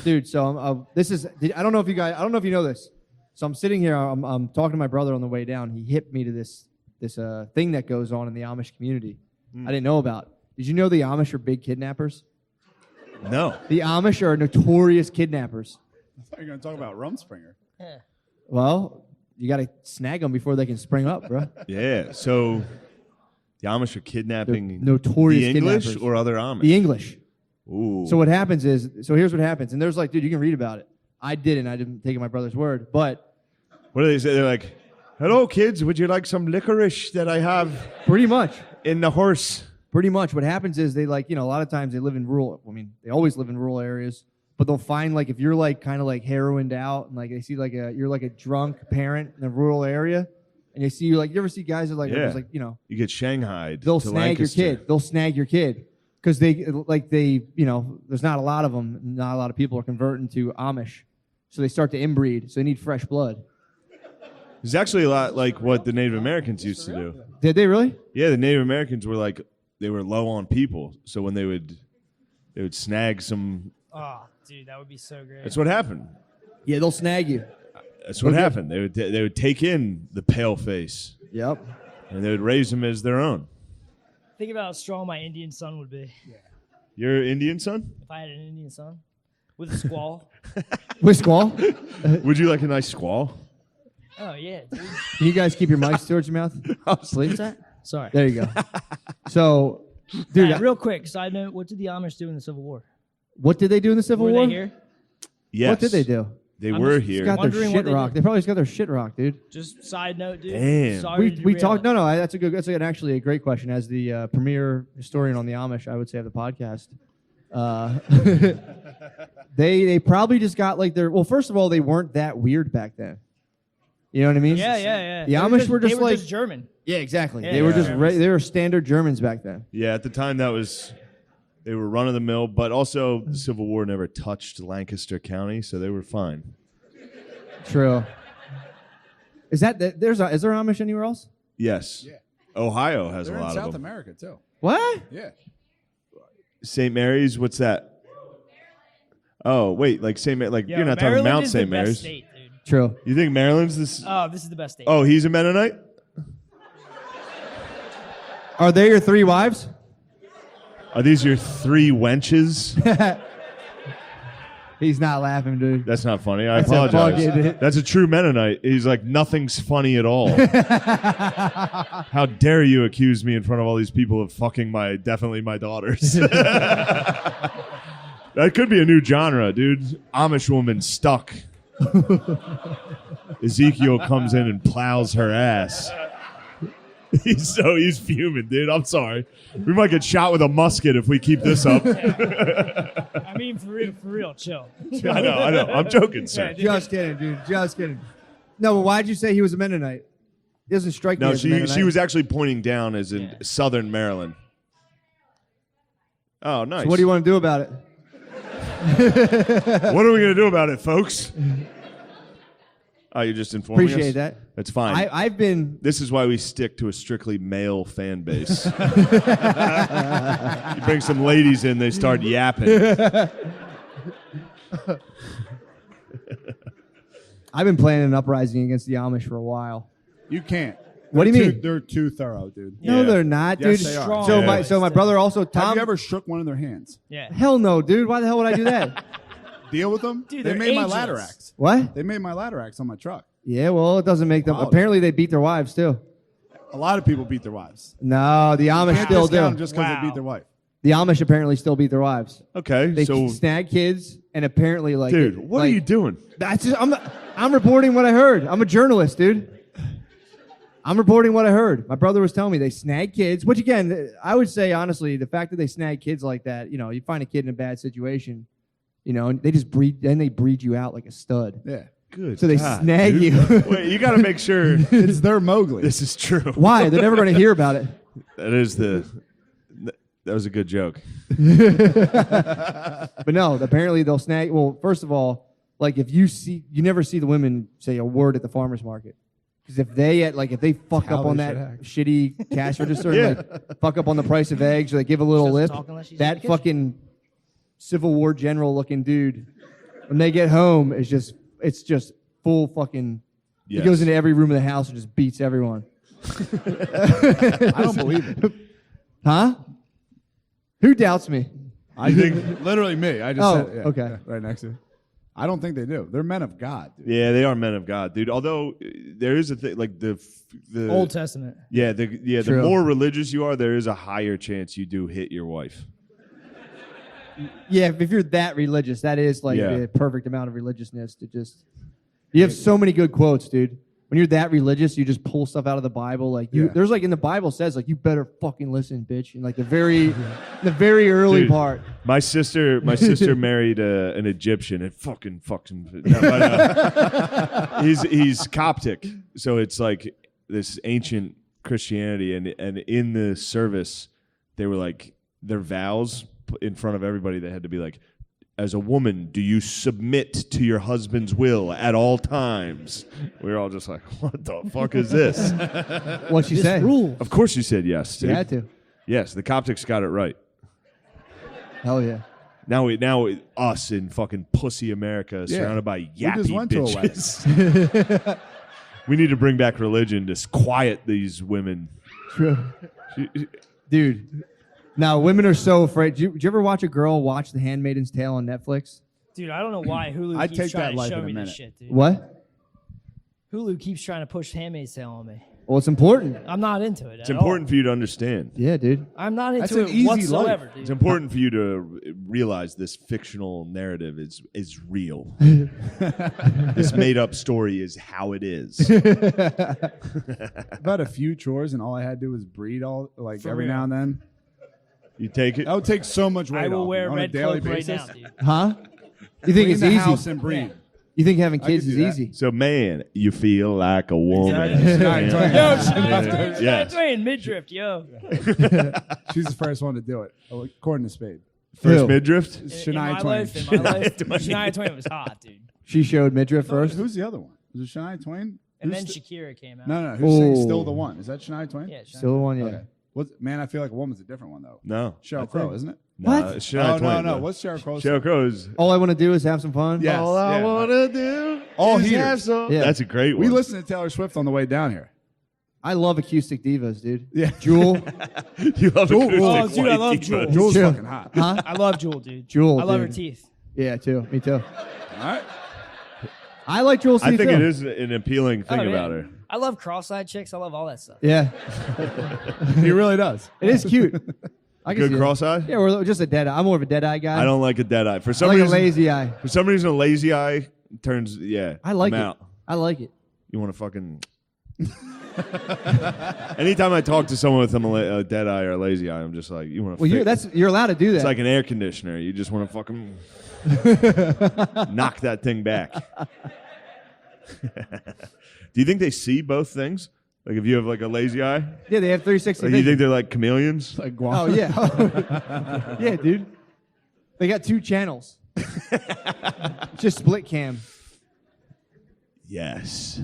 dude. So I don't know if you know this. So I'm sitting here. I'm talking to my brother on the way down. He hipped me to this thing that goes on in the Amish community. I didn't know about. Did you know the Amish are big kidnappers? No. The Amish are notorious kidnappers. I thought you were going to talk about Rumspringer. Yeah. Well, you got to snag them before they can spring up, bro. Yeah. So the Amish are kidnapping notorious the English kidnappers. or other Amish? The English. Ooh. So what happens is, here's what happens. And there's like, dude, you can read about it. I didn't take my brother's word, but. What do they say? They're like, hello, kids. Would you like some licorice that I have? Pretty much. In the horse. Pretty much. What happens is they a lot of times they live in they always live in rural areas, but they'll find like if you're like kind of like heroined out and like they see like you're like a drunk parent in a rural area and they see you like, you ever see guys that like, yeah. are just like, you get shanghaied. They'll to snag Lancaster. your kid. They'll snag your kid because there's not a lot of them. Not a lot of people are converting to Amish. So they start to inbreed. So they need fresh blood. It's actually a lot like what the Native Americans used to do. Did they really? Yeah, the Native Americans were like, they were low on people. So when they would snag some. Oh, dude, that would be so great. That's what happened. Yeah, they'll snag you. That's what happened. They would take in the pale face. Yep. And they would raise him as their own. Think about how strong my Indian son would be. Yeah. Your Indian son? If I had an Indian son with a squall. With squall? Would you like a nice squall? Oh, yeah, dude. Can you guys keep your mics towards your mouth? What's that? Sorry. There you go. So, dude. Real quick, side note, what did the Amish do in the Civil War? What did they do in the Civil War? Were they here? Yes. What did they do? They were here. Got their shit rocked. They probably just got their shit rocked, dude. Just side note, dude. Damn. Sorry We talked. No. That's actually a great question. As the premier historian on the Amish, I would say of the podcast, they probably just got like their. Well, first of all, they weren't that weird back then. You know what I mean? Yeah. The Amish were just they were like just German. Yeah, exactly. Yeah, they were just Germans. they were standard Germans back then. Yeah, at the time they were run of the mill, but also the Civil War never touched Lancaster County, so they were fine. True. Is there Amish anywhere else? Yes. Yeah. Ohio has They're a in lot South of them. America, too. What? Yeah. St. Mary's, what's that? Oh, wait, like St. Mary, like Yo, you're not talking Maryland Mount is St. the best Mary's. state, dude. True. You think Maryland's this? Oh, this is the best state. Oh, he's a Mennonite? Are they your three wives? Are these your three wenches? He's not laughing, dude. That's not funny. I That's a apologize. fucking- That's a true Mennonite. He's like, nothing's funny at all. How dare you accuse me in front of all these people of fucking definitely my daughters. That could be a new genre, dude. Amish woman stuck. Ezekiel comes in and plows her ass. He's fuming, dude. I'm sorry. We might get shot with a musket if we keep this up. I mean, for real, chill. I know. I'm joking, sir. Just kidding, dude. Just kidding. No, but why'd you say he was a Mennonite? He doesn't strike me No, as a Mennonite. she was actually pointing down as in southern Maryland. Oh, nice. So what do you want to do about it? What are we going to do about it, folks? Oh, you're just informing us? Appreciate that. That's fine. I've been... This is why we stick to a strictly male fan base. You bring some ladies in, they start yapping. I've been planning an uprising against the Amish for a while. You can't. What do you mean? They're too thorough, dude. No, they're not, dude. Yes, they are. So my brother also, Tom... Have you ever shook one of their hands? Yeah. Hell no, dude. Why the hell would I do that? Deal with them? Dude, they they're made my ageless. ladder axe. What? They made my ladder axe on my truck. Yeah, well, it doesn't make them... Wow. Apparently, they beat their wives, too. A lot of people beat their wives. No, the Amish Can't still discount them do. just because Wow. they beat their wife. The Amish apparently still beat their wives. Okay, They so, snag kids, and apparently, like... dude, what are you doing? That's just, I'm reporting what I heard. I'm a journalist, dude. I'm reporting what I heard. My brother was telling me they snag kids, which again, I would say honestly, the fact that they snag kids like that, you know, you find a kid in a bad situation, you know, and they just breed you out like a stud. Yeah. Good So they God, snag dude. you. Wait, you got to make sure It's their Mowgli. this is true. Why? They're never going to hear about it. That was a good joke. But no, apparently they'll snag. Well, first of all, like if you never see the women say a word at the farmer's market. Because if they fuck how up on they that should act. shitty cash register, Yeah. like fuck up on the price of eggs, or they give a little Doesn't lip, talk unless she's in that the kitchen. fucking Civil War general looking dude When they get home, it's just full fucking. Yes. He goes into every room of the house and just beats everyone. I don't believe it. Huh? Who doubts me? I think literally me. I just Oh, said it. Yeah, okay. yeah, right next to you. I don't think they do. They're men of God, dude. Yeah, they are men of God, dude. Although there is a thing like the Old Testament. Yeah, the True. more religious you are, there is a higher chance you do hit your wife. Yeah, if you're that religious, that is like Yeah. the perfect amount of religiousness to just. You have so many good quotes, dude. When you're that religious, you just pull stuff out of the Bible. Like there's like in the Bible says like you better fucking listen, bitch. In like the very early Dude, part. My sister married an Egyptian. And fucking. He's Coptic, so it's like this ancient Christianity, and in the service, they were like their vows in front of everybody. They had to be like, as a woman, do you submit to your husband's will at all times? We were all just like, what the fuck is this? What'd she say? Rule. Of course you said yes, dude. You had to. Yes, the Coptics got it right. Hell yeah. Now us in fucking pussy America surrounded by yappy just went to a bitches. We need to bring back religion to quiet these women. True. Dude. Now, women are so afraid. Did you ever watch a girl watch The Handmaid's Tale on Netflix? Dude, I don't know why Hulu I'd keeps take that trying to life show in a me this minute. shit, dude. What? Hulu keeps trying to push Handmaid's Tale on me. Well, it's important. I'm not into it It's at important all. for you to understand. Yeah, dude. I'm not That's into an it easy whatsoever, life. dude. It's important for you to realize this fictional narrative is real. This made-up story is how it is. About a few chores, and all I had to do was breed For every real. now and then. You take it? That would take so much weight I will off wear a on red a daily cloak basis. right now, dude. Huh? You think Clean it's the easy? house and breed. You think having I could kids do is that. easy? So, man, you feel like a woman. Shania Twain. Yo, Yeah. Shania Twain, midriff, yo. She's the first one to do it, according to Spade. First Who? midriff? In Shania my Twain. life, in my life, Twain. Shania Twain was hot, dude. She showed midriff first. Who's the other one? Was it Shania Twain? And Who's then st- Shakira came out. No, who's singing Oh. Still the One? Is that Shania Twain? Yeah, Shania Still the one, yeah. Okay. Man, I feel like a woman's a different one, though. No. Sheryl Crow, isn't it? What? No, it's Shania Oh, Twain, no. though. What's Sheryl Crow? Sheryl Crow is... All I want to do is have some fun. Yes. All I yeah. want to do All is heaters. have some... Yeah. That's a great one. We listened to Taylor Swift on the way down here. I love acoustic divas, dude. Yeah. Jewel. You love Jewel- acoustic Oh, dude, I white love divas. Jewel. Jewel's Jewel. fucking hot. Huh? I love Jewel, dude. Jewel, I love her dude. teeth. Yeah, too. Me too. All right. I like Jewel's I teeth think too. it is an appealing thing Oh, yeah. about her. I love cross-eyed chicks. I love all that stuff. Yeah. He really does. It is cute. I can Good see it. cross-eyed? Yeah, we're just a dead eye. I'm more of a dead eye guy. I don't like a dead eye. For I some like reason, a lazy eye. For some reason, a lazy eye turns. Yeah, I like I'm it. out. I like it. You want to fucking. Anytime I talk to someone with a dead eye or a lazy eye, I'm just like, you want to. Well, you're allowed to do that. It's like an air conditioner. You just want to fucking knock that thing back. Do you think they see both things? Like if you have like a lazy eye, yeah, they have 360 like you vision. think they're like chameleons? Like Oh yeah, yeah, dude. They got 2 channels. Just split cam. Yes.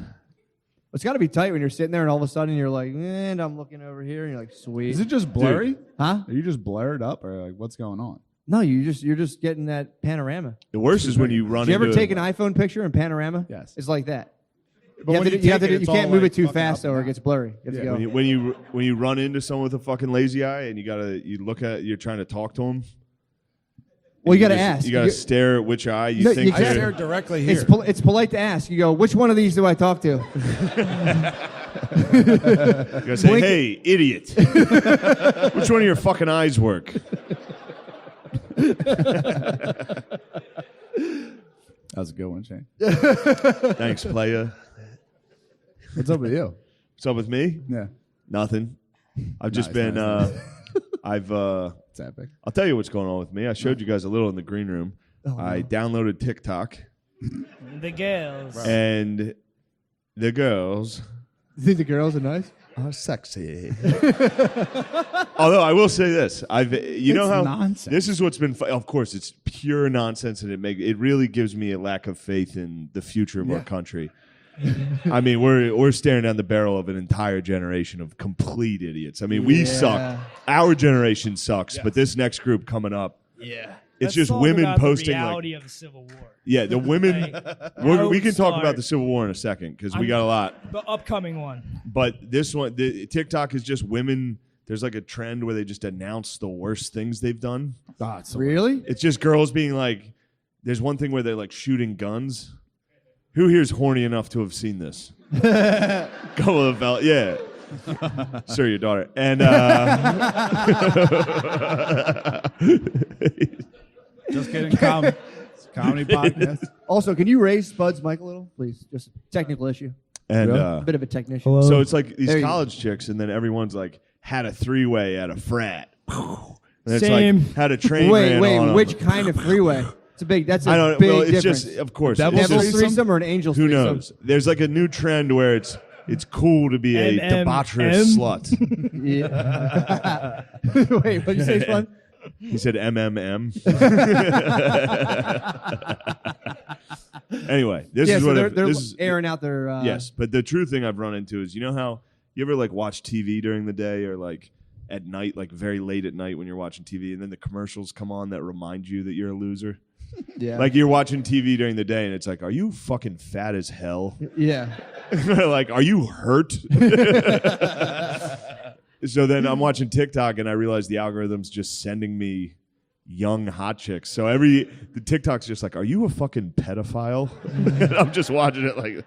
It's got to be tight when you're sitting there and all of a sudden you're like, and I'm looking over here and you're like, sweet. Is it just blurry? Huh? Are you just blurred up, or like what's going on? No, you're just getting that panorama. The worst is when you run Did you ever into take an iPhone picture in panorama? Yes. It's like that. But when you have take it, you it's can't all, move like, it too fucking fast up and or it down. gets blurry. You have to Yeah. go. when you run into someone with a fucking lazy eye and you're trying to talk to them. Well, you got to ask. You got to stare at which eye you No, think you I can't- they're. stare directly here. It's polite to ask. You go, which one of these do I talk to? You gotta say, Blink- hey, idiot. Which one of your fucking eyes work? That was a good one, Shane. Thanks, playa. What's up with you? What's up with me? Yeah, Nothing. I've just Nice, been. nice, I'll it's epic. tell you what's going on with me. I showed you guys a little in the green room. I downloaded TikTok The girls. and the girls You think the girls are nice? are sexy. Although I will say this, you know It's how nonsense. this is what's been. Of course, it's pure nonsense, and it really gives me a lack of faith in the future of our country. I mean, we're staring down the barrel of an entire generation of complete idiots. I mean, we suck. Our generation sucks, but this next group coming up, It's just women posting the like reality of the Civil War. yeah, the women. We can talk about the Civil War in a second because we got a lot. The upcoming one. But this one, the TikTok is just women. There's like a trend where they just announce the worst things they've done. Oh, it's so Really? It's just girls being like, there's one thing where they're like shooting guns. Who here's horny enough to have seen this? Couple of fellas, yeah. Sir, your daughter. And just kidding. Comedy podcast. Also, can you raise Spud's mic a little, please? Just a technical issue. and A bit of a technician. so it's like these There you college chicks, and then everyone's like had a three-way at a frat. And it's Same. like had a train ran on Wait, 'em. which kind of freeway? That's I a don't big know. Well, it's difference. just, of course, Devil's it's Devil's just- threesome or an angel's who threesome? knows? There's like a new trend where it's cool to be a debaucherous slut. Yeah. Wait, what did you say, Spud? He said MMM. Anyway, this Yeah, is so what they're this is. airing out their. Yes, but the true thing I've run into is, you know how you ever like watch TV during the day or like at night, like very late at night when you're watching TV, and then the commercials come on that remind you that you're a loser. Yeah. Like you're watching TV during the day, and it's like, are you fucking fat as hell? Yeah. Like, are you hurt? So then I'm watching TikTok, and I realize the algorithm's just sending me young hot chicks. So the TikTok's just like, are you a fucking pedophile? And I'm just watching it like,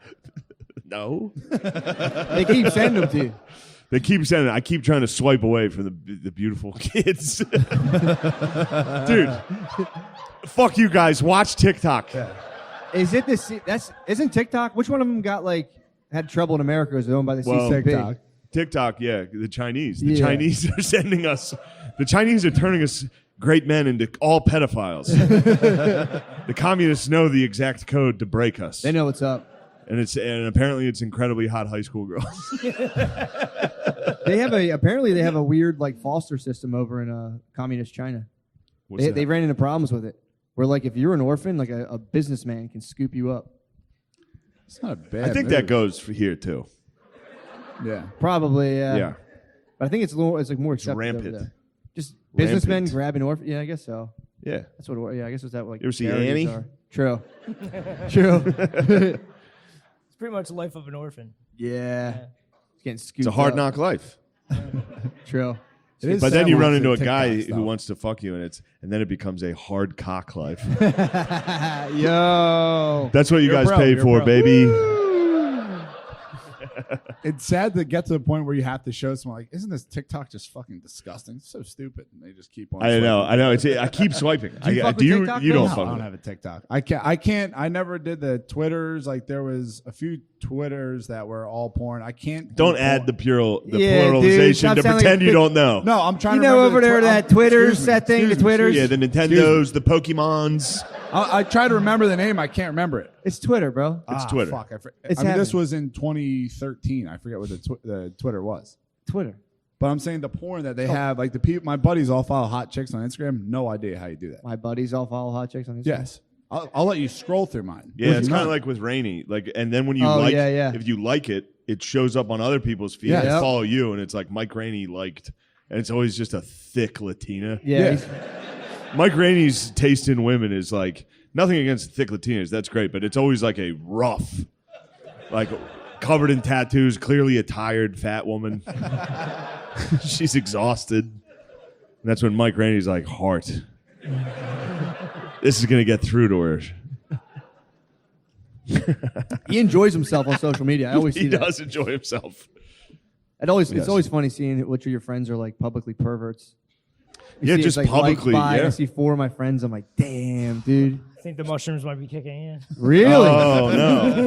no. They keep sending them to you. They keep sending it. I keep trying to swipe away from the beautiful kids. Dude, fuck you guys. Watch TikTok. Is it this? Isn't TikTok? Which one of them had trouble in America? Was owned by the Well, CCP? TikTok, yeah, the Chinese. The Yeah. Chinese are sending us. The Chinese are turning us great men into all pedophiles. The communists know the exact code to break us. They know what's up. And apparently it's incredibly hot high school girls. Apparently they have a weird like foster system over in communist China. They ran into problems with it. Where like if you're an orphan, like a businessman can scoop you up. It's not a bad I think that goes for here too. Yeah. Probably, Yeah. But I think it's like more accepted over rampant. there. Just businessmen Rampant. grabbing orphans. Yeah, I guess so. Yeah. That's what. Yeah, I guess it's that like. You ever see charities Annie? are. True. True. It's pretty much the life of an orphan. Yeah. It's getting scooped. It's a hard up. knock life. True. It is But then sad you when run it's into a TikTok guy stuff. who wants to fuck you, and then it becomes a hard cock life. Yo. That's what you You're guys pro, paid you're for, pro. baby. It's sad to get to the point where you have to show someone like, isn't this TikTok just fucking disgusting? It's so stupid. And they just keep on. I know. swiping. I keep swiping. Do you fuck with TikTok, You though? don't No, fuck I don't with have a TikTok. I can't. I never did the Twitters. Like there was a few Twitters that were all porn. I can't. Don't do add porn. the Yeah, dude, pluralization stop to sounding pretend like you a don't know. No, I'm trying You to know remember over there that Twitters, excuse me, that thing, the excuse me, Twitters? Yeah, the Nintendos, the Pokemons. I try to remember the name. I can't remember it. It's Twitter, bro. It's Twitter. Fuck. It's I mean, this happening. was in 2013. I forget what the Twitter was. Twitter. But I'm saying the porn that they have, like the people, my buddies all follow hot chicks on Instagram. No idea how you do that. My buddies all follow hot chicks on Instagram. Yes, I'll let you scroll through mine. Yeah, With it's kind of none. like with Rainy. Like, and then when you Oh, like, yeah. if you like it, it shows up on other people's feeds Yeah. that Yep. follow you, and it's like Mike Rainey liked, and it's always just a thick Latina. Yeah. Yeah. he's- Mike Rainey's taste in women is like nothing against thick Latinas. That's great, but it's always like a rough, like covered in tattoos, clearly a tired fat woman. She's exhausted. And that's when Mike Rainey's like, heart. This is gonna get through to her. He enjoys himself on social media. I always see He that. does enjoy himself. It's Yes. always funny seeing which of your friends are like publicly perverts. You Yeah, see just it's, like, publicly, liked by, yeah. I see 4 of my friends. I'm like, damn, dude. I think the mushrooms might be kicking in. Really? Oh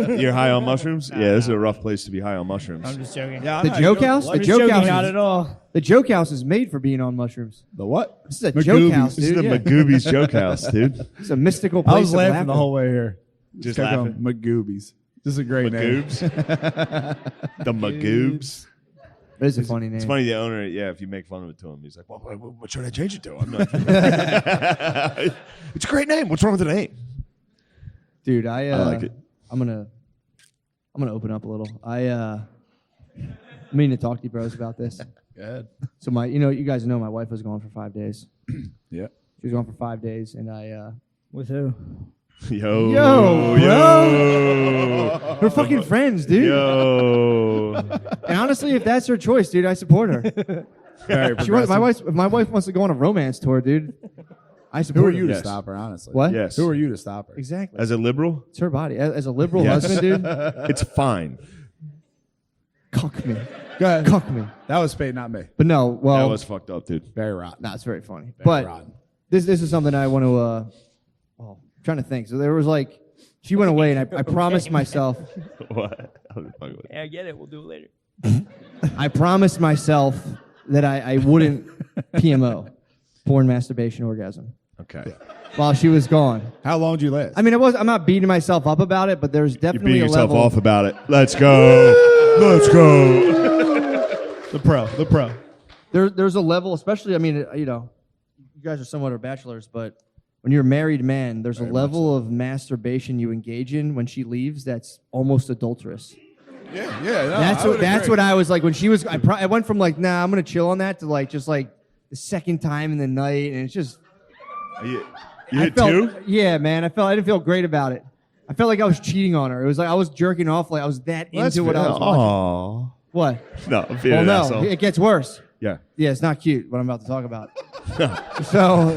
no, you're high on mushrooms? Yeah, this is a rough place to be high on mushrooms. I'm just joking. Yeah, The joke house? The I'm just joke joking, house. not Is, at all. the joke house is made for being on mushrooms. The what? This is a Magoobies. joke house, This is dude. the Yeah. Magoobies joke house, dude. It's a mystical place. I was of laughing laughter. the whole way here. Just kept laughing. going, Magoobies. This is a great name. Magoobs. The Magoobs. It is a funny name. It's funny, the owner, yeah, if you make fun of it to him, he's like, well, what should I change it to? I'm not. It's a great name. What's wrong with the name? Dude, I like it. I'm gonna open up a little. I mean to talk to you bros about this. Good. So you guys know my wife was gone for 5 days. Yeah. She was gone for 5 days, and I. With who? Yo, Yo, we're fucking friends, dude. Yo. And honestly, if that's her choice, dude, I support her. Very If my wife wants to go on a romance tour, dude, I support Who are her. you to Yes. stop her, honestly? What? Yes. Who are you to stop her? Exactly. As a liberal, It's her body. As a liberal Yes. husband, dude, it's fine. cuck me. Go ahead. Cuck me. That was Spade, not me. But no, well, That was fucked up, dude. Very rotten. nah, it's very funny. Very But rotten. this is something I want to, I'm trying to think. So there was like, she went away, and I promised myself, What? I was fucking with Yeah, I get it. We'll do it later. I promised myself that I wouldn't PMO, porn, masturbation, orgasm, you. Okay. while she was gone. How long did you last? I mean, I'm not beating myself up about it, but there's You're definitely beating a yourself level. off about it. Let's go. Let's go. the pro. There's a level, especially, I mean, you know, you guys are somewhat our bachelors, but when you're a married man, there's Very a level of masturbation you engage in when she leaves that's almost adulterous. Yeah. No, That's what I was like when she was. I went from like, nah, I'm gonna chill on that to like just like the second time in the night, and it's just. You I hit felt, two? Yeah, man. I didn't feel great about it. I felt like I was cheating on her. It was like I was jerking off, like I was that into what I was watching. Aww. What? No, I'm being Well, an no, asshole. it gets worse. Yeah. Yeah, it's not cute what I'm about to talk about. So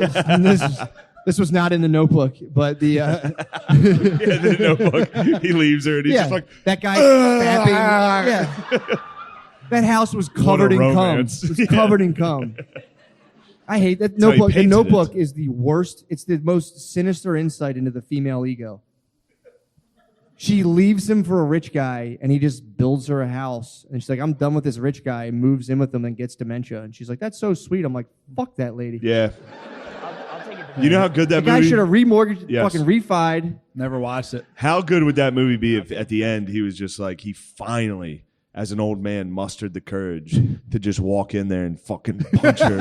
this was not in the notebook, but the The notebook. He leaves her and he's yeah, just like, that guy fapping. Yeah, that house was covered in cum. romance. It was Yeah. covered in cum. I hate that how he notebook. The painted notebook it. is the worst. It's the most sinister insight into the female ego. She leaves him for a rich guy, and he just builds her a house. And she's like, I'm done with this rich guy, moves in with him, and gets dementia. And she's like, that's so sweet. I'm like, fuck that lady. yeah. I'll take it. You know how good that The guy movie? should have remortgaged, Yes. fucking refied. Never watched it. How good would that movie be if at the end he was just like, he finally, as an old man, mustered the courage to just walk in there and fucking punch her.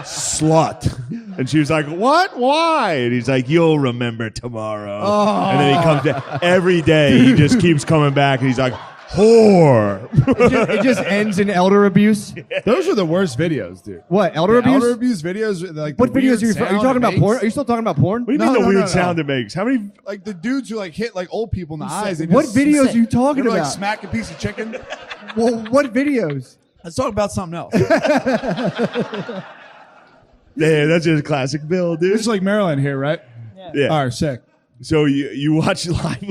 Slut. And she was like, what? Why? And he's like, you'll remember tomorrow. And then he comes back. Every day he just keeps coming back and he's like, whore. It just ends in elder abuse. Those are the worst videos, dude. What, elder abuse? Elder abuse videos, like What the videos weird are you sound talking it about? makes. Porn? Are you still talking about porn? What do you No, mean the no, weird no. sound it makes? How many? Like the dudes who like hit like old people in the eyes. And What just videos are you talking Remember, about? like smack a piece of chicken. Well, what videos? Let's talk about something else. Yeah, that's just a classic Bill, dude. This is like Maryland here, right? Yeah. All right, sick. So you watch live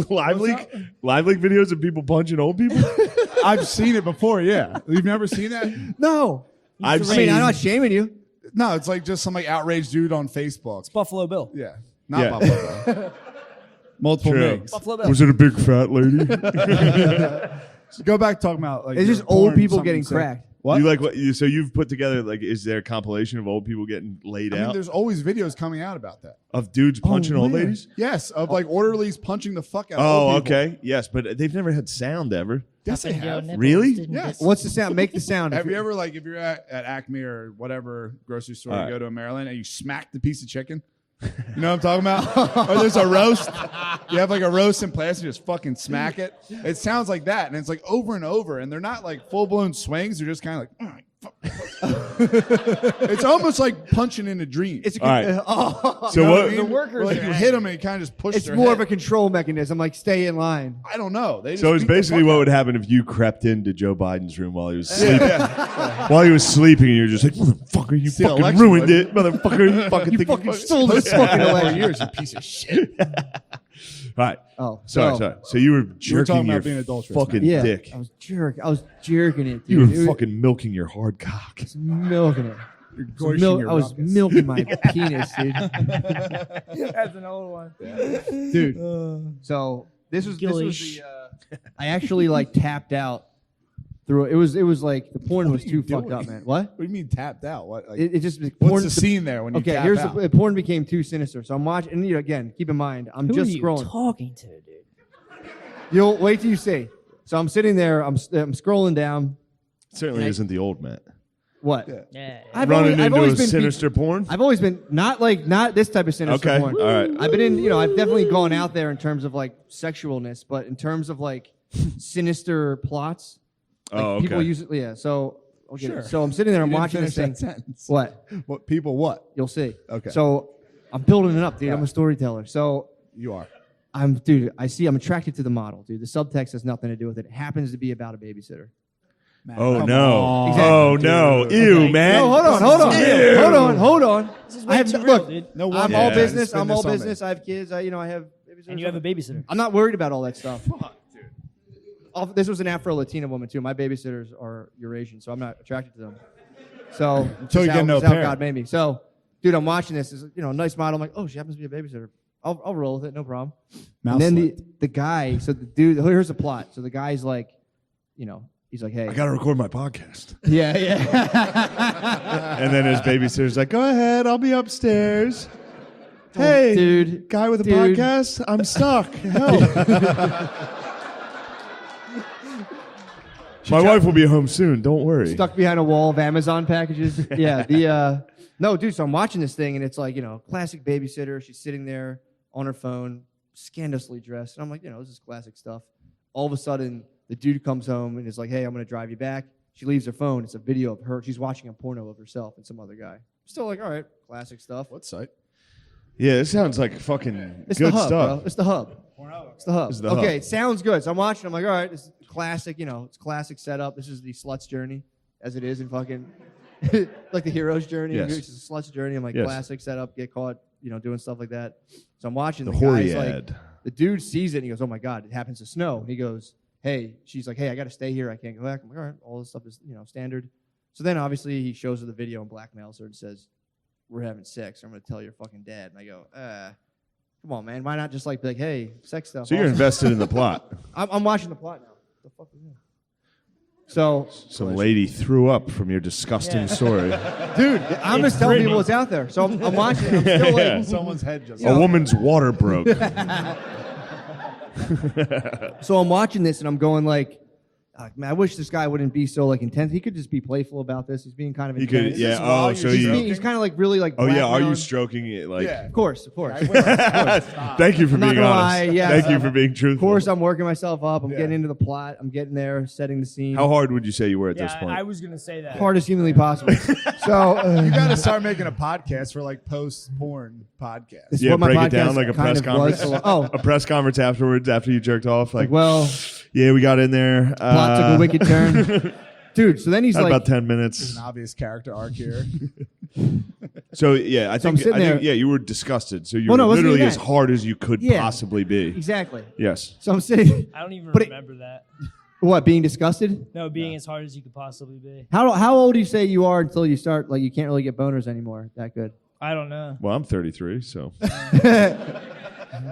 leak videos of people punching old people? I've seen it before. Yeah, you've never seen that? No. I've I mean, seen. I'm not shaming you. No, it's like just some like outraged dude on Facebook. Buffalo Bill. Yeah, not Yeah. Buffalo. Multiple True. names. Buffalo Bill. Was it a big fat lady? So go back talking about like It's just your old porn, people something getting sick. cracked. What? You like what? So you've put together like, is there a compilation of old people getting laid I mean, out there's always videos coming out about that. of dudes punching old where? ladies? Yes, of like orderlies punching the fuck out of Oh, old people. okay, yes, but they've never had sound ever. Yes, they Tapping your have. nipples Really? didn't Yes. get- What's the sound? Make the sound. Have you ever like if you're at Acme or whatever grocery store All you right. go to in Maryland and you smack the piece of chicken? You know what I'm talking about? Or there's a roast. You have like a roast in place and just fucking smack it. It sounds like that, and it's like over and over, and they're not like full blown swings. They're just kind of like. It's almost like punching in a dream. It's a, All right. oh, So You know what? I mean? The workers Where, like are you angry. hit them and you kind of just push. it's their more head. of a control mechanism, like stay in line. I don't know. They just So it's beat the basically fuck what out would of happen if you crept into Joe Biden's room while he was them. sleeping. While he was sleeping, and you're just like, motherfucker, you Steal fucking election ruined vote. it, motherfucker. You fucking You think fucking fucking stole this fucking election. years, you piece of shit. Right. Oh, Sorry. So you were jerking talking your about being adulterous, fucking Yeah, dick. I was jerking it, dude. You were It was fucking milking your hard cock. milking it. Goishing your I was ruckus. milking my penis, dude. That's an old one. Dude. So this was Gillis. the I actually like tapped out through it was like the porn was are you too fucked doing? up, man. What? What do you mean tapped out? What? Like, It just what's porn, the scene there when you Okay, tap here's out? the porn became too sinister. So I'm watching, and again, keep in mind, I'm Who just are you scrolling. talking to, dude? You'll wait till you see. So I'm sitting there, I'm scrolling down. Certainly And I- isn't the old man. What? Yeah. Running into a been sinister porn? I've always been not this type of sinister Okay, porn. all right. I've been in, I've definitely gone out there in terms of like sexualness, but in terms of like sinister plots, like Oh, people okay. use it. Yeah. So I'll get Sure. it. So I'm sitting there. I'm You didn't watching this thing. finish that sentence. What? What people? What? You'll see. Okay. So I'm building it up, dude. Yeah. I'm a storyteller. So You are. I'm attracted to the model, dude. The subtext has nothing to do with it. It happens to be about a babysitter. Man, Oh come no! on. Exactly. Oh no! Dude. Ew, Okay. man! No, hold on. Ew. Hold on. This is I way have too look. real, dude. No I'm wonder. all Yeah. business. Spin I'm this all on me. business. I have kids. I have babysitters. And you have a babysitter. I'm not worried about all that stuff. This was an Afro-Latina woman too. My babysitters are Eurasian, so I'm not attracted to them. So Until you that's get no that's how parent. God made me. So, dude, I'm watching this. It's, nice model. I'm like, oh, she happens to be a babysitter. I'll roll with it, no problem. Mouse and then select. the guy. So the dude. Here's the plot. So the guy's like, he's like, hey, I gotta record my podcast. yeah. And then his babysitter's like, "Go ahead, I'll be upstairs." Hey, dude, guy with a dude. podcast, I'm stuck. Help! My wife will be home soon. Don't worry. Stuck behind a wall of Amazon packages. Yeah, no, dude. So I'm watching this thing, and it's like, classic babysitter. She's sitting there on her phone, scandalously dressed, and I'm like, this is classic stuff. All of a sudden, the dude comes home and is like, hey, I'm gonna drive you back. She leaves her phone. It's a video of her. She's watching a porno of herself and some other guy. Still like, all right, classic stuff. What site? Yeah, this sounds like fucking It's good the hub, stuff. bro. It's the hub. It's the hub. It's the Okay, hub. it sounds good. So I'm watching. I'm like, all right, this is classic. It's classic setup. This is the slut's journey, as it is in fucking like the hero's journey. Yes. It's a slut's journey. I'm like, Yes. classic setup. Get caught, doing stuff like that. So I'm watching. The The hoary guy's like, ad. the dude sees it and he goes, oh my god, it happens to snow. And he goes, hey, she's like, hey, I got to stay here. I can't go back. I'm like, all right, all this stuff is standard. So then obviously he shows her the video and blackmails her and says, we're having sex. I'm going to tell your fucking dad. And I go, come on, man. Why not just be like, hey, sex stuff. So you're awesome. invested in the plot. I'm watching the plot now. What the fuck is that? So, Some lady threw up from your disgusting story. dude, I'm It's just telling people Britney. what's out there. So I'm watching. I'm still like, Yeah. Someone's head just. A woman's water broke. so I'm watching this and I'm going like, man, I wish this guy wouldn't be so intense. He could just be playful about this. He's being kind of You intense. could, yeah. while Oh, you're so He's, you. he's kind of really Oh yeah. Are you blackmailing. stroking it like? Yeah. Of course. Thank you for I'm not being gonna honest. lie, yeah. Thank you for being truthful. Of course, I'm working myself up. I'm Yeah. getting into the plot. I'm getting there, setting the scene. How hard would you say you were at Yeah, this point? I was gonna say that. hard as humanly possible. So You got to start making a podcast for post-porn podcast. This is Yeah, what my break it down podcast like a kind press of was. conference. Oh, A press conference afterwards, after you jerked off, well, yeah, we got in there. plot took a wicked turn. Dude, so then he's Had like, about 10 There's minutes. an obvious character arc here. So yeah, I So I'm think, sitting there- yeah, you were disgusted. So you Well, no, it were wasn't literally even as that. hard as you could Yeah. possibly be. exactly. Yes. So I'm sitting, I don't even But it- remember that. what, being disgusted? No, being as hard as you could possibly be. How old do you say you are until you start, you can't really get boners anymore that good? I don't know. Well, I'm 33, so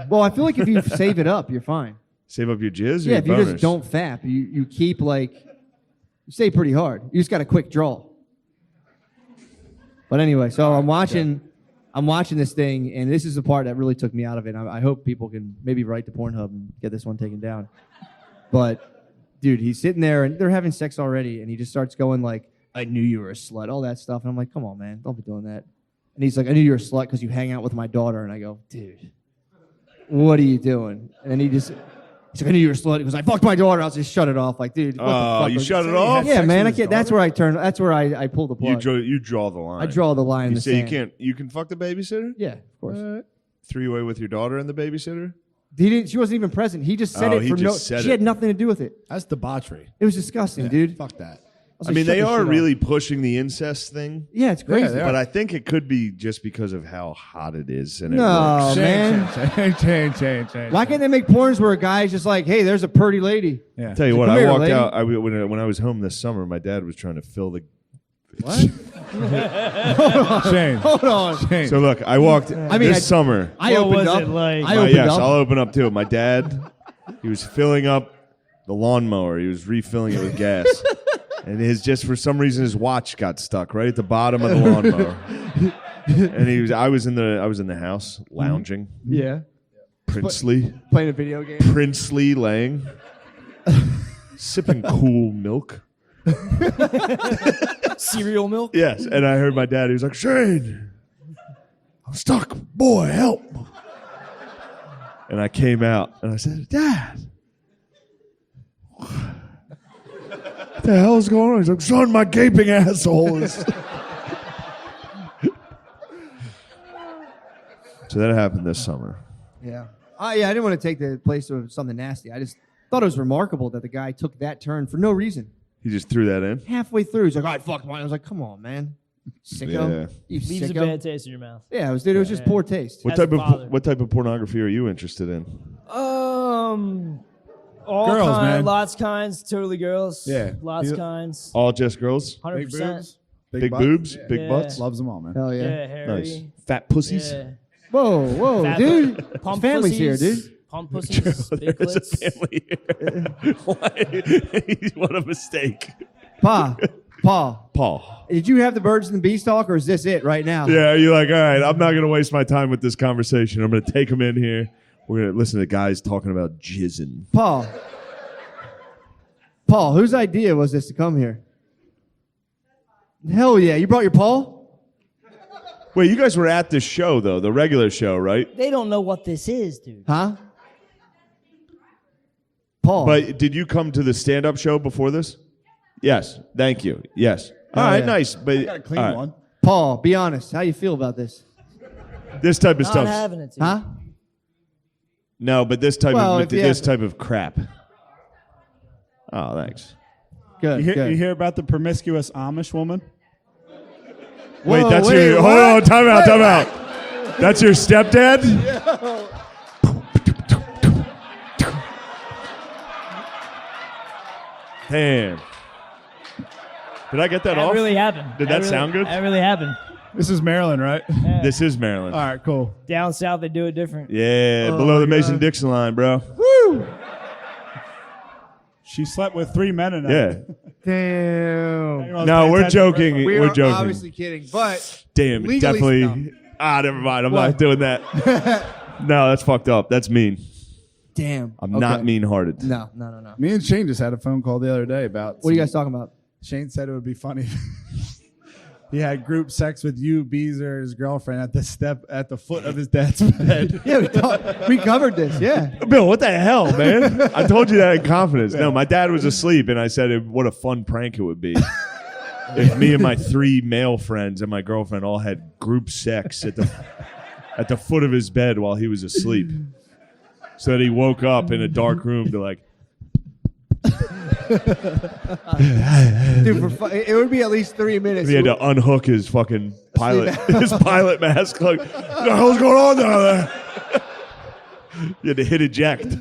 Well, I feel like if you save it up, you're fine. save up your jizz. Or Yeah, your if you boners? just don't fap, you keep you stay pretty hard. You just got a quick draw. But anyway, so I'm watching this thing, and this is the part that really took me out of it. I hope people can maybe write to Pornhub and get this one taken down. But dude, he's sitting there and they're having sex already, and he just starts going like, "I knew you were a slut," all that stuff, and I'm like, "Come on, man, don't be doing that." And he's like, "I knew you were a slut because you hang out with my daughter," and I go, "Dude, what are you doing?" And then he's like, "I knew you were a slut." He goes, "I fucked my daughter." I was just shut it off, like, dude. What the fuck you was- shut it saying? off? Yeah, sex man. with I his can't. That's daughter? where I turn. That's where I pull the plug. You draw the line. I draw the line in You the say sand. you can fuck the babysitter? Yeah, of course. Three-way with your daughter and the babysitter? He didn't. She wasn't even present. He just said Oh, it he for just no. said She it. had nothing to do with it. That's debauchery. It was disgusting, dude. Fuck that. was I like, mean, shut they this are shit off. really pushing the incest thing, Yeah, it's crazy. they are. but I think it could be just because of how hot it is and it No, works. man. Change. Why can't they make porns where a guy's just like, "Hey, there's a pretty lady." Yeah. Tell you what, Come I here, walked lady. out when I was home this summer. My dad was trying to fill the. What? Change. Hold on. Change. So look, I walked mean, this summer. I What opened was up. it like? I opened Yes, up. I'll open up too. My dad, he was filling up the lawnmower. He was refilling it with gas, and for some reason his watch got stuck right at the bottom of the lawnmower. And I was in the house lounging, Yeah. princely Playing a video game. laying, sipping cool milk. Cereal milk? Yes, and I heard my dad. He was like, "Shane, I'm stuck. Boy, help!" And I came out and I said, "Dad, the hell's going on? He's like, son, my gaping asshole is. So that happened this summer. Yeah. I didn't want to take the place of something nasty. I just thought it was remarkable that the guy took that turn for no reason. He just threw that in? Halfway through, he's like, all right, fuck mine. I was like, come on, man. Sicko. Yeah. You Leaves a sicko. bad taste in your mouth. Yeah, it was just poor taste. What As a type father. of what type of pornography are you interested in? All Girls, man. lots kinds, totally girls. Yeah. Lots You- kinds. All just girls? 100%. Big boobs. Big butts? boobs? Yeah. Big Yeah. butts? Loves them all, man. Hell yeah. Yeah, hairy. Nice. Fat pussies? Yeah. Whoa, Fat dude. His pump family's here, pussies, dude. Pump pussies, big There's a clits. family here. What a mistake. Paul. Paul. Did you have the birds and the bees talk, or is this it right now? Yeah, you're like, all right, I'm not going to waste my time with this conversation. I'm going to take them in here. We're going to listen to guys talking about jizzing. Paul, whose idea was this to come here? Hell yeah. You brought your Paul? Wait, you guys were at the show, though, the regular show, right? They don't know what this is, dude. Huh? Paul. But did you come to the stand-up show before this? Yes. Thank you. Yes. All right, yeah. nice. But I got a clean all right. one. Paul, be honest. How you feel about this? This type of Not stuff. having it, dude. Huh? No, but this type Well, of if you this have- type of crap. Oh, thanks. Good, good. You hear about the promiscuous Amish woman? Wait, Whoa, that's wait, your. what? Hold on, time out. That's your stepdad? Damn. Did I get that That off? really happened. Did that really, sound good? That really happened. This is Maryland, right? This is Maryland. All right, cool. Down south, they do it different. Yeah, below the Mason-Dixon line, bro. She slept with 3 men in Yeah. Damn. No, we're joking. We We're are joking. obviously kidding, but Damn, legally definitely. stuff. Never mind. I'm What? not doing that. No, that's fucked up. That's mean. damn. I'm Okay. not mean-hearted. No. Me and Shane just had a phone call the other day about. What are you guys talking about? Shane said it would be funny. He had group sex with you, Beezer, his girlfriend, at the foot of his dad's bed. Yeah, we covered this. Yeah. Bill, what the hell, man? I told you that in confidence. No, my dad was asleep, and I said, what a fun prank it would be if me and my 3 male friends and my girlfriend all had group sex at the foot of his bed while he was asleep, so that he woke up in a dark room to like. Dude, it would be at least 3 minutes. He had to unhook his fucking pilot mask. Like, what the hell's going on down there? He had to hit eject.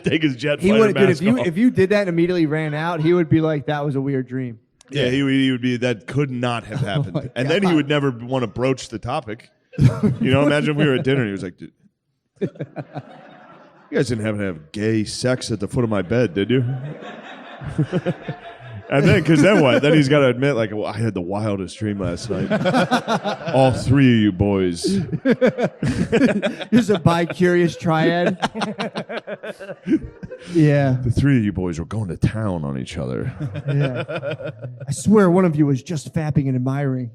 Take his jet He fighter would, dude. mask off. If you did that and immediately ran out, he would be like, "That was a weird dream." Yeah, he would be. That could not have happened. And then he would never want to broach the topic. You know, imagine if we were at dinner and he was like, "Dude, you guys didn't have gay sex at the foot of my bed, did you?" And then, because then what? Then he's got to admit, like, well, I had the wildest dream last night. All 3 of you boys. Here's a bi-curious triad. Yeah. The 3 of you boys were going to town on each other. Yeah. I swear one of you was just fapping and admiring.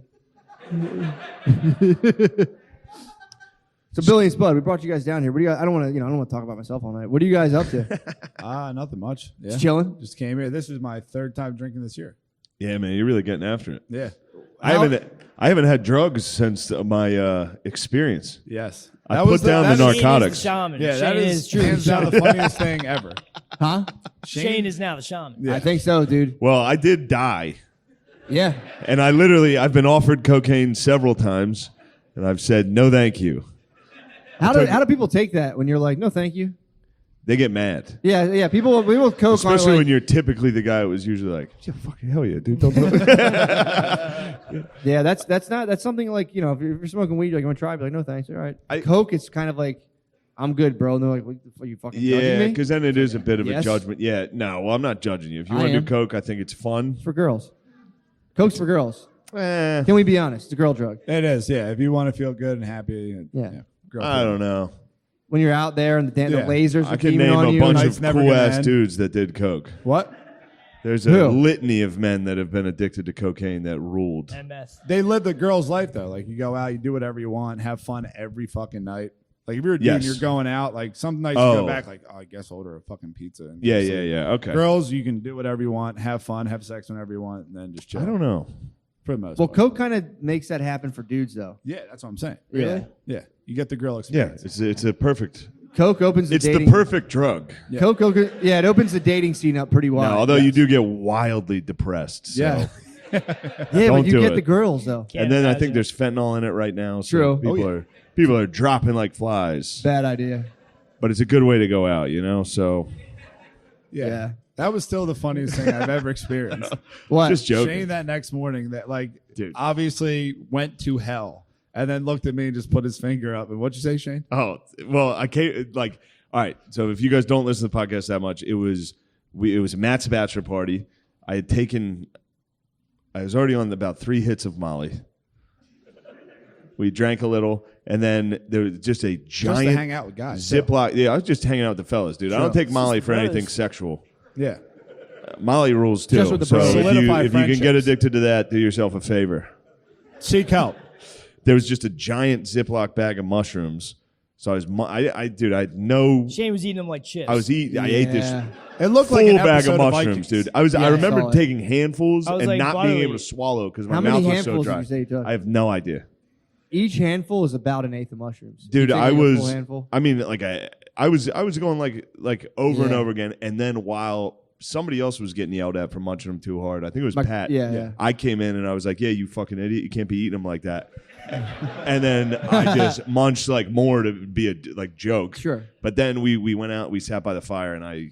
So Billy and Spud, we brought you guys down here. What do you guys, I don't want to talk about myself all night. What are you guys up to? Nothing much. Yeah. Just chilling? Just came here. This is my 3rd time drinking this year. Yeah, man, you're really getting after it. Yeah. I haven't had drugs since my experience. Yes. I put down the Shane is narcotics. the shaman. Yeah, Shane that is is true. hands down the funniest thing ever. Huh? Shane is now the shaman. Yeah. I think so, dude. Well, I did die. Yeah. And I've been offered cocaine several times, and I've said, no, thank you. How do people take that when you're like, no, thank you? They get mad. Yeah. People with coke Especially aren't when like, you're typically the guy that was usually like, yeah, fucking hell yeah, dude. Don't do it. yeah, that's something like, if you're smoking weed, you're like, you want to try? Be like, no, thanks. All right. I- Coke, it's kind of like, I'm good, bro. And they're like, what the fuck, are you fucking judging Yeah, me? because then it is a bit of a Yes. judgment. Yeah, no, well, I'm not judging you. If you I want to am. do coke, I think it's fun. It's for girls. Coke's for girls. Eh, Can we be honest? It's a girl drug. It is, yeah. If you want to feel good and happy. Yeah. I don't know. When you're out there and the Yeah. lasers I are can beaming name on a you. bunch Night's of never gonna cool-ass end. dudes that did coke. What? There's a Who? litany of men that have been addicted to cocaine that ruled. MS. They live the girl's life, though. Like, you go out, you do whatever you want, have fun every fucking night. Like if you're a dude and you're going out, like some nights you go back, like, oh, I guess I'll order a fucking pizza. And Yeah. Okay. Girls, you can do whatever you want, have fun, have sex whenever you want, and then just chill. I don't know. For the most Well, part. coke kind of makes that happen for dudes, though. Yeah, that's what I'm saying. Really? Yeah. You get the girl Yeah, experience. it's a perfect. Coke opens the It's dating. the perfect drug. Yeah. Coke, yeah, it opens the dating scene up pretty wide. No, although you do get wildly depressed. So. Yeah. yeah, don't but you do get it. the girls though. And then I think there's fentanyl in it right now. So True. People are dropping like flies. Bad idea. But it's a good way to go out, you know. So Yeah. That was still the funniest thing I've ever experienced. What? just joking. Shane that next morning that Dude. obviously went to hell and then looked at me and just put his finger up. And what'd you say, Shane? Oh, well, I can't like. All right, so if you guys don't listen to the podcast that much, it was Matt's bachelor party. I was already on about 3 hits of Molly. We drank a little, and then there was just a Just giant to hang out with guys. Ziploc. Yeah, I was just hanging out with the fellas, dude. I don't take Molly for anything sexual. Yeah. Molly rules too. Just with the so bros. if you Solidify can get friendships. addicted to that, do yourself a favor. Seek help. There was just a giant Ziploc bag of mushrooms. So I had no. Shane was eating them like chips. I ate this Yeah. It looked full like an bag of episode mushrooms, Vikings. dude. I Yeah, I remember saw it. taking handfuls I was and like, not being Barley. able to swallow because my How many mouth was so handfuls dry. did you say you took? I have no idea, Each handful is about an eighth of mushrooms. dude. You I taking a full was. handful? I mean, like I was going like over and Yeah. over again, and then while somebody else was getting yelled at for munching them too hard, I think it was Pat. Yeah. I came in and I was like, "Yeah, you fucking idiot! You can't be eating them like that." And then I just munched like more to be a like joke. Sure. But then we went out, we sat by the fire, and I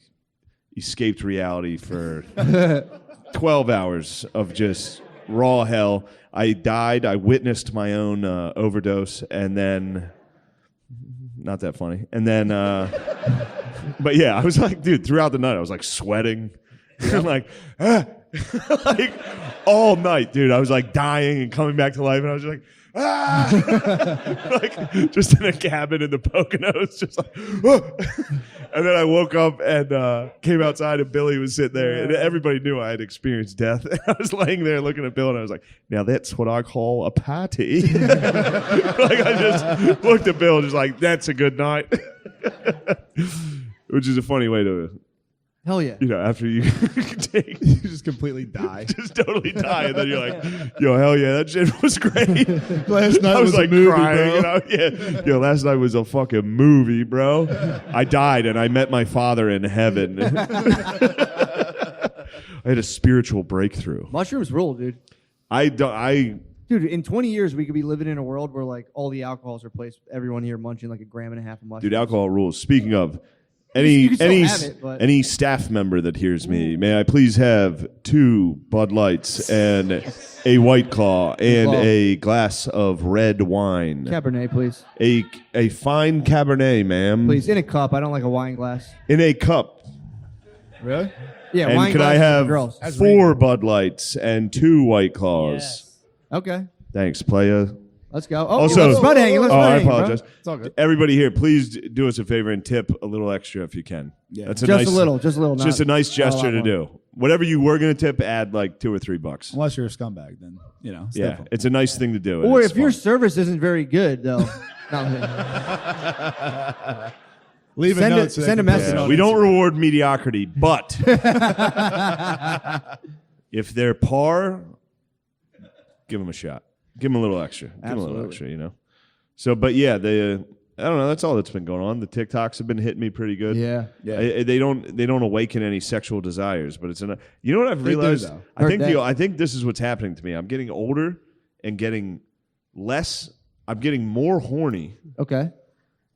escaped reality for 12 hours of just raw hell. I died. I witnessed my own overdose, and then not that funny. And then, but yeah, I was like, dude, throughout the night, I was like sweating, like all night, dude. I was like dying and coming back to life, and I was just like. Like just in a cabin in the Poconos, just like, and then I woke up and came outside, and Billy was sitting there, and everybody knew I had experienced death. And I was laying there looking at Bill, and I was like, "Now that's what I call a party." Like I just looked at Bill, just like, "That's a good night," which is a funny way to. Hell yeah. After you take, You just completely die. just totally die, and then you're like, "Yo, hell yeah, that shit was great." Last night I was like a movie, crying. bro. Yo, last night was a fucking movie, bro. I died, and I met my father in heaven. I had a spiritual breakthrough. Mushrooms rule, dude. Dude, In 20 years, we could be living in a world where like all the alcohol's replaced. Everyone here munching like 1.5 grams of mushrooms. alcohol rules. Speaking of, You can still have it, but- any staff member that hears me, may I please have 2 Bud Lights and a White Claw and Claw. a glass of red wine. Cabernet, please. A fine Cabernet, ma'am. Please, in a cup. I don't like a wine glass. In a cup. Really? Yeah, And wine could I glasses for have girls. 4 Bud Lights and 2 White Claws? Yes. Okay, Thanks, playa. let's go. Oh, Also- let's spud hanging. Let's Oh, spud I hanging, bro. apologize. It's all good. Everybody here, please do us a favor and tip a little extra if you can. Yeah. That's Just nice, a little. Just a nice gesture to do. Whatever you were going to tip, add like $2 or $3. Unless you're a scumbag, then, it's Yeah, different. it's a nice thing to do. and Or it's if your fun. service isn't very good, though. Leave Send a it- note. So they send a can post message. it on we don't Instagram. reward mediocrity, but if they're par, give them a shot. Give them a little extra. Give them a little Absolutely. extra, So, but yeah, I don't know. That's all that's been going on. The TikToks have been hitting me pretty good. Yeah. They don't awaken any sexual desires, but it's you know what I've They do, realized? though. I think this is what's happening to me. I'm getting older and getting less. I'm getting more horny, Okay.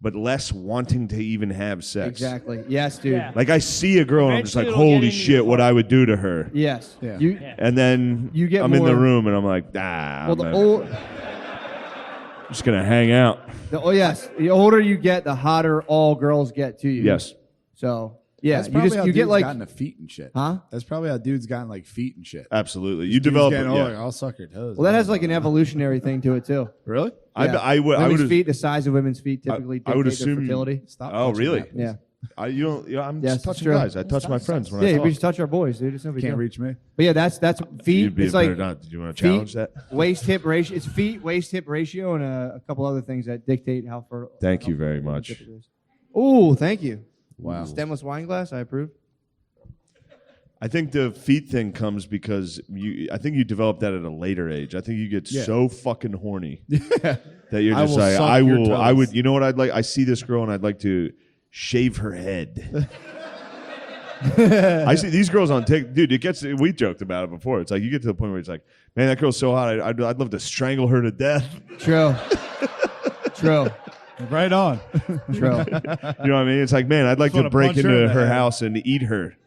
but less wanting to even have sex. Exactly. Yes, dude. Yeah. Like I see a girl and I'm just like, Eventually it'll get holy into shit, your what heart. I would do to her. Yes. Yeah. Yeah. And then You get I'm in the more- room and I'm like, Well, I'm just gonna hang out. yes. The older you get, the hotter all girls get to you. Yes. So yeah, That's probably how you get dudes like, gotten to feet and shit. huh? That's probably how dudes gotten like feet and shit. Absolutely. You Dudes develop getting, yeah. like, I'll suck your toes. Well, that has like an evolutionary thing to it too. Really? I Yeah. would Women's feet, the size of women's feet typically I would dictate their assume- fertility. Stop. Oh, touching really? that. Yeah. I'm Yes, just touching true. guys. I touch my friends when I Yeah, talk. we just touch our boys, dude. It's no big Can't deal. reach me. But yeah, that's feet. You'd be It's a better like not. Did you want to challenge feet, that? waist hip ratio. It's feet, waist hip ratio, and a couple other things that dictate how fertile. Thank you very much. Oh, thank you. Wow. Stemless wine glass. I approve. I think the feet thing comes because I think you develop that at a later age. I think you get so fucking horny that you're I just will like, suck I your will, I toes. would, you know what I'd like? I see this girl and I'd like to shave her head. I see these girls on TikTok, dude. It gets. We joked about it before. It's like you get to the point where it's like, man, that girl's so hot. I'd love to strangle her to death. True. True. Right on. True. You know what I mean? It's like, man, I'd like Just to wanna break punch her in into the her head. house and eat her.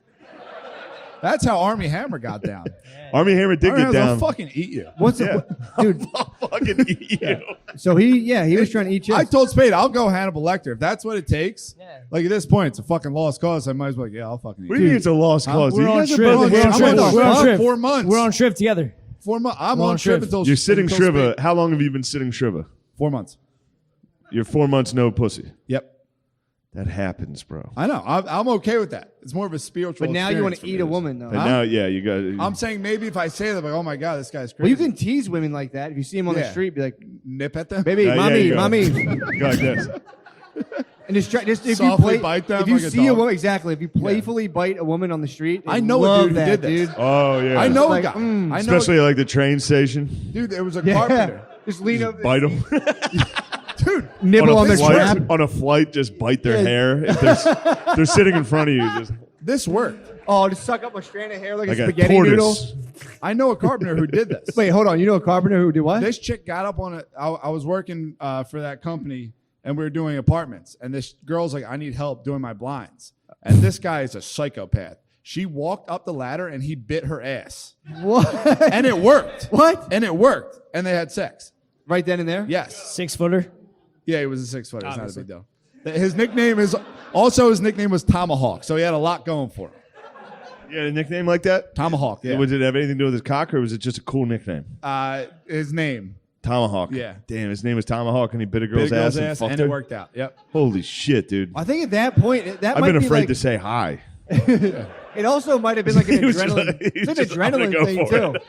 That's how Army Hammer got down. Army Hammer did Army get Hammer's down. I'll fucking eat you. What's Yeah. dude? I'll fucking eat you. So he was trying to eat I chicks. told Spade, I'll go Hannibal Lecter. If that's what it takes, Yeah. like at this point, it's a fucking lost cause. I might as well, yeah, I'll fucking eat What do you mean it's a lost cause? We're You on guys are trip. both We're on assholes. trip. We're on Fuck, trip. 4 months. We're on trip together. 4 months. I'm We're on on trip trip. until You're sitting until Shriva. Spade. How long have you been sitting Shriva? 4 months. You're 4 months no pussy. Yep. That happens, bro. I know. I'm okay with that. It's more of a spiritual. But now you want to experience eat a for me. woman, though. But now, yeah, you got. I'm saying maybe if I say that, like, oh my god, this guy's crazy. Well, you can tease women like that. If you see them on the Yeah. street, be like, nip at them. "Baby, Yeah, mommy, you go. mommy," Go like this. and just if you Softly bite them If you like a see a dog. woman, exactly. If you playfully bite a woman on the street, I they know a love dude who that, did this. dude. Oh yeah. I know Like, a guy. I know, Especially like the train station. dude. There was a Yeah. carpenter. Just lean over, Bite them Dude, nibble on their flight, trap. on a flight. Just bite their Yeah. hair. If they're sitting in front of you, just this worked. Oh, just suck up a strand of hair like, like a a spaghetti noodle. tortoise. I know a carpenter who did this. Wait, hold on. You know a carpenter who did what? This chick got up on it. I was working for that company, and we were doing apartments. And this girl's like, I need help doing my blinds. And this guy is a psychopath. She walked up the ladder, and he bit her ass. What? And it worked. What? And it worked. And they had sex. Right then and there? Yes. 6 footer. Yeah, he was a 6 footer. It's not a Obviously. big deal. His nickname was Tomahawk. So he had a lot going for him. You had a nickname like that? Tomahawk. Yeah. Was it have anything to do with his cock, or was it just a cool nickname? His name. Tomahawk. Yeah. Damn, his name was Tomahawk, and he bit a Bit girl's a girl's ass, ass, fucked and her. it worked out. Yep. Holy shit, dude! I think at that point, that I've might been be afraid like, to say hi. It also might have been like an He was just adrenaline. like- he's It's an just, I'm gonna adrenaline go thing for too. it.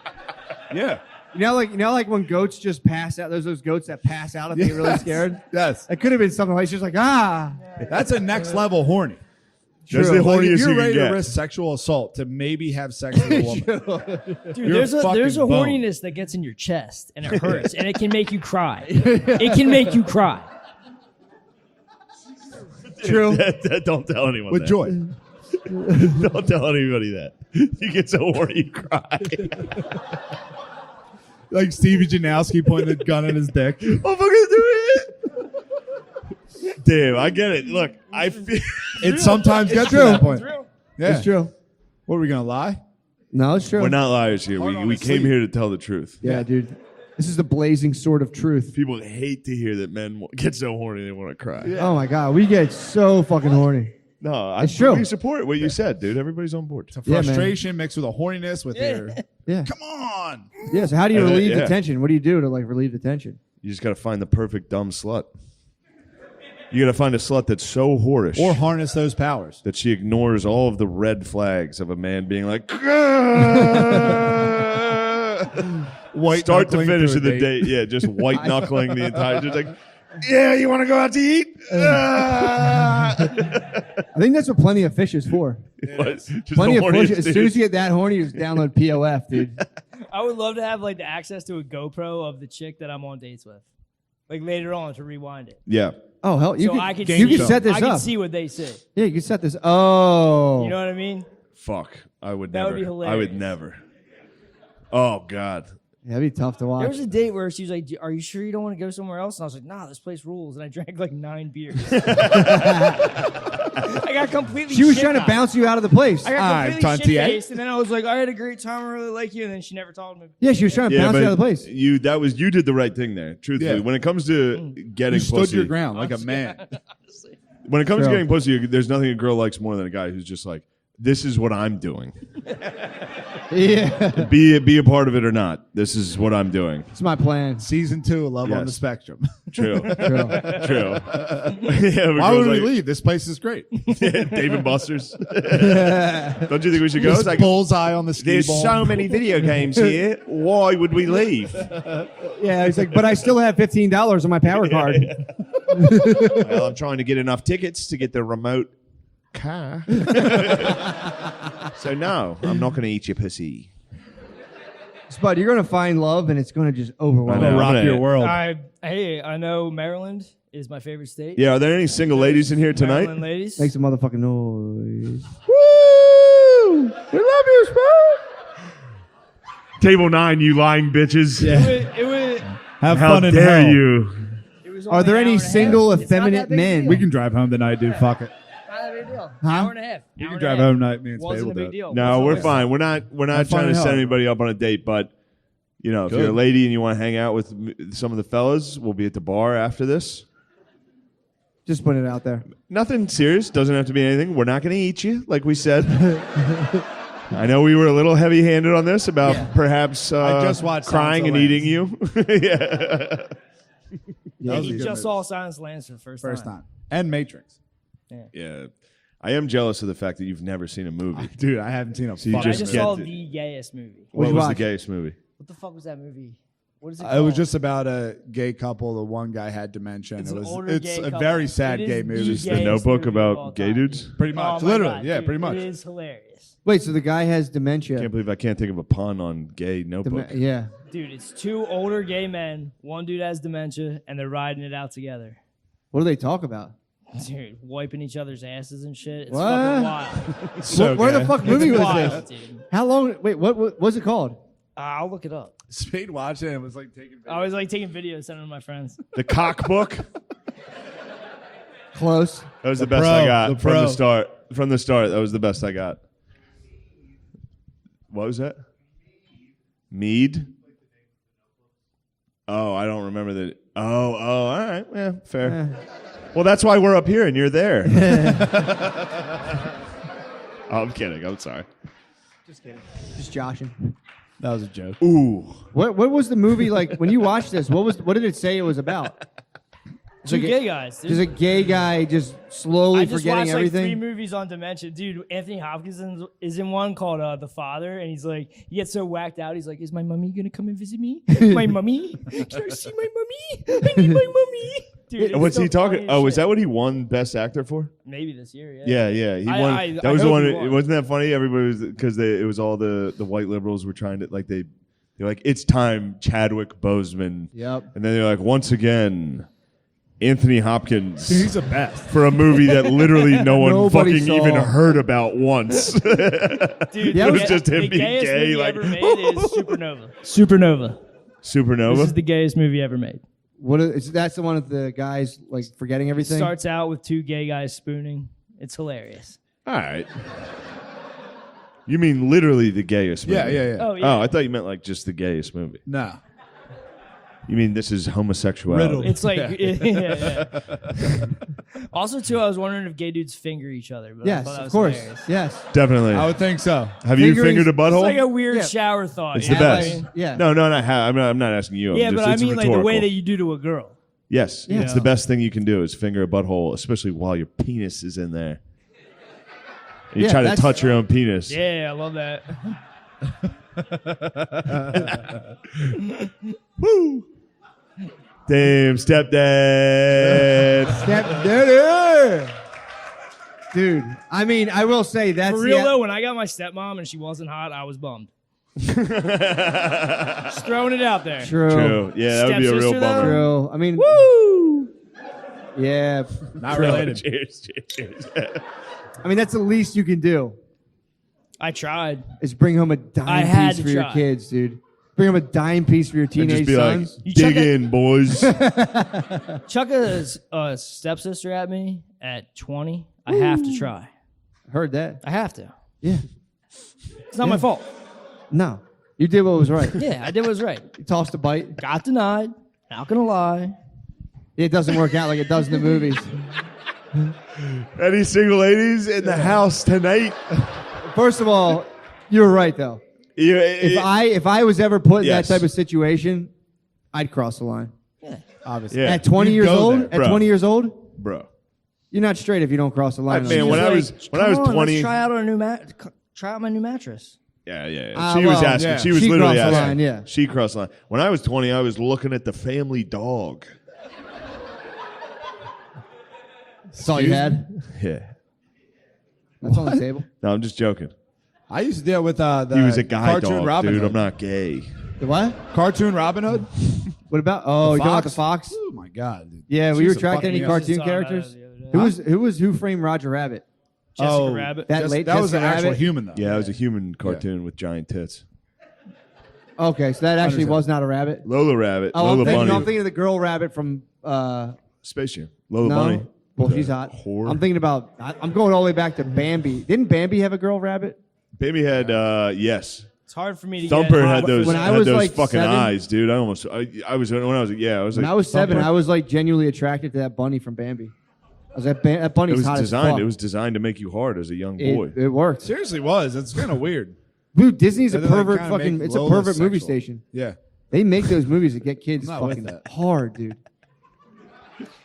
Yeah. You know, like when goats just pass out. There's those goats that pass out if they get really scared. Yes. It could have been something like just like That's a next level horny. That's True. the Like, horniest if you you're can ready get. to risk sexual assault to maybe have sex with a woman, Dude, You're there's a fucking boned. horniness that gets in your chest and it hurts and it can make you cry. It can make you cry. True. Don't tell anyone with that. joy. Don't tell anybody that. You get so horny, you cry. Like Stevie Janowski pointing the gun at his dick. I'm fucking doing it. Damn, I get it. Look, I feel. It sometimes gets to true. that point. Yeah. It's true. What are we gonna lie? No, it's true. We're not liars here. Hard on We the came sleeve. here to tell the truth. Yeah, dude. This is the blazing sword of truth. People hate to hear that men get so horny they want to cry. Oh my god, we get so fucking horny. No, It's true. We support what you said, dude. Everybody's on board. It's a Yeah, man. frustration mixed with a horniness with your. Yeah. Come on. Yeah. So how do you relieve yeah. the tension? What do you do to like relieve the tension? You just got to find the perfect dumb slut. You got to find a slut that's so whorish Or harness those powers. that she ignores all of the red flags of a man being like, White start to knuckling finish through of a the day. Yeah, just white knuckling the entire. Just like, yeah, you want to go out to eat? I think that's what Plenty of Fish is for. What? Just Plenty the of Fish. horniest As soon dude. as you get that horny, you just download POF, dude. I would love to have like the access to a GoPro of the chick that I'm on dates with. Like later on to rewind it. Yeah. Oh hell, you So I can could you see, can set this I can up. see what they say. Yeah, you can set this. Oh, You know what I mean? Fuck. I would That never. would be I would hilarious. never. Oh God. yeah, that'd be tough to There watch. was a date where she was like, "Are you sure you don't want to go somewhere else?" And I was like, "Nah, this place rules." And I drank like 9 beers. I got completely. She was shit trying to faced. bounce you out of the place. I got Alright, completely Tontier. shit faced, and then I was like, "I had a great time. I really like you." And then she never told me. Yeah, she was trying to Yeah, bounce you out but of the place. you did the right thing there. Truthfully, Yeah. when it comes to getting You stood pussy, your ground like a man. when it comes to True. getting pussy, there's nothing a girl likes more than a guy who's just like, this is what I'm doing. Yeah, Be a part of it or not. This is what I'm doing. it's my plan. Season 2 of Love on the Yes. Spectrum. True. True. True. Yeah, Why would we leave? This place is great. Dave and Buster's. Don't you think we should go? This bullseye on the ski There's ball. so many video games here. Why would we leave? Yeah, he's like, but I still have $15 on my power card. Well, I'm trying to get enough tickets to get the remote car. So no, I'm not going to eat your pussy. Spud, you're gonna find love, and it's gonna just overwhelm I know. you. Rock I'm your gonna- world. I know Maryland is my favorite state. Yeah, are there any single ladies in here tonight? Maryland ladies. Make some motherfucking noise. Woo! We love you, Spud. Table 9, you lying bitches. It was Have How fun in dare hell. you? Are there any single It's not that effeminate big a men? deal. We can drive home tonight, dude. Fuck it. Not that big a deal. Huh? Hour and a half. You Hour can and drive a half. home tonight. Me and Spade Wasn't will a do big it. deal. No, we're Whatsoever. fine. We're not Have fun trying to in set hell. anybody up on a date, but you know, if you're a Good. lady and you want to hang out with some of the fellas, we'll be at the bar after this. Just put it out there. Nothing serious. Doesn't have to be anything. We're not going to eat you, like we said. I know we were a little heavy-handed on this about perhaps I just watched crying and Silence of eating you. Yeah. Yeah, was a you good just movie. saw Silence of the Lambs for the first Time. And Matrix. Yeah. I am jealous of the fact that you've never seen a movie. Dude, I haven't seen a you fucking I just just get saw the- the gayest movie. What you was the watch? gayest movie? What the fuck was that movie? What is it It called? was just about a gay couple. The one guy had dementia. It's It an was. older It's gay a couple. very sad It is gay the movie. Just the gayest Notebook movie of all about gay time. dudes? Pretty Oh much. my Literally. God, Yeah, dude, pretty much. It is hilarious. Wait, so the guy has dementia. Can't believe I can't think of a pun on gay Notebook. Yeah. Dude, it's two older gay men. One dude has dementia, and they're riding it out together. What do they talk about? Dude, wiping each other's asses and shit. It's What? fucking wild. So Where the gay. fuck movie It's was wild, this? dude. How long? Wait, what was it called? I'll look it up. Spade watched it and was like taking. I was like taking videos, sending them to my friends. The Cock Book. Close. That was the The best Pro, I got the from the Pro. start. From the start, that was the best I got. What was that? Mead? Oh, I don't remember that. Oh, all right. Yeah, fair. Well, that's why we're up here and you're there. Oh, I'm kidding. I'm sorry. Just kidding. Just joshing. That was a joke. Ooh. What was the movie like when you watched this? What did it say it was about? Two gay guys. Dude. Just a gay guy just slowly I just forgetting watched like everything. 3 movies on dementia. Dude, Anthony Hopkins is in one called The Father, and he's like, he gets so whacked out, he's like, is my mummy going to come and visit me? My mummy? Can I see my mummy? I need my mummy. Dude, it's What's the he talking? funniest Oh, was shit. that what he won Best Actor for? Maybe this year, yeah. Yeah, yeah. He I- won. I- that I was the hope one. he won. Wasn't that funny? Everybody was because it was all the white liberals were trying to like they're like it's time Chadwick Boseman. Yep. And then they're like once again Anthony Hopkins He's the best. for a movie that literally no one Nobody fucking saw. even heard about once. Dude, Yeah, it was just him the being gayest gay, movie like, ever made is Supernova. Supernova. This Supernova. is the gayest movie ever made. That's the one with the guys like forgetting everything. Starts out with 2 gay guys spooning. It's hilarious. All right. You mean literally the gayest movie? Yeah, yeah, yeah. Oh, yeah. Oh, I thought you meant like just the gayest movie. No. You mean this is homosexuality? Riddled. It's like, yeah. Also, too, I was wondering if gay dudes finger each other. But I Yes, thought that of was course. hilarious. Yes. Definitely. I would think so. Have you Fingering's- fingered a butthole? It's like a weird Yeah. shower thought. It's you the know? best. Like, Yeah. No, I'm not asking you. yeah, I'm but just, I it's mean like the way rhetorical. that you do to a girl. Yes, Yeah. it's the best thing you can do is finger a butthole, especially while your penis is in there. And you Yeah, try to that's- touch your own penis. Yeah, I love that. Woo! Damn, stepdad. Stepdaddy. Dude, I mean, I will say that's For real the- though, when I got my stepmom and she wasn't hot, I was bummed. Just throwing it out there. True. True. Yeah, that would be a real Stepsister, though? bummer. True. I mean, Woo! yeah. Not True. related. Cheers, cheers. I mean, that's the least you can do I tried. is bring home a I dime had piece to for your try. kids, dude. Bring home a dime piece for your And teenage just be like, sons. You check dig it- in, boys. Chuck a stepsister at me at 20. I have to try. Heard that. I have to. Yeah. It's not my fault. No. You did what was right. Yeah, I did what was right. You tossed a bite. Got denied. Not gonna lie. It doesn't work out like it does in the movies. Any single ladies in the house tonight? First of all, you're right though. If I was ever put in Yes. that type of situation, I'd cross the line. Obviously. Yeah. At 20 You'd years go old, there, at bro. 20 years old, bro. you're not straight if you don't cross the line. Man, when I was Come on, 20, let's try out a new try out my new mattress. yeah. She was well, asking. yeah. She was She literally crossed the asking. line, yeah. She crossed the line. When I was 20, I was looking at the family dog. That's all you had. Yeah. That's on the table. No, I'm just joking. I used to deal with the He was a guy cartoon dog, Robin dude. Hood. I'm not gay. The what? Cartoon Robin Hood? What about? Oh, you talking about the Fox? fox? Oh my god, dude. Yeah, She we used to attracted fuck any me up. cartoon Saw that characters? the other day. Who Framed Roger Rabbit? Jessica Rabbit. That Just- late that was Jessica an actual Rabbit? human though. Yeah, it was a human cartoon with giant tits. Okay, so that actually Understand. was not a rabbit. Lola Rabbit. Oh, Lola I'm Bunny. thinking of the girl rabbit from. Space Jam. Lola No, Bunny. well, The she's hot. whore. I'm thinking about. I'm going all the way back to Bambi. Didn't Bambi have a girl rabbit? Baby had yes. It's hard for me to Thumper get. had those When I had was, those like, fucking 7 eyes, dude. I was when I was When like, I was 7, Thumper. I was like genuinely attracted to that bunny from Bambi. I was like, that It bunny's was hot designed. as fuck. It was designed to make you hard as a young boy. It worked. Seriously was. It's kind of weird. Dude, Disney's a And then they pervert kinda fucking. make It's a Lola pervert movie sexual. station. Yeah. They make those movies that get kids I'm not with fucking that. hard, dude.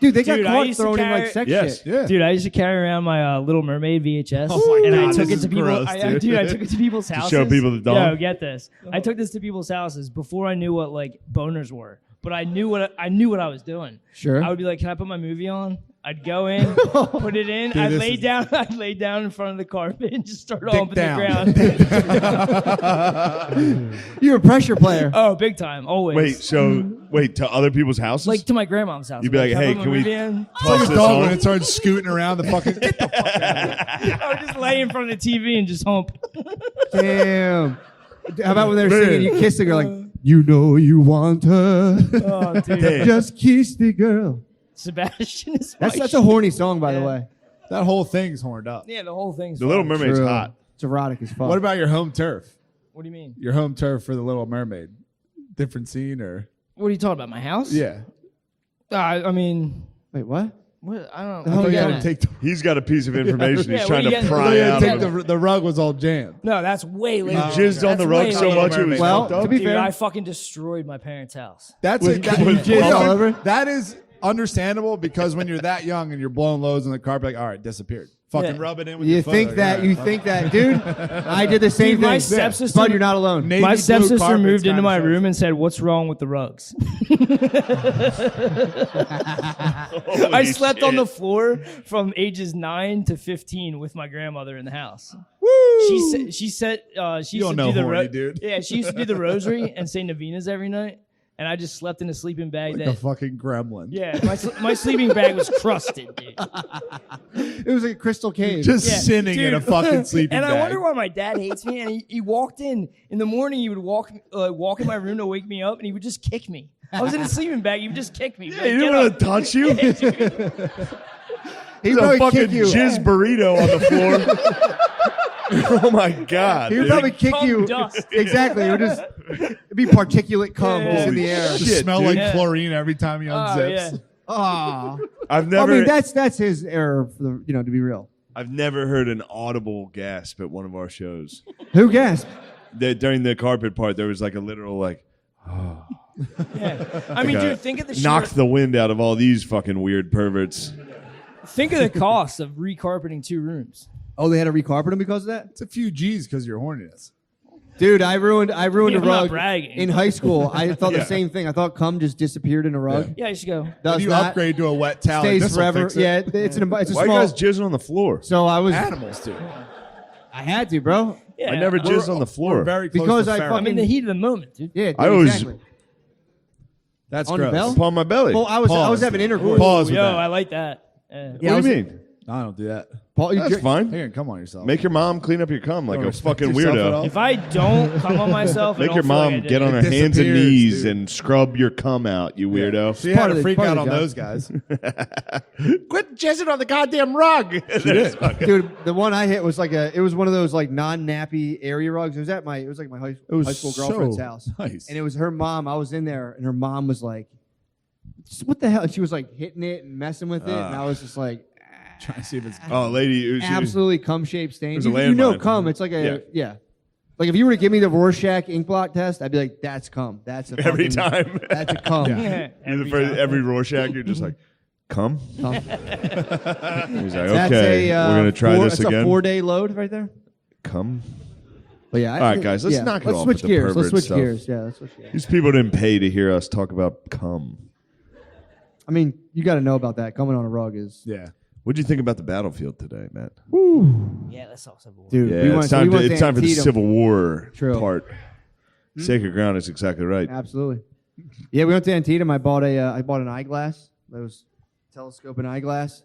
Dude, they got Dude, I caught used to throwing in like carry- sex Yes. shit. Yeah. Dude, I used to carry around my Little Mermaid VHS, Oh my and I God, took this it is to people. gross, dude. I took it to people's houses show people the dog? Yo, get this. I took this to people's houses before I knew what like boners were, but I knew what I was doing. Sure. I would be like, "Can I put my movie on?" I'd go in, put it in. I'd this lay is- down. I'd lay down in front of the carpet and just start Dick humping down. the ground. You're a pressure player. Oh, big time, always. Wait to other people's houses? like to my grandma's house. You'd be like, "Can I "Hey, put my can we movie in?" It's like toss a this dog on?" when it starts scooting around the fucking. I would just lay in front of the TV and just hump. Damn. How about when they're singing, you kiss the girl like, you know you want her. Oh, dude. Just kiss the girl. Sebastian is That's my such a horny song, by the Yeah. way. That whole thing's horned up. Yeah, the whole thing's The Little fun. Mermaid's True. hot. It's erotic as fuck. What about your home turf? What do you mean? Your home turf for the Little Mermaid. Different scene or? What are you talking about? My house? Yeah. I mean, Wait, what? what? I don't The know. hell Oh, you you got had to take the, He's got a piece of information Yeah, he's what trying are you to getting- pry you had out to of take him. the rug was all jammed. No, that's way later. He jizzed on the rug so much it was Well, fucked up. to be Dude, fair, I fucking destroyed my parents' house. That's With- it. That, with jizz all Well, over? that is understandable because when you're that young and you're blowing loads on the carpet, like, all right, disappeared. Fucking Yeah. rub it in with you your foot. think like, that, all you right, think that, dude? I did the same Dude, thing. my stepsister- Bud, you're not alone. Navy My blue stepsister carpet's moved into kinda my shows. room and said, "What's wrong with the rugs?" I slept on the floor from ages 9 to 15 with my grandmother in the house. She said she used don't to know do the horny, dude. Yeah, she used to do the rosary and say novenas every night, and I just slept in a sleeping bag. like a fucking gremlin. Yeah, my sleeping bag was crusted, dude. It was like a crystal cave. Just Yeah, sinning in a dude. fucking sleeping And bag. I wonder why my dad hates me. And he walked in the morning. He would walk in my room to wake me up, and he would just kick me. I was in a sleeping bag. He would just kick me. Yeah, he didn't want to touch you. He's He'd a probably fucking kick you. jizz burrito on the floor. Oh my god! He would dude. probably kick Cum you. dust. Exactly. It would just it'd be particulate cum Yeah. just in the Holy air. Just shit, smell dude. like Yeah. chlorine every time he Oh, unzips. yeah. Aw. I've I never, mean, that's his error. For the, to be real. I've never heard an audible gasp at one of our shows. Who gasped? During the carpet part, there was like a literal like Yeah. I mean, Okay. dude, think of the knocked the wind out of all these fucking weird perverts. think of the cost of recarpeting 2 rooms. Oh, they had to recarpet him because of that. It's a few G's because of your horniness. Dude, I ruined a I'm not rug bragging. in high school. I thought Yeah. the same thing. I thought cum just disappeared in a rug. Yeah, you should go. Does you not. upgrade to a wet towel, Stays this'll forever. fix it. Yeah, it's a Why small. are you guys jizzing on the floor? So I was. Animals do. I had to, bro. Yeah, I never jizzed on the floor. We're very close Because to I feral. I'm in the heat of the moment, dude. Yeah, dude, I always- exactly. That's On the gross. bell? Upon my belly. Well, I was Pause. having intercourse. Pause with Yo, that. I like that. Yeah, what do I you was- mean? No, I don't do that. Paul, you That's dr- fine. Here, come on yourself. Make your mom clean up your cum like Don't a respect fucking yourself at weirdo. all. If I don't come on myself, I Make don't your feel like I mom did get it. on her It hands and disappears, knees dude. and scrub your cum out, you weirdo. She had part of to the- freak part out of on the job. those guys. Quit jizzing on the goddamn rug. dude, the one I hit was it was one of those like non-nappy area rugs. It was like my high school girlfriend's house. Nice. And it was her mom. I was in there, and her mom was like, "What the hell?" And she was like hitting it and messing with it, and I was just like, Trying to see if it's. Oh, lady, it was, absolutely cum-shaped stain. There's a You know landmine. cum. It's like Yeah. yeah. Like if you were to give me the Rorschach ink blot test, I'd be like, that's cum. That's a every fucking- time. That's a cum. You're the first, every Rorschach, you're just like, come. Cum. He's like, That's okay, we're gonna try this That's again. a 4-day load right there. Come. But yeah. All right, guys, let's knock it let's off switch with the gears. Let's pervert switch stuff. gears. Yeah, let's switch gears. These people didn't pay to hear us talk about cum. I mean, you got to know about that. Coming on a rug is, Yeah. What'd you think about the battlefield today, Matt? Yeah, that's also boring. dude. Yeah, we it's went, time, we went it's time for the Antietam. Civil War True. part. Sacred ground is exactly right. Absolutely. Yeah, we went to Antietam. I bought an eyeglass. That was telescope and eyeglass.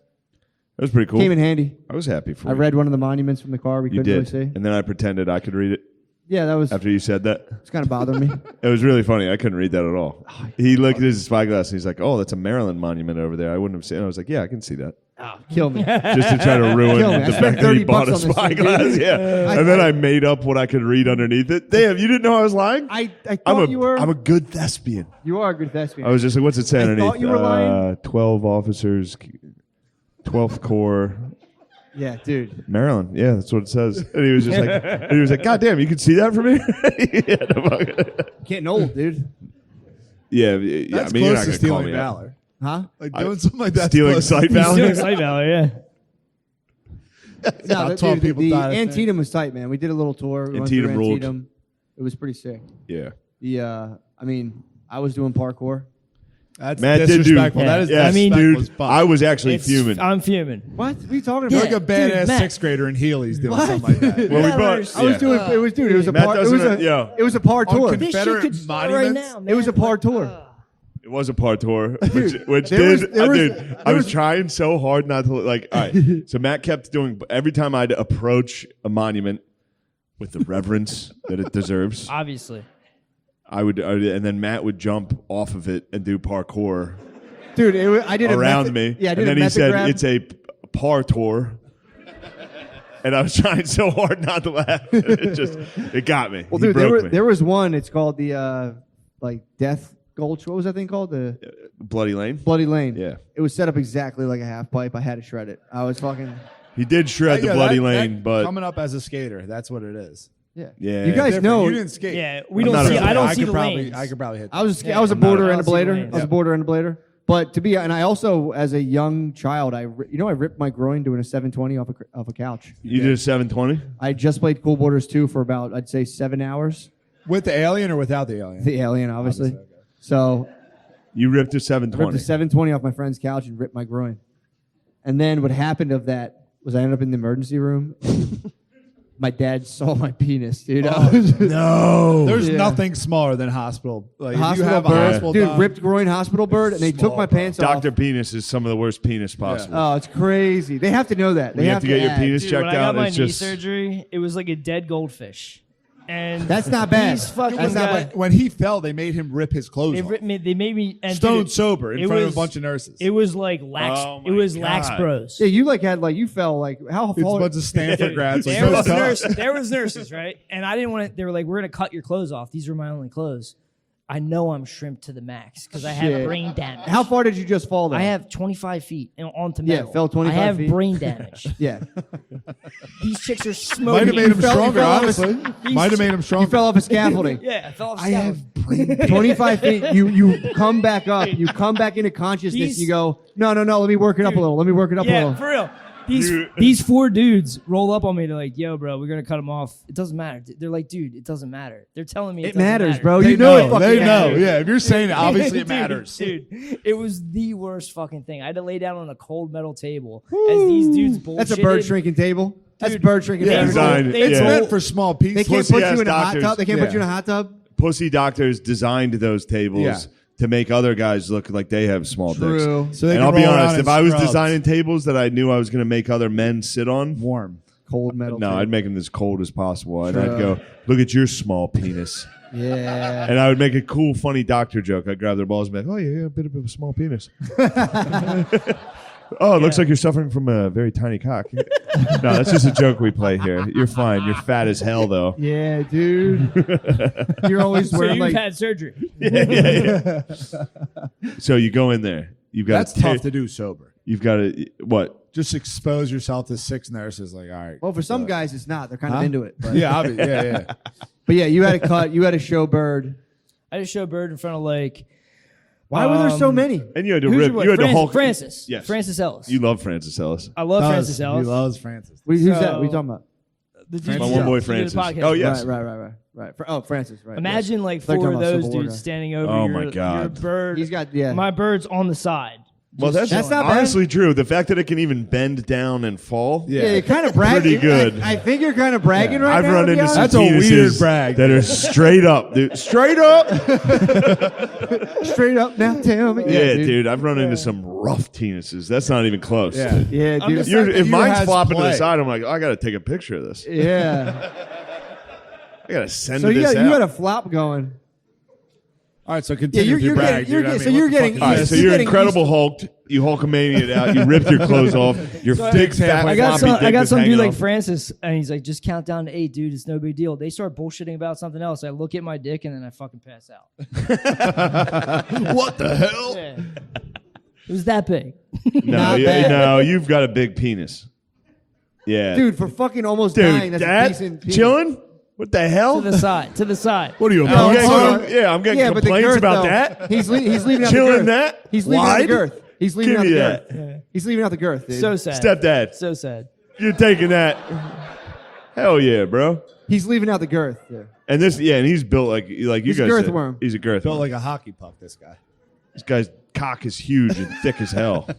That was pretty cool. Came in handy. I was happy for I you. read one of the monuments from the car. We You couldn't did. really see. And then I pretended I could read it Yeah, that was after you said that. it's kind of bothering me. It was really funny. I couldn't read that at all. He looked at his spyglass and he's like, "Oh, that's a Maryland monument over there. I wouldn't have seen it." I was like, "Yeah, I can see that." Oh, kill me. Just to try to ruin Kill me. I the spent fact that he 30 bought a bucks on this thing, spyglass. dude. Yeah. And then I made up what I could read underneath it. Damn, you didn't know I was lying? I thought you were. I'm a good thespian. You are a good thespian. I was just like, what's it say I underneath? thought you were lying. 12 officers, 12th Corps, Yeah, dude. Maryland. Yeah, that's what it says. And he was just like, God damn, you can see that for me? Yeah, no, fuck. Getting old, dude. yeah, That's I mean, you're close not to going to call stealing me out. valor. Huh? Like doing something like that. Stealing sight He's valor? doing Sight Valor, yeah. No, About 12 people the died, I think. Antietam was tight, man. We did a little tour. We went Antietam through ruled. Antietam. It was pretty sick. Yeah. I mean, I was doing parkour. That's Matt did do- disrespectful. Yeah. That is Yes, I mean, disrespectful dude, as fuck. I was actually It's- fuming. I'm fuming. What? What are you talking You're about? like a Dude, badass Matt. 6th grader in Heelys doing What? something like that. Well, we Yeah, brought, there's- I was doing. It was, dude. It was a Matt par. It was doesn't- a. yeah. It was a par On tour. This shit Confederate could start right monuments? now, man. It was a par tour. It was a par tour, which there did. was- there was- dude, there I was was- trying so hard not to like. All right, so Matt kept doing every time I'd approach a monument with the reverence that it deserves. Obviously. I would, and then Matt would jump off of it and do parkour Dude, I did around a method, me. Yeah, I did and then a he method said grab. it's a par tour. And I was trying so hard not to laugh. It got me. Well, He dude, broke me. there was one. It's called the like Death Gulch. What was that thing called? The Bloody Lane. Bloody Lane. Yeah. It was set up exactly like a half pipe. I had to shred it. I was fucking. He did shred the Yeah, Bloody that- Lane, that but coming up as a skater, that's what it is. Yeah. Yeah. You guys Different. know. You didn't skate. Yeah, we I'm don't not see. a- I don't I see could the probably, lanes. I could probably hit. I was Yeah. I was a I'm not border a- and a blader. I was a Yeah. border and a blader. But to be, and I also, as a young child, I ripped my groin doing a 720 off a couch. You did a 720? I just played Cool Borders 2 for about, I'd say, 7 hours. with the alien or without the alien. The alien, obviously. Okay. So You ripped a I 720. ripped a 720 off my friend's couch and ripped my groin. And then what happened of that was I ended up in the emergency room. My dad saw my penis, dude. I was- No. There's Yeah. nothing smaller than hospital. Like if you hospital have a bird, hospital dude, doc- ripped groin hospital bird, and they took my pants Dr. off. Penis is some of the worst penis possible. Oh, it's crazy. They have to know that. They You have to get your add. penis Dude, checked when I got out. my It's knee just surgery, it was like a dead goldfish. And That's not bad. These fucking That's not guys, bad. when he fell, they made him rip his clothes they, off. they made me and Stone dude, sober in it front of was- a bunch of nurses. It was like lax. Oh it my was lax God. bros. Yeah, you like had like you fell like how it's a far? bunch of Stanford grads. Like, There was, "Let's go." nurses, there was nurses, right? And I didn't want to. They were like, "We're gonna cut your clothes off. These are my only clothes." I know I'm shrimped to the max because I have Shit. brain damage. How far did you just fall? Though? I have 25 feet onto Yeah, metal. fell 25 I have feet. brain damage. Yeah, These chicks are Might smoking. have made him fell- you stronger, fell off honestly. These- Might have made him you stronger. fell off a scaffolding. Yeah, I fell off. I have brain 25 feet. You come back up. You come back into consciousness. These- You go, no. Let me work it up a little. Let me work it up a Yeah, little. for real. These four dudes roll up on me. They're like, "Yo, bro, we're gonna cut them off. It doesn't matter." They're like, "Dude, it doesn't matter." They're telling me It doesn't matters, matter. bro. They You know it. know. Fucking They know. matters. Yeah, if you're saying it, obviously it Dude, matters. dude. It was the worst fucking thing. I had to lay down on a cold metal table as these dudes bullshitted. That's a bird shrinking table. That's Dude, bird shrinking Yeah, table. Designed, They It's yeah. meant for small They pieces. can't Pussy put ass you in a hot doctors. tub. They can't put Yeah. you in a hot tub. pussy doctors designed those tables Yeah. to make other guys look like they have small True. dicks. So they And can I'll be roll around honest, in if I was scrubs. designing tables that I knew I was going to make other men sit on, Warm. Cold metal. no, table. I'd make them as cold as possible. And True. I'd go, look at your small penis. Yeah. And I would make a cool, funny doctor joke. I'd grab their balls and be like, oh, yeah, a bit of a small penis. Oh, it looks like you're suffering from a very tiny cock. No, that's just a joke we play here. You're fine. You're fat as hell, though. Yeah, dude. You're always So wearing you've like. had surgery. So you go in there. You've got That's a ta- tough to do sober. You've got a what? just expose yourself to 6 nurses. Like, all right. Well, for some do it. guys, it's not. They're kind of into it. But. Yeah, obviously. Yeah. But yeah, you had a cut. You had a show bird. I just showed Bird in front of like. Why were there so many? And you had to Who's rip. your boy? You had to Francis, Hulk. Francis. Yes. Francis Ellis. You love Francis Ellis. I love Francis He Ellis. loves Francis. Who's that? So- What are you talking about? The dude My who one boy did the Francis. podcast. Oh yes. Right. Oh, Francis. Right. Imagine yes. like They're 4 talking of about those Civil War dudes guy. standing over Oh, your, my God. your bird. He's got yeah. My bird's on the side. Well, that's That's not bad. honestly true. The fact that it can even bend down and fall. Yeah, you're kind of bragging. Pretty good. I think you're kind of bragging right I've now. run to be into some honest. That's a weird penises brag. that are straight up, dude. Straight up. Straight up now. Tell me. Yeah, dude. I've run into some rough penises. That's not even close. Yeah. Yeah, I'm dude. just- If you mine's has flopping to play. the side, I'm like, oh, I got to take a picture of this. Yeah. I got to send So you this got, out. you got a flop going. All right, so continue with your brag, dude. I mean, so what you're the fuck getting. is All right, this? so You're you're getting Incredible Hulked. You Hulkamania'd out. You ripped your clothes off. Your big fat I got floppy some. I dick got is some dude hanging like off. Francis, and he's like, "Just count down to 8, dude. It's no big deal." They start bullshitting about something else. I look at my dick, and then I fucking pass out. What the hell? Yeah. It was that big. No, no, you've got a big penis. Yeah, Dude, for fucking almost Dude, dying, that's a that decent penis. chilling. What the hell? To the side. To the side. What are you? No, I'm getting, hold on. I'm getting Yeah, but the complaints girth, about though. that. He's leaving out Chilling the girth. that? He's leaving out the Wide? girth. He's leaving Give out me the that. girth. He's leaving out the girth, dude. So sad. Stepdad, So sad. you're taking that. Hell yeah, bro. He's leaving out the girth. Yeah. And this, yeah, and he's built like you He's a guys girth said. worm. He's a girth Built worm. like a hockey puck, this guy. This guy's cock is huge and thick as hell.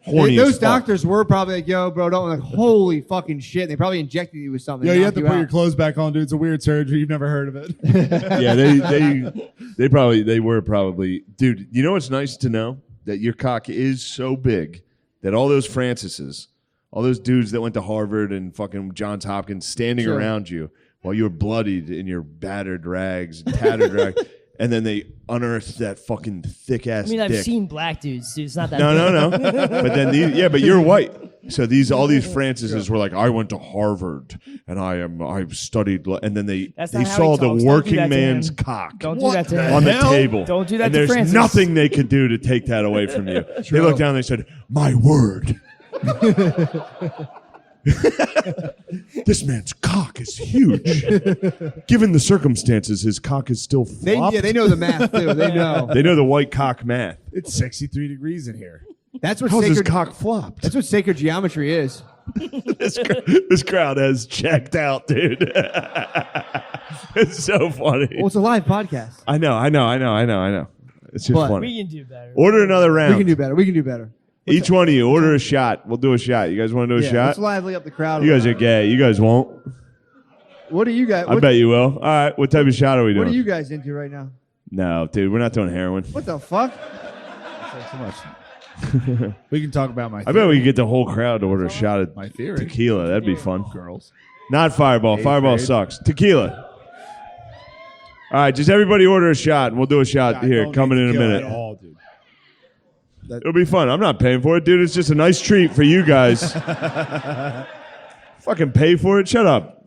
Horny Those as fuck. doctors were probably like, "Yo, bro, don't like, holy fucking shit." They probably injected you with something. Yo, you have to knocked put your out. clothes back on, dude. It's a weird surgery. You've never heard of it. Yeah, they were probably, dude. You know what's nice to know? That your cock is so big that all those Francises, all those dudes that went to Harvard and fucking Johns Hopkins standing Sure. around you while you were bloodied in your battered rags, tattered rags, and then they unearthed that fucking thick ass I mean, dick. I've seen black dudes, dude. It's not that No, big. no. But then but you're white. So all these Francises were like, I went to Harvard and I've studied, and then they That's not how saw he the talks. Don't do working that to man's him. cock Don't do that to him. on the table. Don't do that and to there's Francis. nothing they could do to take that away from you. They looked down and they said, my word. This man's cock is huge. Given the circumstances, his cock is still flopped. They know the math too. They know. They know the white cock math. It's 63 degrees in here. That's what How's his sacred. cock flopped? That's what sacred geometry is. This crowd has checked out, dude. It's so funny. Well, it's a live podcast. I know. It's just But- funny. We can do better. Order another round. We can do better. Each one of you order a shot. We'll do a shot. You guys want to do a Yeah, shot? let's lively up the crowd. You guys are gay. You guys won't. What are you guys? I bet you will. All right. What type of shot are we What doing? are you guys into right now? No, dude. We're not doing heroin. What the fuck? So much. We can talk about my. I bet we could get the whole crowd to order a shot of My theory. tequila. That'd be fun. Girls. Not Fireball. Fireball grade. sucks. Tequila. All right. Just everybody order a shot, and we'll do a shot I here don't coming need in a tequila minute. At all, dude. It'll be fun. I'm not paying for it, dude. It's just a nice treat for you guys. Fucking pay for it. Shut up.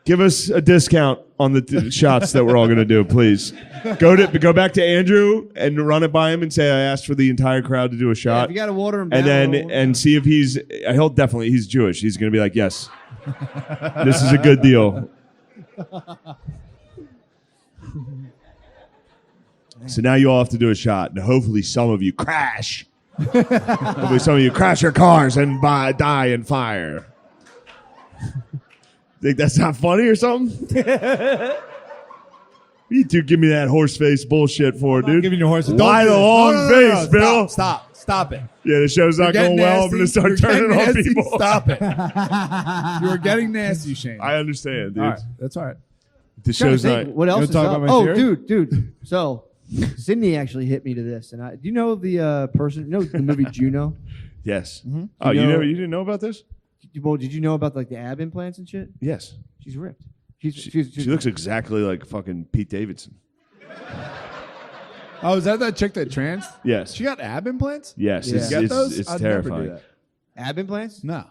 Give us a discount on the shots that we're all going to do, please. Go back to Andrew and run it by him and say I asked for the entire crowd to do a Yeah, shot. if you got to water him down. And then we'll- and see if he's Jewish. He's going to be like, yes, this is a good deal. So now you all have to do a shot, and hopefully some of you crash. Hopefully some of you crash your cars and die in fire. Think that's not funny or something? You two give me that horse face bullshit for it, dude. Giving your horse. Why the long face, Bill? Stop it. Yeah, the show's not going well. I'm going to start turning on people. Stop it. You are getting nasty, Shane. I understand, dude. All right, that's all right. The Trying to show's think not. what else wanna is talk up? about my Oh, theory? dude. So, Sydney actually hit me to this, and do you know the person? You know the movie Juno? Yes. Mm-hmm. Oh, You know- you didn't know about this? Well, did you know about like the ab implants and shit? Yes. She's ripped. She looks exactly like fucking Pete Davidson. Oh, is that chick that trans? Yes. She got ab implants? Yes. Yeah. It's, Get it's, those? it's I'd never do terrifying. that. ab implants. No.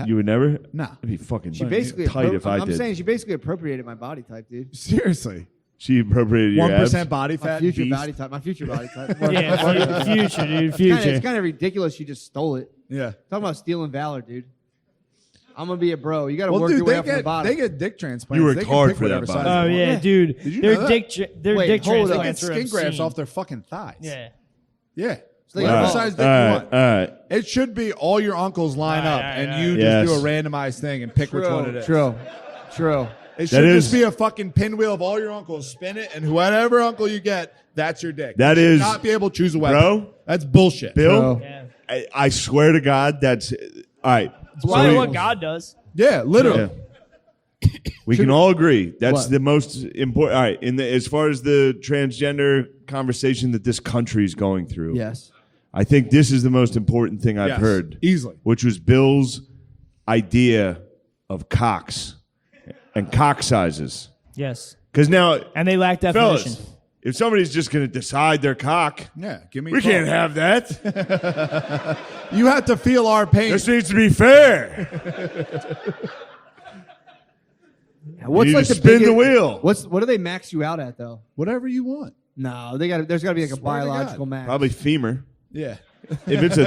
You would never? No. It'd be fucking She basically tight if I I'm did. saying she basically appropriated my body type, dude. Seriously. She appropriated your abs. 1% body My fat. future beast. body type. My future body type. Yeah, future, dude, future. It's kind of ridiculous. She just stole it. Yeah. Talking about stealing valor, dude. I'm gonna be a bro. You got to Well, work dude, your way they up from the bottom. get dick transplants. You worked They can hard pick for that, whatever by size the way. Oh they want. yeah, dude. Did you Their know that? Wait, dick hold up. They get transplants are skin grafts obscene. off their fucking thighs. Yeah. Yeah. like Whatever balls. size dick all you right, want. all right. It should be all your uncles line All up, right, and all you right. just Yes. do a randomized thing and pick which one it is. True. It That should is- just be a fucking pinwheel of all your uncles. Spin it, and whatever uncle you get, that's your dick. That you should is- not be able to choose a weapon. Bro? That's bullshit. Bill, Yeah. I swear to God, that's all right. It's probably we- what God does. Yeah, literally. Yeah. We can all agree that's What? the most important. All right, as far as the transgender conversation that this country is going through, Yes. I think this is the most important thing I've Yes, heard, easily. which was Bill's idea of cocks and cock sizes. Yes. Because now, And they lack definition. fellas, if somebody's just going to decide their cock, Yeah, give me. we a call. can't have that. You have to feel our pain. This needs to be fair. What's You need like to the spin the biggest- wheel. What do they max you out at though? Whatever you want. No, there's got to be like a Swear to biological God. max. Probably femur. Yeah. If it's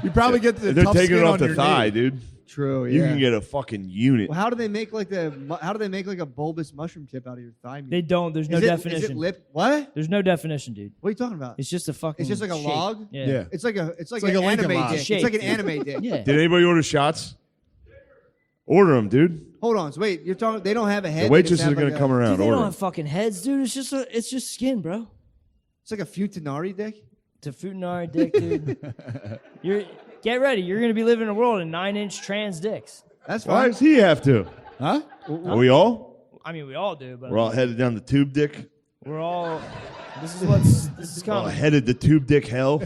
You probably get the they're tough taking skin it off on the your thigh, knee. dude. True. Yeah. You can get a fucking unit. Well, how do they make like a bulbous mushroom tip out of your thigh meat? They don't. There's no Is it definition. lip? What? There's no definition, dude. What are you talking about? It's just a fucking. It's just like a shape. log? Yeah. Yeah. It's like an like a Lincoln anime log. dick. Shape. It's like an anime dick. Yeah. Did anybody order shots? Order them, dude. Hold on. So wait, you're talking. They don't have a head. The they waitresses just have are going to like come around. Dude, they Order don't 'em. have fucking heads, dude. It's just skin, bro. It's like a futanari dick. It's a futanari dick, dude. Get ready. You're gonna be living in a world of 9-inch trans dicks. That's Why fine. does he have to? Huh? Are we all? I mean, we all do, but We're all headed down the tube dick. we're all. This is All coming. headed to tube dick hell.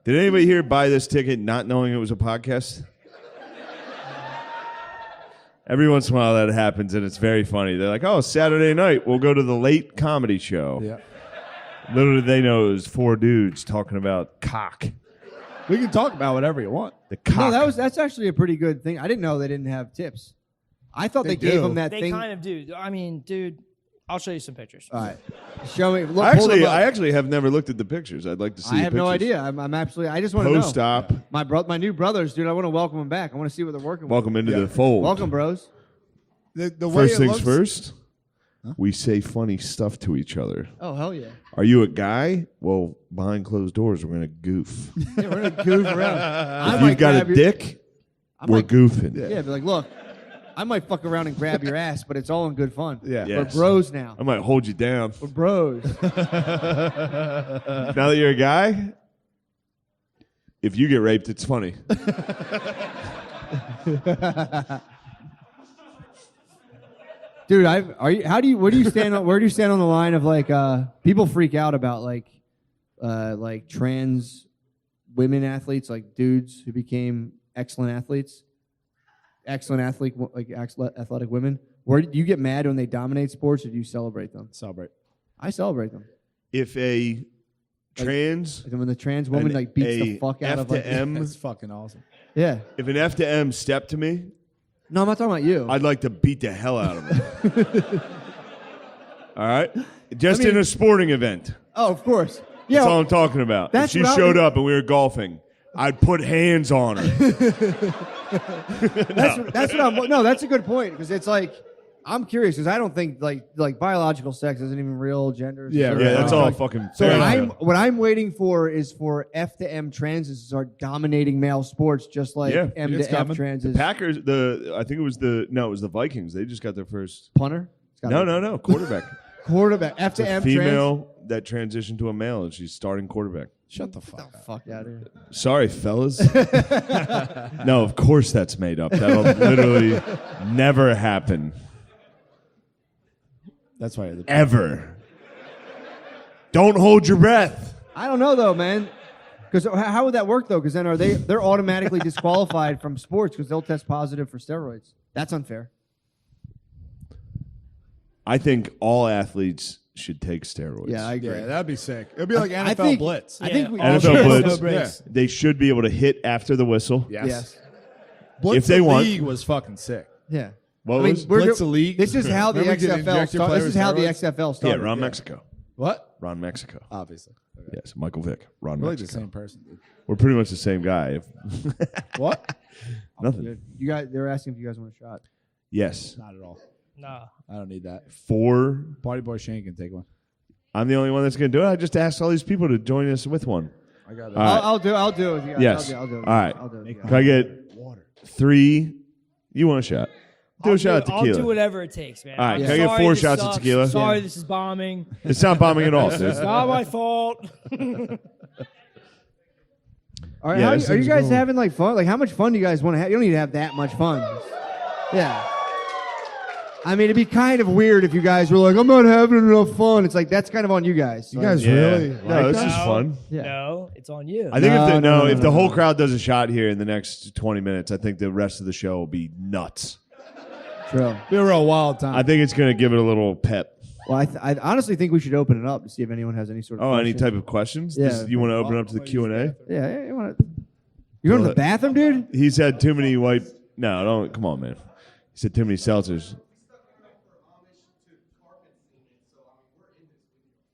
Did anybody here buy this ticket not knowing it was a podcast? Every once in a while that happens, and it's very funny. They're like, "Oh, Saturday night, we'll go to the late comedy show." Yeah. Little did they know it was four dudes talking about cock. We can talk about whatever you want. The cock. No, that's actually a pretty good thing. I didn't know they didn't have tips. I thought they gave do. them that They thing. kind of do. I mean, dude, I'll show you some pictures. All right, show me. Look, pull them up. I actually have never looked at the pictures. I'd like to see. I the have no pictures. idea. I'm absolutely. I just want to know. Post op. My new brothers, dude. I want to welcome them back. I want to see what they're working Welcome into Yeah. the fold. with. Welcome, bros. The way First it things looks, first. We say funny stuff to each other. Oh hell yeah! Are you a guy? Well, behind closed doors, we're gonna goof. Yeah, we're gonna goof around. I If might you've got a grab your- dick, I we're might- goofing. Yeah, be like, look, I might fuck around and grab your ass, but it's all in good fun. Yeah. Yeah. We're Yes. bros now. I might hold you down. We're bros. Now that you're a guy, if you get raped, it's funny. Dude, where do you stand on the line of like people freak out about like trans women athletes, like dudes who became excellent athletes, athletic women. Where do you get mad when they dominate sports, or do you celebrate them? Celebrate. I celebrate them. If a trans, Like when the trans woman An- like beats a the fuck out F of to like M, That's fucking awesome. yeah. if an F to M stepped to me, No, I'm not talking about you. I'd like to beat the hell out of him. All right, just I mean- in a sporting event. Oh, of course. That's Yeah. all I'm talking about. If That's she what I showed was- up and we were golfing, I'd put hands on her. That's what I'm. No, that's a good point because it's like I'm curious because I don't think like biological sex isn't even real gender. Yeah, Yeah, that's all Like, fucking. So fairy tale. what I'm waiting for is for F to M transes to start dominating male sports, just like Yeah, M it's to F coming. transes. Packers. I think it was the Vikings. They just got their first. Punter. It's gotta be No, quarterback. quarterback. F It's to a M trans. female that transitioned to a male, and she's starting quarterback. Shut the fuck up. Fuck out of here. Sorry, fellas. No, of course that's made up. That'll literally never happen. That's why you're the Ever. Don't hold your breath. I don't know though, man. Because how would that work though? Because then they're automatically disqualified from sports because they'll test positive for steroids. That's unfair. I think all athletes should take steroids. Yeah, I agree. Yeah, that'd be sick. It'd be like NFL I think- Blitz. I think we all NFL shit, Blitz. no breaks. They should be able to hit after the whistle. Yes. Yes. Blitz If they the want. League was fucking sick. Yeah. What I mean, was? Blitz the league. This is how the Remember we did XFL inject your started. This is how the players with XFL Yeah, started. Ron Mexico. What? Ron Mexico. Obviously. Okay. Yes, Michael Vick. Ron We're like the Mexico. same person. Dude. We're pretty much the same guy. What? Nothing. Dude, you guys, they're asking if you guys want a shot. Yes. Not at all. Nah. I don't need that. 4. Party boy Shane can take one. I'm the only one that's going to do it. I just asked all these people to join us with one. I got that. All right. I'll do it with you guys. Yes. I'll do it. All right. I'll do it with you guys. Can I get 3? You want a shot? Do a shot of I'll tequila. do whatever it takes, man. All right, I'm can I get sorry 4 this shots of sucks. tequila? Sorry, Yeah. this is bombing. It's not bombing at all. Dude. It's not my fault. All right, Yeah, are this you thing's guys going. having like fun? Like, how much fun do you guys want to have? You don't need to have that much fun. Yeah. I mean, it'd be kind of weird if you guys were like, I'm not having enough fun. It's like, that's kind of on you guys. You guys Yeah. really? No, this that? is fun. Yeah. No, it's on you. I think No, if no, the whole no. crowd does a shot here in the next 20 minutes, I think the rest of the show will be nuts. True. Be a real wild time. I think it's going to give it a little pep. Well, I honestly think we should open it up to see if anyone has any sort of Oh, any question. type of questions? Yeah. You want to open it up to the Q&A? Yeah, you want to... You going to the bathroom, dude? He's had too many white... No, don't. Come on, man. He said too many seltzers.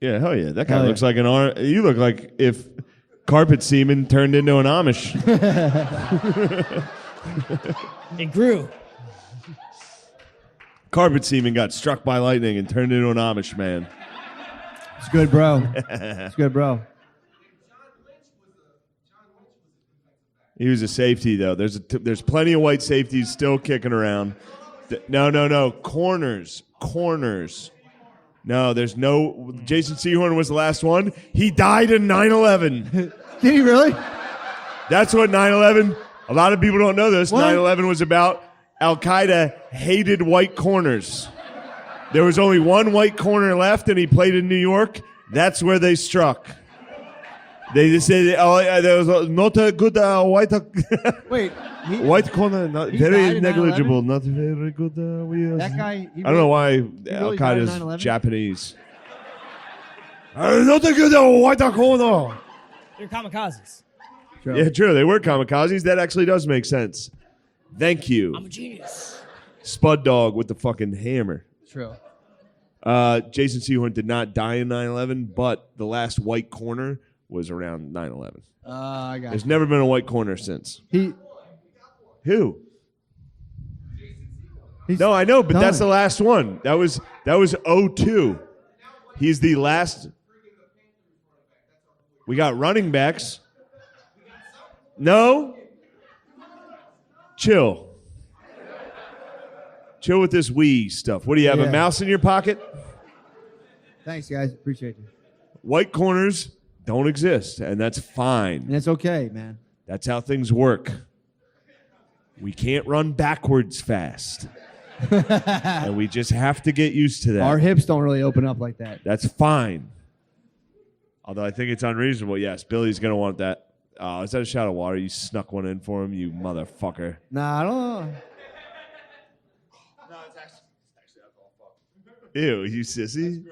Yeah, hell yeah. That guy Hell yeah. looks like an... You look like if carpet semen turned into an Amish. It grew. Carpet semen got struck by lightning and turned into an Amish man. It's good, bro. It's good, bro. He was a safety, though. There's plenty of white safeties still kicking around. No. Corners. No, there's no... Jason Sehorn was the last one. He died in 9/11. Did he really? That's what 9/11... A lot of people don't know this. What? 9/11 was about Al-Qaeda hated white corners. There was only one white corner left, and he played in New York. That's where they struck. They just said, there was not a good white... Wait. White corner, not He died very in negligible, not very good. That guy... I don't know why really died in Al-Qaeda's 9/11? Japanese. Not a good white corner. They're kamikazes. Yeah, true. They were kamikazes. That actually does make sense. Thank you. I'm a genius. Spud Dog with the fucking hammer. True. Jason Sehorn did not die in 9/11, but the last white corner was around 9/11. I got There's never been a white corner since. He... Who? He's No, I know, but done. that's the last one. That was 02. He's the last. We got running backs. No. Chill. Chill with this Wii stuff. What do you have, Yeah. a mouse in your pocket? Thanks, guys. Appreciate you. White corners don't exist, and that's fine. And it's okay, man. That's how things work. We can't run backwards fast. And we just have to get used to that. Our hips don't really open up like that. That's fine. Although I think it's unreasonable. Yes, Billy's going to want that. Oh, is that a shot of water? You snuck one in for him, you motherfucker. Nah, I don't know. Ew, you sissy.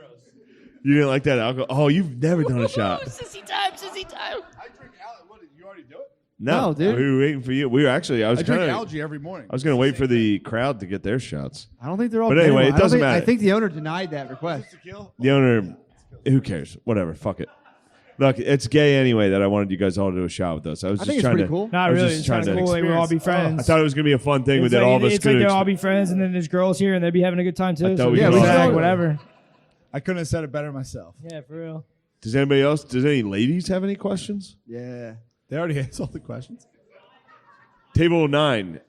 You didn't like that alcohol? Oh, you've never done a shot. Sissy time. I drink algae. What, did you already do it? No, No, dude. We were waiting for you. We were actually, I was I drink going algae every morning. to wait for the crowd to get their shots. I don't think they're all. But anyway, getting it one. I don't doesn't think- matter. I think the owner denied that request. The owner, who cares? Whatever, fuck it. Look, it's gay anyway that I wanted you guys all to do a shot with us. I was I just think it's trying pretty to. cool. Not I was really. just It's trying kind of to cool. Like, we'll all be experience. friends. I thought it was going to be a fun thing It's that like, all of us it's could. like they'll all be friends, and then there's girls here, and they'd be having a good time too. thought So we could yeah, all shag, do it. whatever. I couldn't have said it better myself. Yeah, for real. Does anybody else? Does any ladies have any questions? Yeah. They already answered all the questions. Table 9.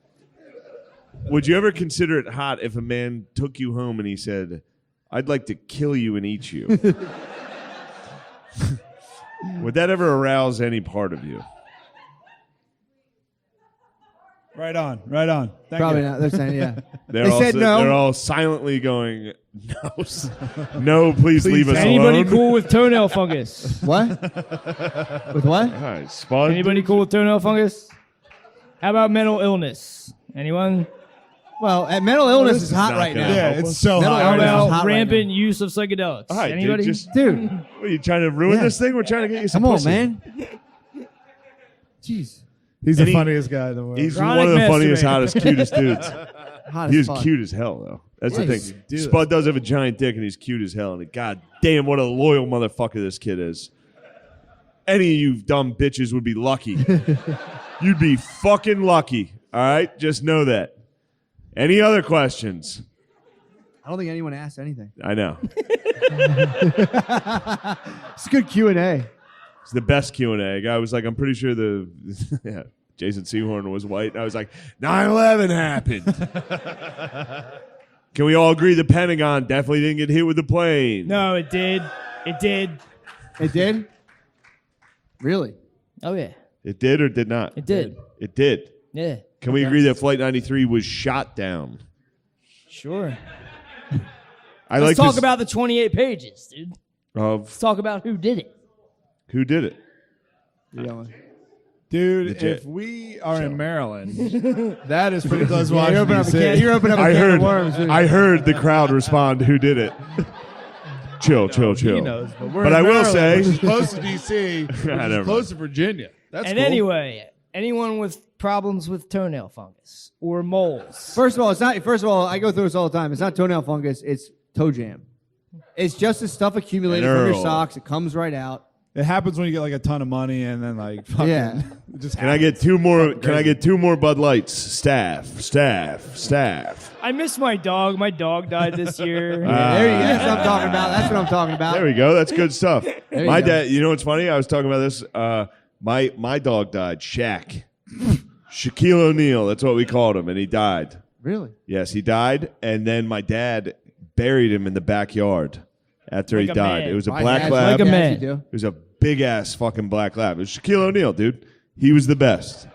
Would you ever consider it hot if a man took you home and he said, "I'd like to kill you and eat you"? Would that ever arouse any part of you? Right on. Right on. Thank Probably you. not. They're saying yeah. They're They all said no. They're all silently going, "No, no, please leave us Anybody alone." cool with toenail fungus? What? With what? All right, Spud. Anybody cool with toenail fungus? How about mental illness? Anyone? Well, mental illness this is is hot not right gonna now. Yeah, help it's us. so Mental hot. How illness is about hot right rampant now. use of psychedelics? All right, Anybody? Dude, What, are you trying to ruin Yeah. this thing? We're trying to get you some come on, pussy. man. Jeez. He's And the he- funniest guy in the world. He's Chronic one of the funniest, masturbator. hottest, cutest dudes. Hot He as was fuck. cute as hell, though. That's the Nice. thing. Dude. Spud does have a giant dick, and he's cute as hell. And god damn, what a loyal motherfucker this kid is. Any of you dumb bitches would be lucky. You'd be fucking lucky. All right? Just know that. Any other questions? I don't think anyone asked anything. I know. It's a good Q&A. It's the best Q&A. Guy was like, I'm pretty sure yeah, Jason Sehorn was white. And I was like, 9/11 happened. Can we all agree the Pentagon definitely didn't get hit with the plane? No, it did. It did. It did? Really? Oh yeah, It did or did not? it did. It did. Yeah. Can we agree that Flight 93 was shot down? Sure. I Let's like talk this about the 28 pages, dude. of Let's talk about who did it. who did it. Dude, Legit. if we are in Maryland, that is pretty close to Yeah, you're Washington opening up a DC. can, you're opening up a I can heard. of worms. dude. I heard the crowd respond. Who did it? Chill. He knows, but we're But in I will Maryland, say- which is close to DC, which Never is close to Virginia. That's And cool. anyway, anyone with problems with toenail fungus or moles. First of all, it's not. First of all, I go through this all the time. It's not toenail fungus. It's toe jam. It's just the stuff accumulated And from your Earl. socks. It comes right out. It happens when you get like a ton of money and then like fucking Yeah. it just Can I get two more? Can I get two more Bud Lights? Staff. I miss my dog. My dog died this year. There you go. That's what I'm talking about. That's what I'm talking about. There we go. That's good stuff. you My go. dad. You know what's funny? I was talking about this. My dog died. Shaq. Shaquille O'Neal. That's what we called him, and he died. Really? Yes, he died, and then my dad buried him in the backyard after Like he a died. man. It was a My black dad's lab. Like a as man. you do. It was a big ass fucking black lab. It was Shaquille O'Neal, dude. He was the best.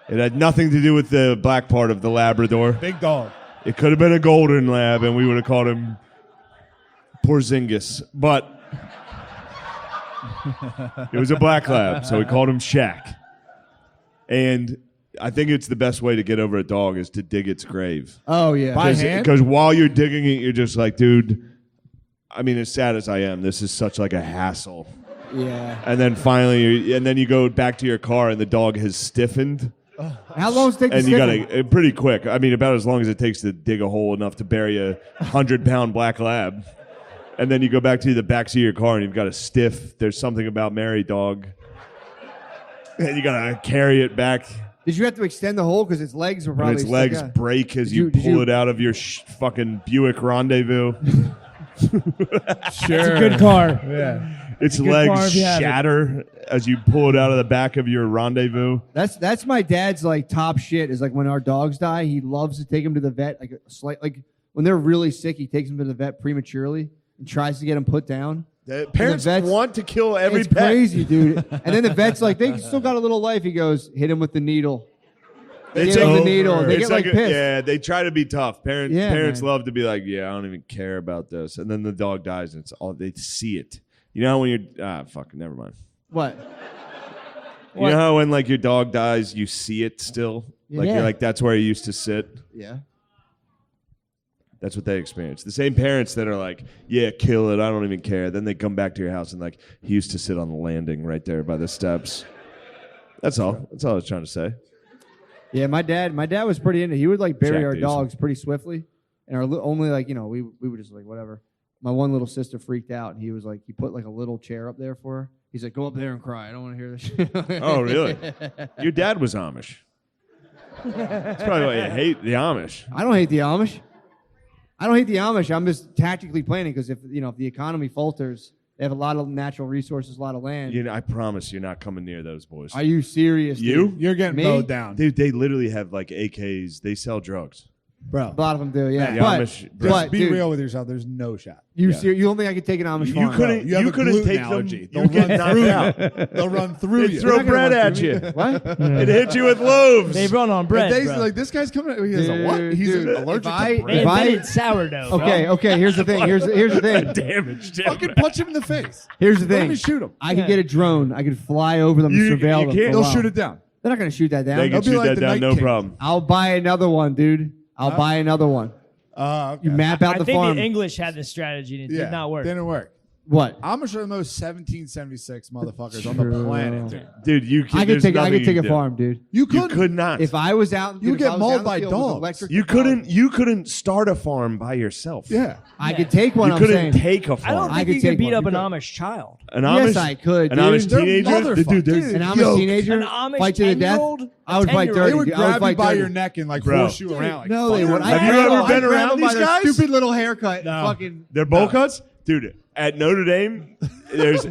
It had nothing to do with the black part of the Labrador. big dog. It could have been a golden lab, and we would have called him Porzingis. But it was a black lab, so we called him Shaq. And I think it's the best way to get over a dog is to dig its grave. Oh yeah. By hand? Because while you're digging it, you're just like, dude, I mean, as sad as I am, this is such like a hassle. Yeah. And then finally, and then you go back to your car, and the dog has stiffened. How long does it take to And you stiffen? gotta pretty quick. I mean, about as long as it takes to dig a hole enough to bury a 100-pound black lab. And then you go back to the backseat of your car, and you've got a stiff. There's something about Mary dog, and you gotta carry it back. Did you have to extend the hole because its legs were And probably its legs stuck out? break as Did you you- did pull you- it out of your fucking Buick Rendezvous. Sure. It's a good car. Yeah. Its a good car legs if you have it. shatter as you pull it out of the back of your Rendezvous. That's my dad's like top shit. Is like when our dogs die, he loves to take them to the vet. Like when they're really sick, he takes them to the vet prematurely and tries to get them put down. Parents vets- want to kill every It's pet. crazy, dude. And then the vet's like, they still got a little life. He goes, hit him with the needle. It's Give him the over. needle. They It's get like pissed. yeah, they try to be tough. Parents Yeah, man. love to be like, yeah, I don't even care about this. And then the dog dies, and it's all they see it. You know when you're fuck, never mind. What? You know how when like your dog dies, you see it still. Like Yeah. you're like that's where he used to sit. Yeah. That's what they experience. The same parents that are like, yeah, kill it. I don't even care. Then they come back to your house and like he used to sit on the landing right there by the steps. That's all. That's all I was trying to say. Yeah, my dad was pretty into. He would like bury Jack our Dawson. dogs pretty swiftly, and only like we would just like whatever. My one little sister freaked out, and he was like he put like a little chair up there for her. He's like, go up there and cry. I don't want to hear this shit. Oh, really? Your dad was Amish. That's probably why you hate the Amish. I don't hate the Amish. I'm just tactically planning because if the economy falters, they have a lot of natural resources, a lot of land. You know, I promise you're not coming near those boys. Are you serious? You? dude? You're getting Me? mowed down. Dude, they literally have like AKs. They sell drugs. Bro. A lot of them do. Yeah, The but, Amish- Just but be dude, real with yourself. There's no shot. You Yeah. you don't think I could take an Amish You farm? couldn't. You have You a couldn't gluten take allergy. them. They'll You get run knocked through out. They'll run through They you. throw They're not gonna bread run at through you. me. What? It hit you with loaves. They run on bread, Daisy, bro. like this guy's coming. He has a what? He's Dude, allergic if I- to They bread. if I- invented sourdough. bro. Okay. Here's the thing. Here's the thing. Damaged. Fucking punch him in the face. Here's the Let thing. me shoot him. I could get a drone. I could fly over them and surveil them. for a They'll while. shoot it down. They're not going to shoot that down. They can They'll be shoot like that the down, Night no King. problem. I'll buy another one, dude. I'll buy another one. Okay. You map out I the think farm. the English had this strategy and it Yeah, did not work. Didn't work. What? Amish are the most 1776 motherfuckers on the planet, dude. Dude, you can. I could take a farm, dude. You You could not. If I was out, You dude, get if I was mauled down the by field with dogs. electric You technology- couldn't start a farm by yourself. Yeah. I could take one. You I'm couldn't saying. take a I farm. don't I think could you could take beat one. up You an could. Amish child. An Amish, Yes, I could. An dude. Amish They're teenager. motherfuckers. Dude, there's Dude. An Amish Yoked. teenager An Amish fight to the death. 10-year-old, I would fight 10-year-old. dirty. They would dude. I grab you fight by dirty. your neck and like Bro. horse you around. Like, No, they fuck would. your Have you neck. ever I'd been grab around them by these their guys? Stupid little haircut. No. Fucking. They're bowl cuts, dude. At Notre Dame, there's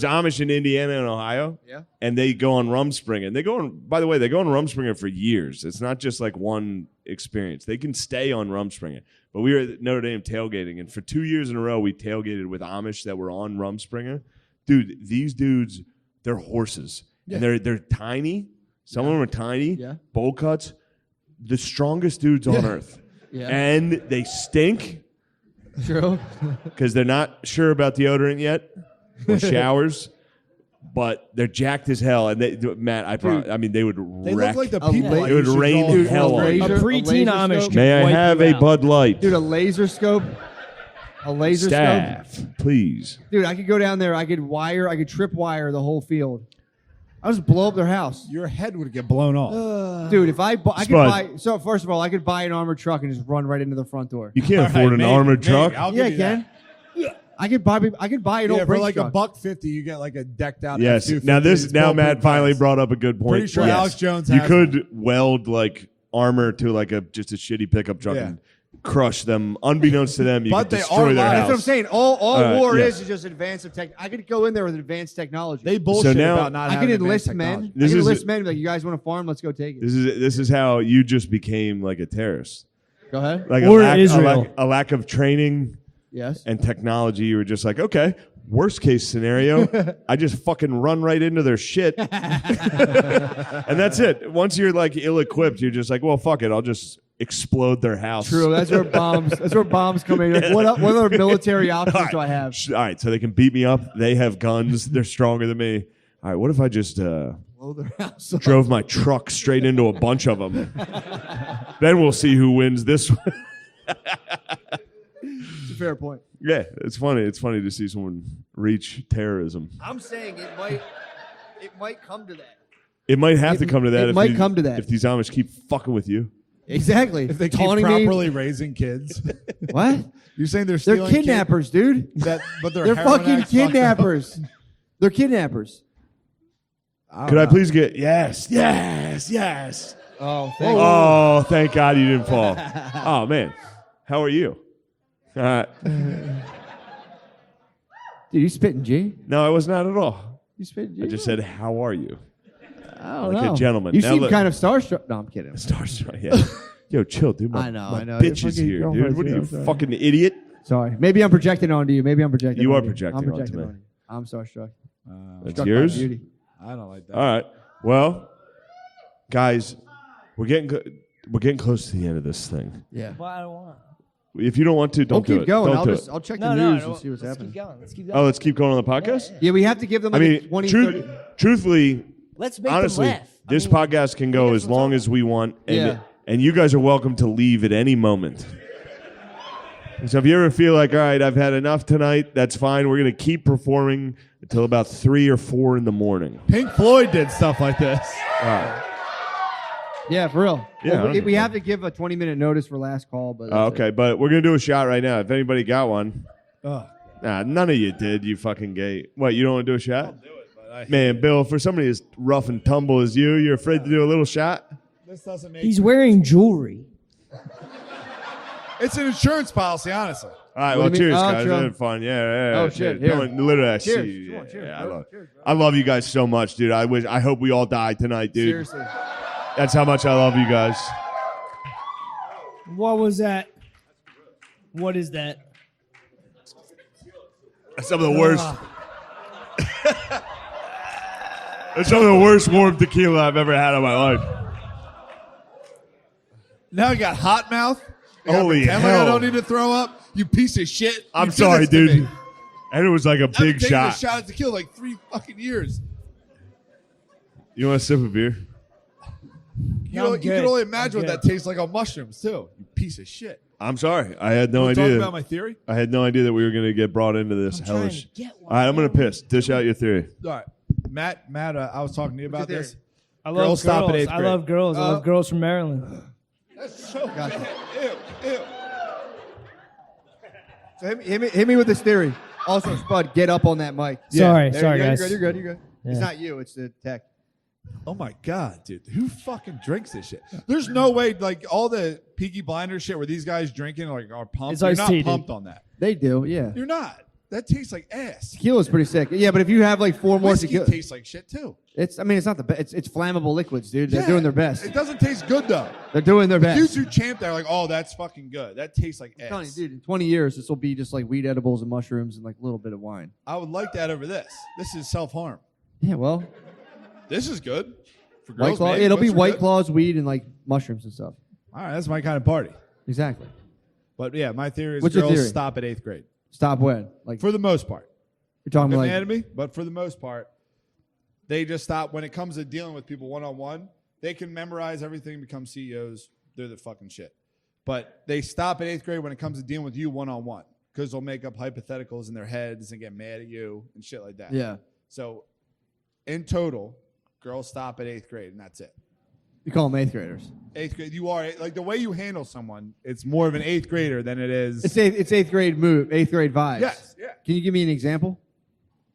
Amish in Indiana and Ohio, Yeah. and they go on Rumspringa. And they go on. By the way, they go on Rumspringa for years. It's not just like one experience. They can stay on Rumspringa. But we were at Notre Dame tailgating, and for 2 years in a row, we tailgated with Amish that were on Rumspringa. Dude, these dudes, they're horses, and they're tiny. Some of them are tiny. Yeah. Bowl cuts, the strongest dudes on earth, Yeah. and they stink. True. Because they're not sure about deodorant yet or showers, but they're jacked as hell. And they, Matt, I mean, they would They wreck. look like the A people. la- I It would used to rain draw in hell fourth on grade. you. A Laser- preteen laser Amish. scope. could May I wipe have you a out. Bud Light? Dude, a laser scope. A laser scope. Staff, please. Dude, I could go down there. I could tripwire the whole field. I'll just blow up their house. Your head would get blown off. Dude, if I could Spud. buy. So first of all, I could buy an armored truck and just run right into the front door. You can't All afford right, an maybe, armored maybe. truck. I'll Yeah, give I you can. that. I could buy an Yeah, old for Brinks like truck. $150, you get like a decked out. Yes. F-250. Now It's Matt bulletproof finally glass. brought up a good point. Pretty sure Yes. Alex Jones You has could weld like armor to like just a shitty pickup truck Yeah. and crush them. Unbeknownst to them, you But could they destroy are their live. house. That's what I'm saying. All war yes. is just advanced of tech. I could go in there with advanced technology. They bullshit now- about not I having could advanced enlist men. technology. I This could is- enlist men. Like, you guys want to farm? Let's go take it. This is how you just became like a terrorist. Go ahead. Like Or a Israel. lack of training Yes. and technology. You were just like, okay, worst case scenario, I just fucking run right into their shit. And that's it. Once you're like ill-equipped, you're just like, well, fuck it. I'll just explode their house. True. That's where bombs come in. You're like, what other military options do I have? All right, so they can beat me up. They have guns. They're stronger than me. All right, what if I just Blow their house up. drove my truck straight into a bunch of them? Then we'll see who wins this one. It's a fair point. Yeah, it's funny. It's funny to see someone reach terrorism. I'm saying it might come to that. It might have to come to that. it might come to that. If these Amish keep fucking with you. Exactly. If they keep Taunting properly raising kids. me. What? You're saying they're They're stealing kidnappers, dude. Kids but they're They're heroin fucking addicts fucked up? kidnappers. They're kidnappers. Could I please get yes. Oh, Oh, thank God you didn't fall. Oh man, how are you? Dude, you spitting G? No, I was not at all. You spitting G? I just said, how are you? I don't like a know. gentleman. You Now seem look- kind of starstruck. No, I'm kidding. Starstruck, yeah. Yo, chill, dude. My, I know, my I know. bitch Your is fucking here, dude. girlfriend's What are here, you, I'm sorry. fucking idiot? Sorry. Maybe I'm projecting onto you. You are I'm projecting onto projecting me. on you. I'm starstruck. That's Struck by yours? beauty. I don't like that. All right. Well, guys, we're getting close to the end of this thing. Yeah. But I don't want. If you don't want to, don't We'll do keep it. going. Don't do it. I'll check No, the no, news no. and see what's Let's happening. keep going. Let's keep going. Oh, let's keep going on the podcast? Yeah, we have to give them like I a mean, 20, 30. truthfully, Let's make honestly, them laugh. this podcast can go as long as we want, and you guys are welcome to leave at any moment. So if you ever feel like, all right, I've had enough tonight, that's fine. We're going to keep performing until about 3 or 4 in the morning. Pink Floyd did stuff like this. All right. Yeah, for real. Yeah, Well, I don't we know. have to give a 20-minute notice for last call. But that's Okay, but we're going to do a shot right now. If anybody got one. Ugh. Nah, none of you did, you fucking gay. What, you don't want to do a shot? Man, Bill, for somebody as rough and tumble as you're afraid to do a little shot? This doesn't make He's wearing jewelry. It's an insurance policy, honestly. All right, What well, do you mean? cheers, Oh, guys. sure. It's been fun. Yeah. Oh, shit, No here. one- literally, I Cheers. see you. Come on, cheers, Yeah, bro. Cheers, bro. I love you guys so much, dude. I hope we all die tonight, dude. Seriously. That's how much I love you guys. What was that? What is that? That's some of the worst. That's some of the worst warm tequila I've ever had in my life. Now I got hot mouth. I gotta Holy pretend like hell. I don't need to throw up. You piece of shit. You I'm did sorry, this to dude. me. And it was like a I've been big taking shot. a shot at tequila like 3 fucking years. You want a sip of beer? You can only imagine what that tastes like on mushrooms too. You piece of shit. I'm sorry. I had no Wanna idea. Talk about my theory. I had no idea that we were going to get brought into this I'm trying hellish. to get one. All right, I'm going to piss. Dish out your theory. All right, Matt. I was talking to you about your this. I love Girls stop at girls. eighth I grade. love girls. I love girls from Maryland. That's so Gotcha. Ew. So hit me with this theory. Also, Spud, get up on that mic. Sorry, There sorry, you go, guys. You're good. You're good. It's Yeah. not you. It's the tech. Oh my god, dude! Who fucking drinks this shit? There's no way, like all the Peaky Blinders shit where these guys drinking like are pumped. It's You're iced not tea, dude. pumped on that. They do. Yeah. You're not. That tastes like ass. Tequila's pretty sick. Yeah, but if you have like 4 more Whiskey tequila, tastes like shit too. it's not the best. It's flammable liquids, dude. They're Yeah. doing their best. It doesn't taste good though. They're doing their best. Dudes who champ that are like, oh, that's fucking good. That tastes like I'm telling ass. you, dude, in 20 years, this will be just like weed edibles and mushrooms and like a little bit of wine. I would like that over this. This is self harm. Yeah, well, This is good for White girls. Claw. maybe. It'll be Looks are White good. Claws, weed, and like mushrooms and stuff. All right, that's my kind of party. Exactly. But yeah, my theory is What's your girls theory? stop at 8th grade Stop when? Like for the most part. you're talking Get about mad like at me, but for the most part, they just stop when it comes to dealing with people one on one. They can memorize everything, become CEOs. They're the fucking shit. But they stop at 8th grade when it comes to dealing with you one on one because they'll make up hypotheticals in their heads and get mad at you and shit like that. yeah. So, in total, girls stop at 8th grade and that's it. You call them 8th graders. 8th grade, you are like the way you handle someone. It's more of an 8th grader than it is. It's 8th grade move, 8th grade vibes. Yes, yeah. Can you give me an example?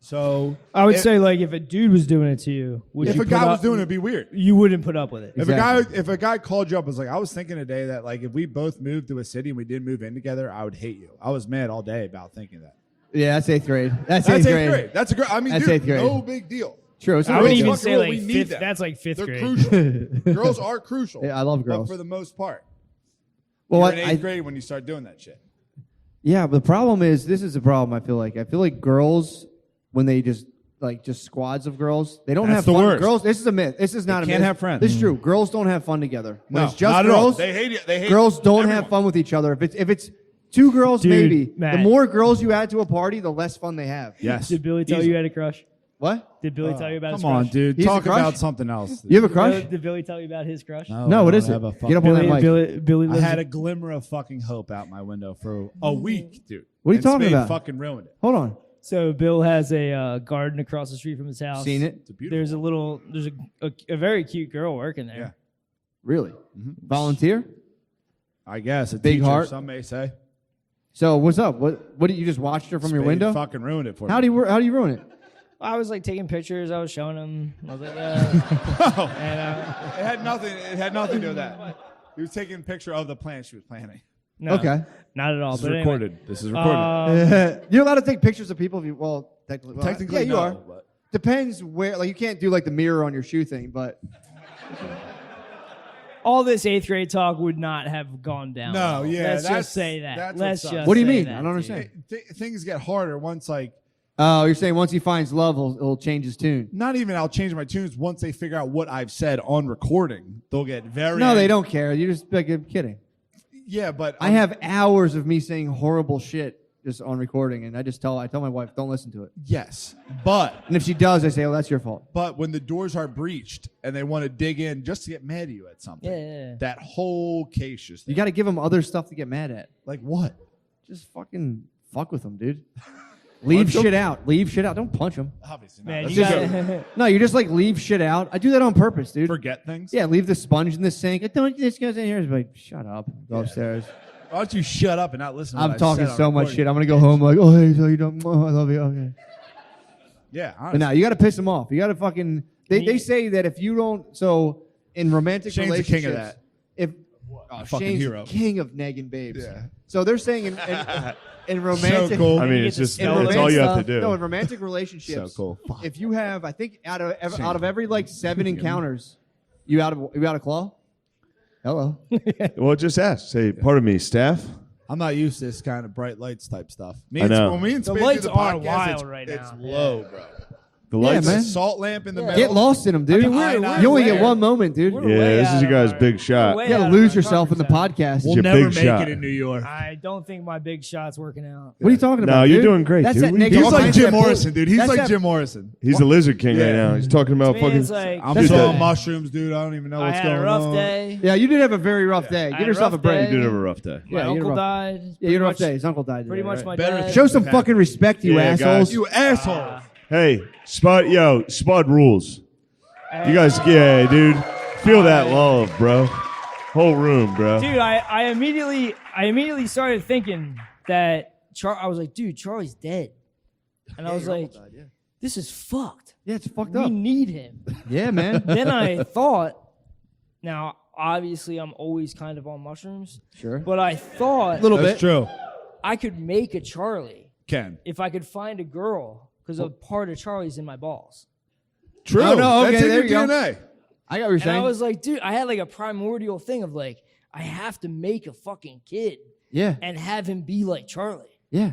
So I would if- say like if a dude was doing it to you, would if you a guy put was up- doing it, it'd be weird. you wouldn't put up with it. Exactly. If a guy called you up and was like, I was thinking today that like if we both moved to a city and we didn't move in together, I would hate you. I was mad all day about thinking that. Yeah, that's 8th grade. That's That's 8th grade. That's a great. I mean, That's dude, 8th grade. no big deal. True. It's I not would really even fucking say rule, like we need fifth. them. That's like fifth They're grade. crucial. Girls are crucial. Yeah, I love girls. But for the most part, Well, you're in 8th grade when you start doing that shit. Yeah, but the problem is, this is the problem. I feel like girls, when they just squads of girls, they don't That's have the fun. worst. Girls, this is a myth. This is not a myth. can't have friends. This is true. Girls don't have fun together. When No, it's just not at all. girls, They hate it. They hate girls don't everyone. have fun with each other. If it's 2 girls, Dude, maybe. Matt. The more girls you add to a party, the less fun they have. Yes. Did Billy tell you had a crush? What? Did Billy tell you about his Come crush? on, dude. He's a Talk crush? about something else. You have a crush? Did Billy tell you about his crush? No, what is it? Get up on that mic. Billy I lives had a glimmer of fucking hope out my window for a week, dude. What are you And talking Spade about? Fucking ruined it. Hold on. So Bill has a garden across the street from his house. Seen it? It's a beautiful. There's a very cute girl working there. Yeah. Really? Volunteer? I guess a Big teacher, heart? some may say. So what's up? What did you just watched her from your Spade window? Fucking ruined it for me. How do you ruin it? I was like taking pictures. I was showing him. I was like, and, It had nothing. It had nothing to do with that. He was taking a picture of the plant she was planting. no, Okay. not at all. This is but anyway. recorded. This is recorded. You're allowed to take pictures of people if you technically. Well, Technically, yeah, you no, are. but- Depends where. Like you can't do like the mirror on your shoe thing, but All this 8th grade talk would not have gone down. No, well. yeah, Let's that's- just say that. that's Let's what's up. just. What do you say mean? that, I don't dude. understand. Things get harder once, like, oh, you're saying once he finds love, it'll change his tune. not even I'll change my tunes once they figure out what I've said on recording. They'll get very. No, they don't care. You just like I'm kidding. Yeah, but I have hours of me saying horrible shit just on recording, and I tell my wife, don't listen to it. yes, but And if she does, I say, oh, that's your fault. when the doors are breached and they want to dig in just to get mad at you at something, Yeah. that whole case just You got to give them other stuff to get mad at. like what? Just fucking fuck with them, dude. Leave shit out. Leave shit out. Don't punch them. Obviously Man, not. you Let's got just No, you just like leave shit out. I do that on purpose, dude. forget things. Yeah, leave the sponge in the sink. I don't. This goes in here. It's like, shut up. Go upstairs. Why don't you shut up and not listen? To I'm what I talking said on so much recording? shit. I'm gonna go home like, oh hey, so you don't. Oh, I love you. Okay. Yeah, But honestly. now you got to piss them off. You got to fucking. They you- say that if you don't. So in romantic Shane's the relationships, king of that. If fucking Shane's hero. king of negging babes. Yeah. So they're saying in romantic. So cool. I mean, You it's get to just smell that's it. all you have to do. No, in romantic relationships, So cool. if you have, I think out of every like 7 encounters, you out of claw. Hello. Well, just ask. Say, pardon me, staff. I'm not used to this kind of bright lights type stuff. I know. When me and The Spade lights do the are podcast, wild it's, right it's now. low, bro. The Yeah, lights. man. Salt lamp in the middle. Get lost in them, dude. I mean, we're you only way get one moment, dude. We're You Yeah, way this out is your of guys' our- big shot. we're way gotta out of lose our yourself in the comfort zone. podcast. We'll your never big make shot. it in New York. I don't think my big shot's working out. What are you talking No, about? you're dude? doing great, That's dude. that What are you negative He's like mindset Jim bull- Morrison, dude. He's that's like that- Jim Morrison. He's the lizard king right Yeah. now. He's talking about Man, fucking. it's like, I'm That's still it. on mushrooms, dude. I don't even know I what's had going a rough on. day. Yeah, you did have a very rough day. I Give had a yourself a rough break. day. You did have a rough day. My Yeah, you uncle rough. died. Yeah, you had a rough Pretty day. His uncle died. Pretty today, much right? my Better dad. Show some Yeah. fucking respect, you Yeah, guys. assholes. You asshole. Hey, Spud rules. You guys, yeah, dude. Feel that love, bro. Whole room, bro. Dude, I immediately started thinking that I was like, dude, Charlie's dead. And I was like, this is fucked. Yeah, it's fucked We up. need him. Yeah, man. Then I thought, now obviously I'm always kind of on mushrooms, Sure. but I thought Little That's bit. true. I could make a Charlie Ken. if I could find a girl because a part of Charlie's in my balls. True. Oh, no, okay, That's in there your you go. DNA. I got what you're And I saying. was like, dude, I had like a primordial thing of like, I have to make a fucking kid Yeah. and have him be like Charlie. Yeah.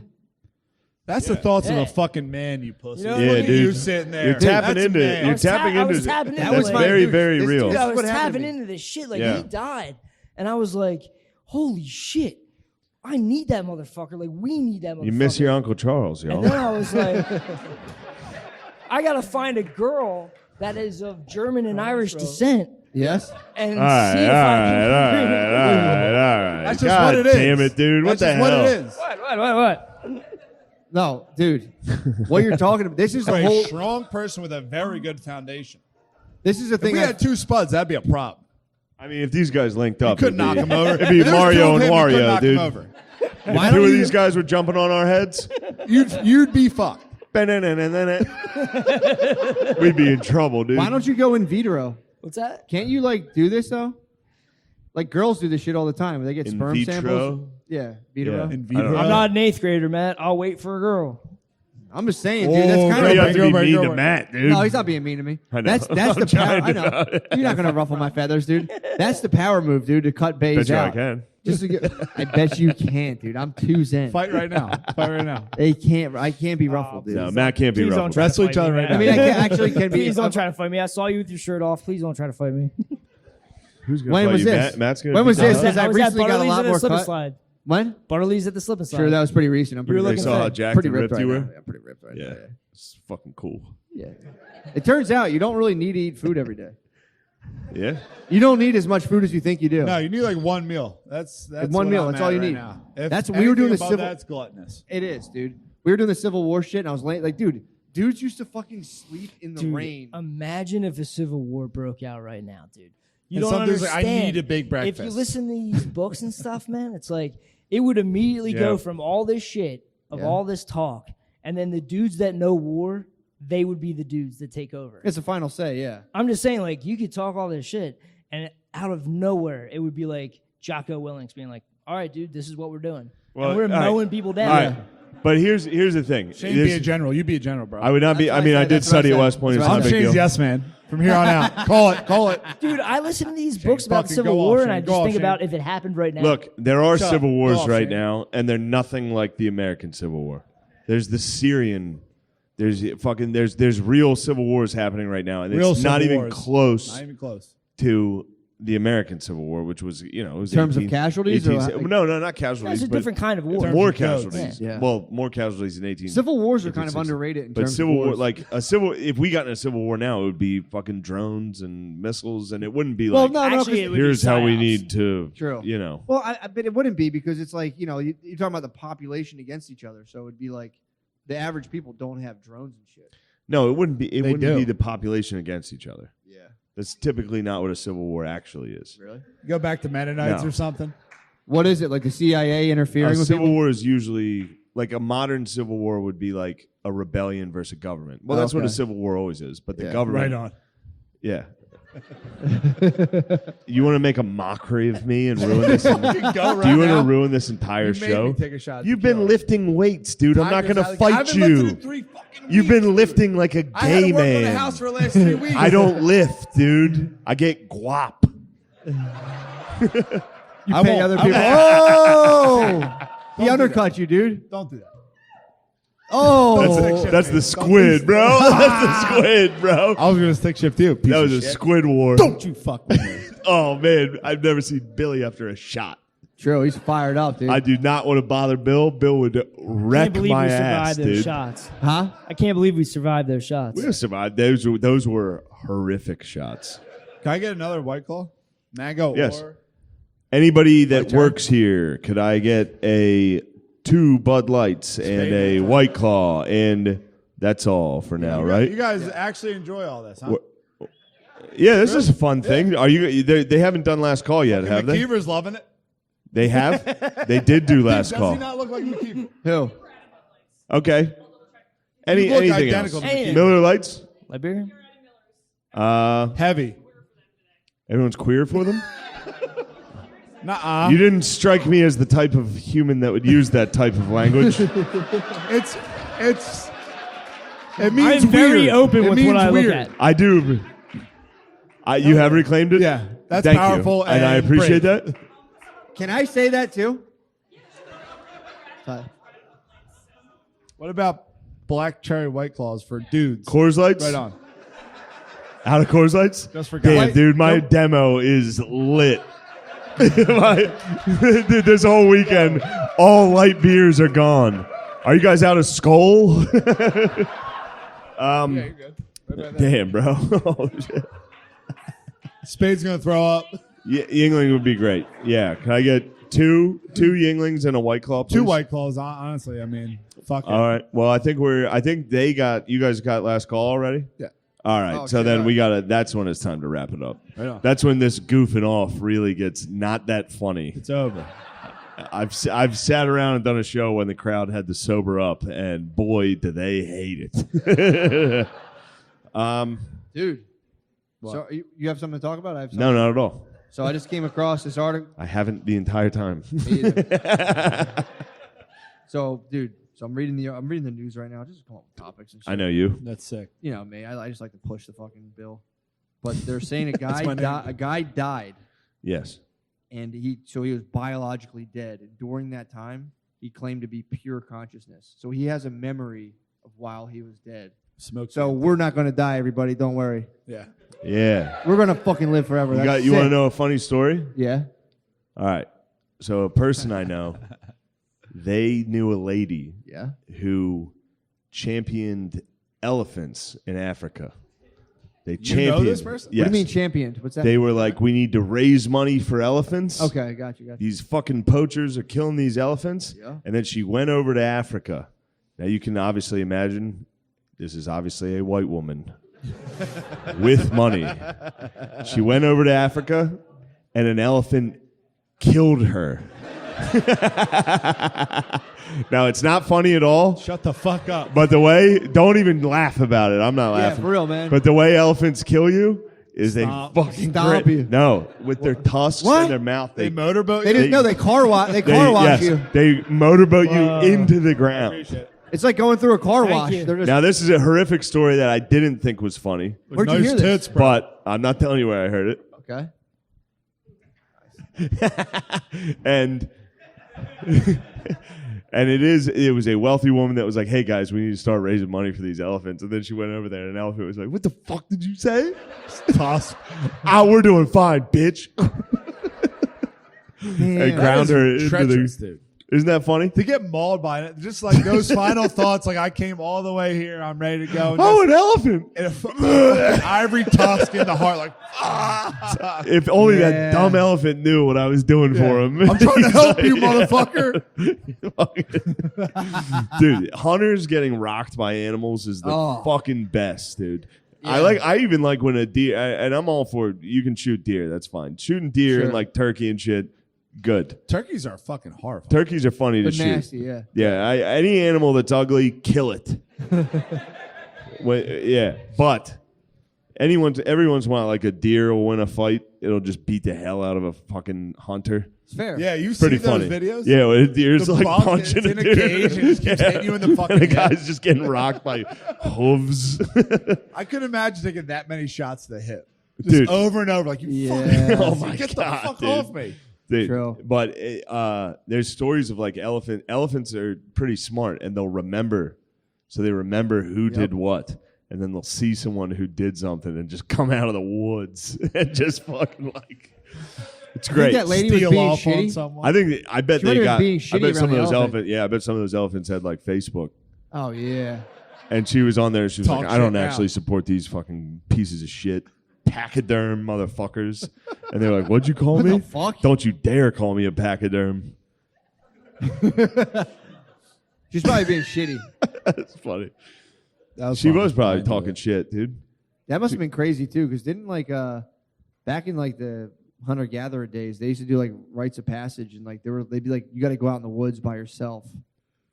That's the thoughts of Yeah. a fucking man, you pussy. You know, Yeah, look at dude. You sitting there. You're tapping That's into man. it. You're tapping I into was it. tapping into That it, was like, my- very, dude, very this real. dude- Dude, I was what happened to tapping me. into this shit. Like, Yeah. he died. And I was like, holy shit. I need that motherfucker. Like, we need that motherfucker. You miss your Uncle Charles, And y'all. then I was like, I got to find a girl that is of German and Irish descent Yes. and All right, see if all I right, can. all right. That's just God what it is. damn it, dude. What That's the just hell? what it is. What? No, dude. What you're talking about? This is You're the a whole. strong person with a very good foundation. This is the If thing. we I- had two spuds, that'd be a problem. I mean, if these guys linked up, Couldn't knock him over. It'd be If there was two Mario of and him, you couldn't Wario, knock him dude. over. If two of these guys were jumping on our heads, You'd be fucked. we'd be in trouble, dude. Why don't you go in vitro? What's that? Can't you like do this though? Like girls do this shit all the time. They get In sperm vitro? samples. Yeah, vitro. Yeah. In I don't vitro. know. I'm not an 8th grader, Matt. I'll wait for a girl. I'm just saying, dude. That's Oh, kind You of. have to be Go, mean go, to go. Matt, dude. No, he's not being mean to me. I know. That's I'm the power. trying I know. to. You're not gonna ruffle my feathers, dude. That's the power move, dude. To cut bays Bet you I out. can. Just to get, I bet you can't, dude. I'm too zen. Fight right now. Fight right now. They can't. I can't be ruffled, dude. No, Matt can't be Please don't ruffled. try to Wrestle fight each other me, right Matt. now. I mean, I actually can be. Please don't try to fight me. I saw you with your shirt off. Please don't try to fight me. Who's gonna When fight was you? this? Matt's gonna When beat was you this? up? Because I was at recently got a Butterly's lot at more Slip and cut. Slide. When? Butterly's at the Slip and Slide. Sure, that was pretty recent. I'm You were pretty They looking ripped. saw how fit. jacked Pretty and ripped ripped right you now. were. Yeah, pretty ripped right Yeah, now. it's fucking cool. Yeah. It turns out you don't really need to eat food every day. Yeah. You don't need as much food as you think you do. No, you need like one meal. That's one what meal, I'm that's at all you right need. now. If That's we were doing anything the above civil- That's gluttonous. It is, dude. We were doing the Civil War shit, and I was like, dude, dudes used to fucking sleep in the Dude, rain. imagine if a civil war broke out right now, dude. You And don't some dude's understand. like, I need a big breakfast. If you listen to these books and stuff, man, it's like it would immediately Yeah. go from all this shit of Yeah. all this talk, and then the dudes that know war, they would be the dudes that take over. It's a final say, yeah. I'm just saying, like, you could talk all this shit, and out of nowhere, it would be like Jocko Willings being like, all right, dude, this is what we're doing. Well, and we're all right. mowing people down. All right. But here's the thing. Shane, There's- be a general. You be a general, bro. I would not be. That's I mean, what I I said. did That's what I study at said. West Point. It's That's not I'm a big Shane's deal. yes man. From here on out. Call it. Call it. Dude, I listen to these Shane, books about the fucking Civil go War, off, and I Shane. just Go think off, about Shane. if it happened right now. Look, there are Shut civil up. wars Go off, right Shane. now, and they're nothing like the American Civil War. There's the Syrian. There's fucking. There's real civil wars happening right now, and Real it's not civil even wars. close Not even close. to the American Civil War, which was it was In terms of 18 casualties or 18 like- no, not casualties. That's a but different kind of war. more of codes. casualties. Yeah. Well, more casualties in 18. Civil wars are kind of 1860s. underrated in But terms civil of war, wars. like a civil, if we got in a civil war now, it would be fucking drones and missiles, and it wouldn't be well, like, no, Actually, 'cause- it would be here's how we psyops. need to, True. Well, but it wouldn't be because it's like, you're talking about the population against each other. So it'd be like the average people don't have drones and shit. no, it wouldn't be. It They wouldn't do. be the population against each other. Yeah. That's typically not what a civil war actually is. Really? Go back to Mennonites No. or something. What is it? Like the CIA interfering A with civil people? war is usually like a modern civil war would be like a rebellion versus a government. Well, that's what Okay. a civil war always is. But the Yeah. government, Right on. yeah. You want to make a mockery of me and ruin this? Go Do right you want now. to ruin this entire You made show? me take a shot at You've tequila. been lifting weights, dude. I'm not Tigers, gonna I've fight been lifting you. in 3 fucking You've weeks, been dude. lifting like a I had gay to work on the man. house for the last 3 weeks. I don't lift, dude. I get guap. You I pay won't. other I people. won't. Oh! He do undercut you, dude. Don't do that. Oh, That's the squid, bro. That's the squid, bro. I was gonna stick shift too. That was a squid war. Don't you fuck with me. Oh man, I've never seen Billy after a shot. true. He's fired up, dude. I do not want to bother Bill. Bill would I wreck can't believe my we ass, survived those dude. shots. huh? I can't believe we survived those shots. We survived. Those were horrific shots. Can I get another White Claw? Mango Yes. or Anybody that My turn. works here, could I get a 2 Bud Lights and a White Claw? And that's all for now, right? You guys actually enjoy all this, huh? Yeah, this is a fun thing. Are you? They haven't done last call yet, have they? McKeever's loving it. They have. They did do last Does call. he not look like McKeever? Who? Okay. You look Anything identical else? to McKeever. Miller Lights. Liberian? Heavy. Everyone's queer for them. Nuh-uh. You didn't strike me as the type of human that would use that type of language. It means I'm very weird. open It with means what I weird. look at. I do. You have reclaimed it. Yeah, that's Thank powerful, you. And I appreciate brave. that. Can I say that too? What about black cherry White Claws for dudes? Coors Lights. Right on. Out of Coors Lights. Just for Damn, guys. dude, my Nope. demo is lit. Dude, this whole weekend, all light beers are gone. Are you guys out of Skull? Yeah, you're good. Right about that. Damn, bro. Oh, shit. Spade's gonna throw up. Yingling would be great. Yeah. Can I get two Yinglings and a White Claw, please? 2 White Claws, honestly. I mean, fuck it. All right. Well, I think you guys got last call already? Yeah. All right. Oh, So okay. then that's when it's time to wrap it up. Right on. That's when this goofing off really gets not that funny. It's over. I've sat around and done a show when the crowd had to sober up, and boy, do they hate it. Dude. So you have something to talk about? I have something. No, not at all. So I just came across this article. I haven't the entire time. Me either. So, dude, I'm reading the news right now. Just to come up with topics and shit. I know you. That's sick. You know me. I just like to push the fucking bill. But they're saying my name. a guy died, Yes. and he was biologically dead. And during that time, he claimed to be pure consciousness. So he has a memory of while he was dead. Smoke. So we're not going to die, everybody. Don't worry. Yeah. Yeah. We're going to fucking live forever. You That's want to sick. know a funny story? Yeah. All right. So a person I know, they knew a lady Yeah. who championed elephants in Africa. They You championed. know this person? Yes. What do you mean championed? What's that? They were like, we need to raise money for elephants. Okay, got you. These fucking poachers are killing these elephants. Yeah. And then she went over to Africa. Now you can obviously imagine this is obviously a white woman with money. She went over to Africa and an elephant killed her. Now it's not funny at all, Shut the fuck up. but don't even laugh about it. I'm not Yeah, laughing. for real, man. But the way elephants kill you is Stop. they fucking Stomp grit. you. No, with their tusks What? and their mouth. They motorboat They you? didn't know they car wash. They car wash yes, you. they motorboat Whoa. you into the ground. Appreciate it. It's like going through a car Thank wash. you. They're just, Now this is a horrific story that I didn't think was funny, Where'd you Nice hear this? tits, bro. but I'm not telling you where I heard it. okay. And and it was a wealthy woman that was like, "Hey guys, we need to start raising money for these elephants." And then she went over there, and an elephant was like, "What the fuck did you say?" Toss. We're doing fine, bitch. Damn. And ground her into Treacherous, the. dude. Isn't that funny? To get mauled by it, just like those final thoughts, like I came all the way here, I'm ready to go. And Oh, an elephant! and a fucking ivory tusk in the heart, like If only Yeah. that dumb elephant knew what I was doing for him. I'm trying to He's help like, you, motherfucker. Dude, hunters getting rocked by animals is the Oh. fucking best, dude. Yeah. I even like when a deer, and I'm all for it. You can shoot deer, that's fine. Shooting deer Sure. and like turkey and shit, good. Turkeys are fucking horrible. Turkeys are funny to But shoot. nasty, yeah. Yeah, any animal that's ugly, kill it. But every once in a while, like a deer will win a fight. It'll just beat the hell out of a fucking hunter. It's fair. Yeah, you Pretty see those funny. videos? Yeah, when a deer's The like bunk punching is in a deer. cage and just keeps hitting you in the fucking and the head. guy's just getting rocked by hooves. I could imagine taking that many shots to the hip. Just Dude. over and over, like you Yeah. fucking Oh pussy. my Get God, the fuck dude. off me. Dude, True. but there's stories of like elephants are pretty smart and they'll remember so they remember who did what, and then they'll see someone who did something and just come out of the woods and just fucking like. It's great. That lady was Steal being off on shitty. someone. I bet She might they have got. been being I shitty bet some of around those the elephant. elephants. Yeah, I bet some of those elephants had like Facebook. Oh yeah. And she was on there. She was Talk like, "I don't shit actually now. support these fucking pieces of shit, pachyderm motherfuckers." And they're like, "What'd you call What me? the fuck? Don't you dare call me a pachyderm." She's probably being shitty. That's funny. That She fun. was probably I enjoyed talking it. shit, dude. That must have been crazy too, because didn't like back in like the hunter-gatherer days, they used to do like rites of passage, and like they'd be like, you got to go out in the woods by yourself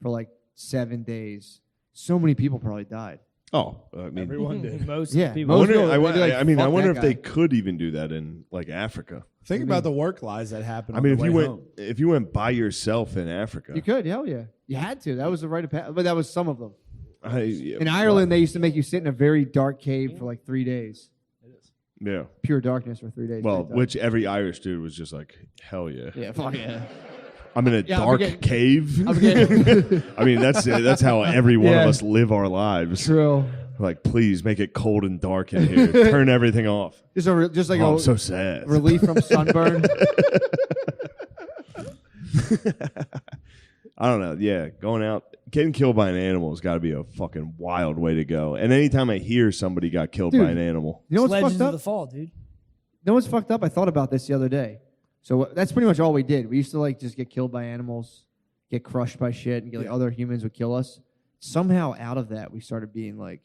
for like 7 days. So many people probably died. Oh, I mean, Everyone did. Most Yeah, people. I most wonder. people, they'd be like, I mean, I "Fuck wonder that if they guy." could even do that in like Africa. Think about the work lies that happen. I on mean, the if way you home. if you went by yourself in Africa, You could, hell yeah. You had to. That was the rite of passage, but that was some of them. yeah, In Ireland, they used to make you sit in a very dark cave for like 3 days. yeah. Pure darkness for 3 days. Well, Pretty tough. which every Irish dude was just like, hell yeah. Yeah, fuck yeah. I'm in a Yeah, I'm dark getting- cave. I'm getting I mean, that's how every one Yeah. of us live our lives. true. Like, please make it cold and dark in here. Turn everything off. Just like Oh, a I'm so sad. relief from sunburn. I don't know. Yeah, going out, getting killed by an animal has got to be a fucking wild way to go. And anytime I hear somebody got killed by Dude. an animal, You know what's Legends fucked of up? the Fall, dude. No, what's fucked up? I thought about this the other day. So that's pretty much all we did. We used to like just get killed by animals, get crushed by shit, and get like other humans would kill us. Somehow out of that, we started being like,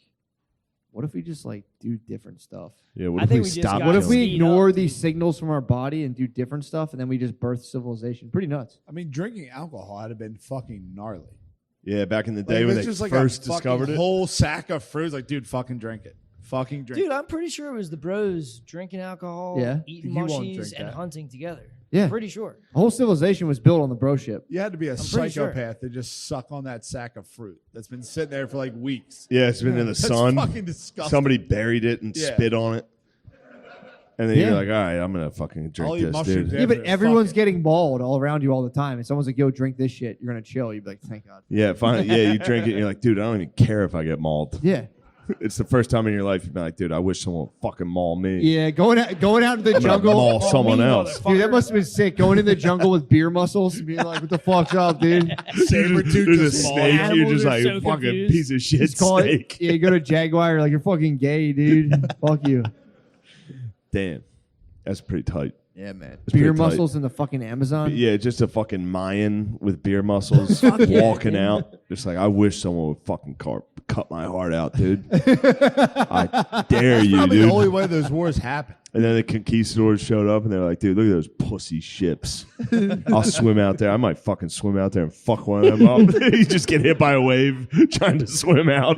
what if we just like do different stuff? yeah, what I if think we we just stop? got What if we Speed ignore up. these signals from our body and do different stuff, and then we just birth civilization? Pretty nuts. I mean, drinking alcohol had been fucking gnarly. Yeah, back in the Like, day if when it's they just like first a fucking discovered it. whole sack of fruit. It's like, dude, fucking drink it. Fucking drink Dude, it. I'm pretty sure it was the bros drinking alcohol, Yeah. eating You won't mushies, drink and that. hunting together. Yeah. Pretty sure. The whole civilization was built on the bro ship. You had to be a pretty sure. psychopath to just suck on that sack of fruit that's been sitting there for like weeks. Yeah, it's been in the That's sun. fucking disgusting. Somebody buried it and Yeah. spit on it. And then Yeah. you're like, all right, I'm going to fucking drink I'll eat this, mushrooms, dude. Yeah, but Fuck everyone's it. getting mauled all around you all the time. And someone's like, yo, drink this shit. You're going to chill. You'd be like, thank God. Yeah, finally, yeah, you drink it and you're like, dude, I don't even care if I get mauled. Yeah. It's the first time in your life you've been like, dude, I wish someone would fucking maul me. Yeah, going out into the I'm gonna jungle. maul someone me, else. Dude, that must have been sick. Going in the jungle with beer muscles and being like, what the fuck's up, dude? Saber-tooth There's a just maul. snake. You're Animals just are like, so fucking confused. piece of shit Just call it, snake. yeah, you go to Jaguar, you're like, you're fucking gay, dude. Fuck you. Damn. That's pretty tight. Yeah, man. It's Beer pretty tight. muscles in the fucking Amazon. Yeah, just a fucking Mayan with beer muscles walking out. Just like, I wish someone would fucking cut my heart out, dude. I dare you, Probably the only dude. way those wars happen. And then the conquistadors showed up and they're like, dude, look at those pussy ships. I'll swim out there. I might fucking swim out there and fuck one of them up. You just get hit by a wave trying to swim out.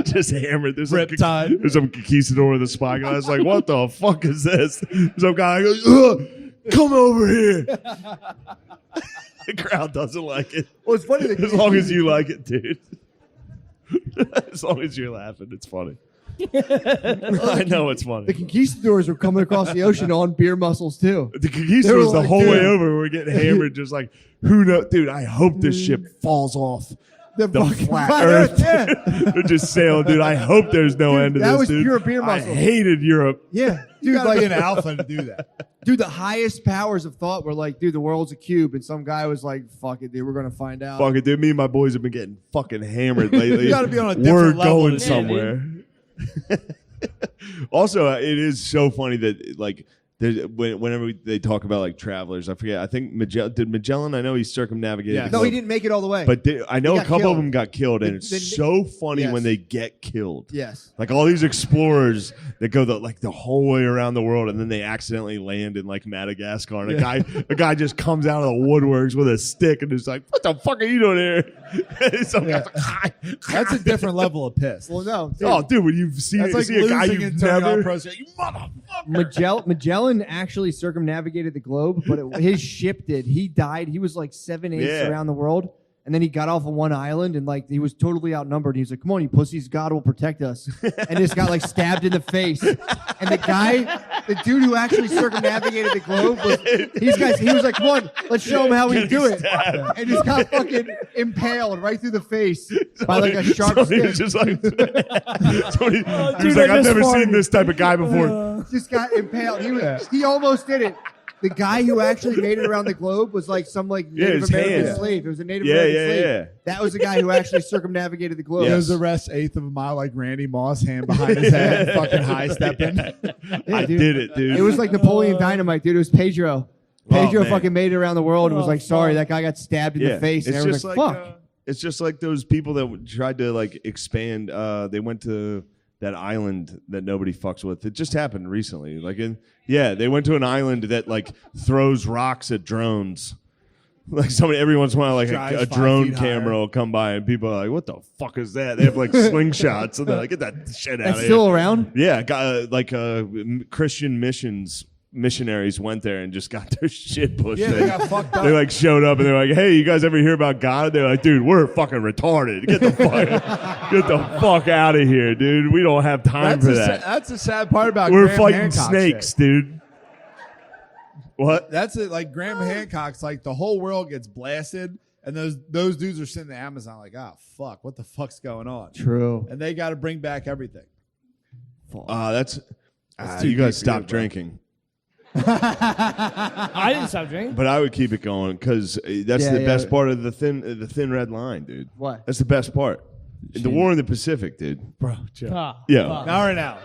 Just hammered. There's Riptide. There's some conquistador with a spyglass like, what the fuck is this? Some guy goes, ugh, come over here. The crowd doesn't like it. Well, it's funny. As long as you like it, dude. As long as you're laughing, it's funny. I know it's funny. The conquistadors were coming across the ocean on beer muscles, too. The conquistadors the like, whole dude. way over were getting hammered, just like, who knows? Dude, I hope this ship falls off the fucking flat earth. Yeah. They're just sailing, dude. I hope there's no Dude, end to that this, was dude. pure beer I muscle. hated Europe. Yeah. You Dude, gotta like, be an alpha to do that. dude, the highest powers of thought were like, dude, the world's a cube. And some guy was like, fuck it, dude, we're going to find out. Fuck it, dude. Me and my boys have been getting fucking hammered lately. You gotta be on a We're different level going than somewhere. Also, it is so funny that like whenever they talk about like travelers, I forget. I think Magellan. I know he circumnavigated. Yeah. the No, he globe, didn't make it all the way. But I know He a got couple killed. of them got killed, and it's They- so funny Yes. when they get killed. yes. Like all these explorers that go the whole way around the world, and then they accidentally land in like Madagascar, and a guy just comes out of the woodworks with a stick and is like, "What the fuck are you doing here?" And some guy's like, That's a different level of piss. Well, no. Dude, "Oh, dude, when you see That's like see a guy losing you've and turning on never." pros. You motherfucker. Magellan actually circumnavigated the globe, but his ship did. He died. He was like 7/8 Yeah. around the world. And then he got off on one island and like he was totally outnumbered. He was like, "Come on, you pussies! God will protect us." And just got like stabbed in the face. And the dude who actually circumnavigated the globe he was like, "Come on, let's show him how we do it." And just got fucking impaled right through the face by like a sharp stick. He was just like, he was dude, like, I I've just never farted. seen this type of guy before. Just got impaled. He almost did it. The guy who actually made it around the globe was like some like Native his American hand. slave. It was a Native American slave. Yeah. That was the guy who actually circumnavigated the globe. He goes the rest eighth of a mile like Randy Moss, hand behind his head, fucking high stepping. I did it, dude. It was like Napoleon Dynamite, dude. It was Pedro. Pedro man. fucking made it around the world and was like, "Sorry, that guy got stabbed in the face." And It's everyone's just like, like, "Fuck." it's just like those people that tried to like expand. They went to that island that nobody fucks with. It just happened recently. They went to an island that like throws rocks at drones. Like every once in a while, like Drives a 5 drone feet camera higher. will come by and people are like, "What the fuck is that?" They have like slingshots and they're like, "Get that shit out That's of still here." around? Yeah, Christian missionaries went there and just got their shit pushed Yeah, in. they got fucked up. They like showed up and they're like, "Hey, you guys ever hear about God?" They're like, "Dude, we're fucking retarded. Get the fuck out of here, dude. We don't have time for that. That's the sad part about We're Graham fighting Hancock snakes, shit. dude." What? That's it. Like Graham Hancock's like the whole world gets blasted, and those dudes are sitting in the Amazon like, "Oh fuck, what the fuck's going on?" True. And they got to bring back everything. That's too you guys deep for you, stop bro. drinking. I didn't stop drinking. But I would keep it going because that's Yeah, the yeah. best part of the thin red line, dude. What? That's the best part. The war in the Pacific, dude. Bro, chill. Ah, Yeah. fuck. Not right now.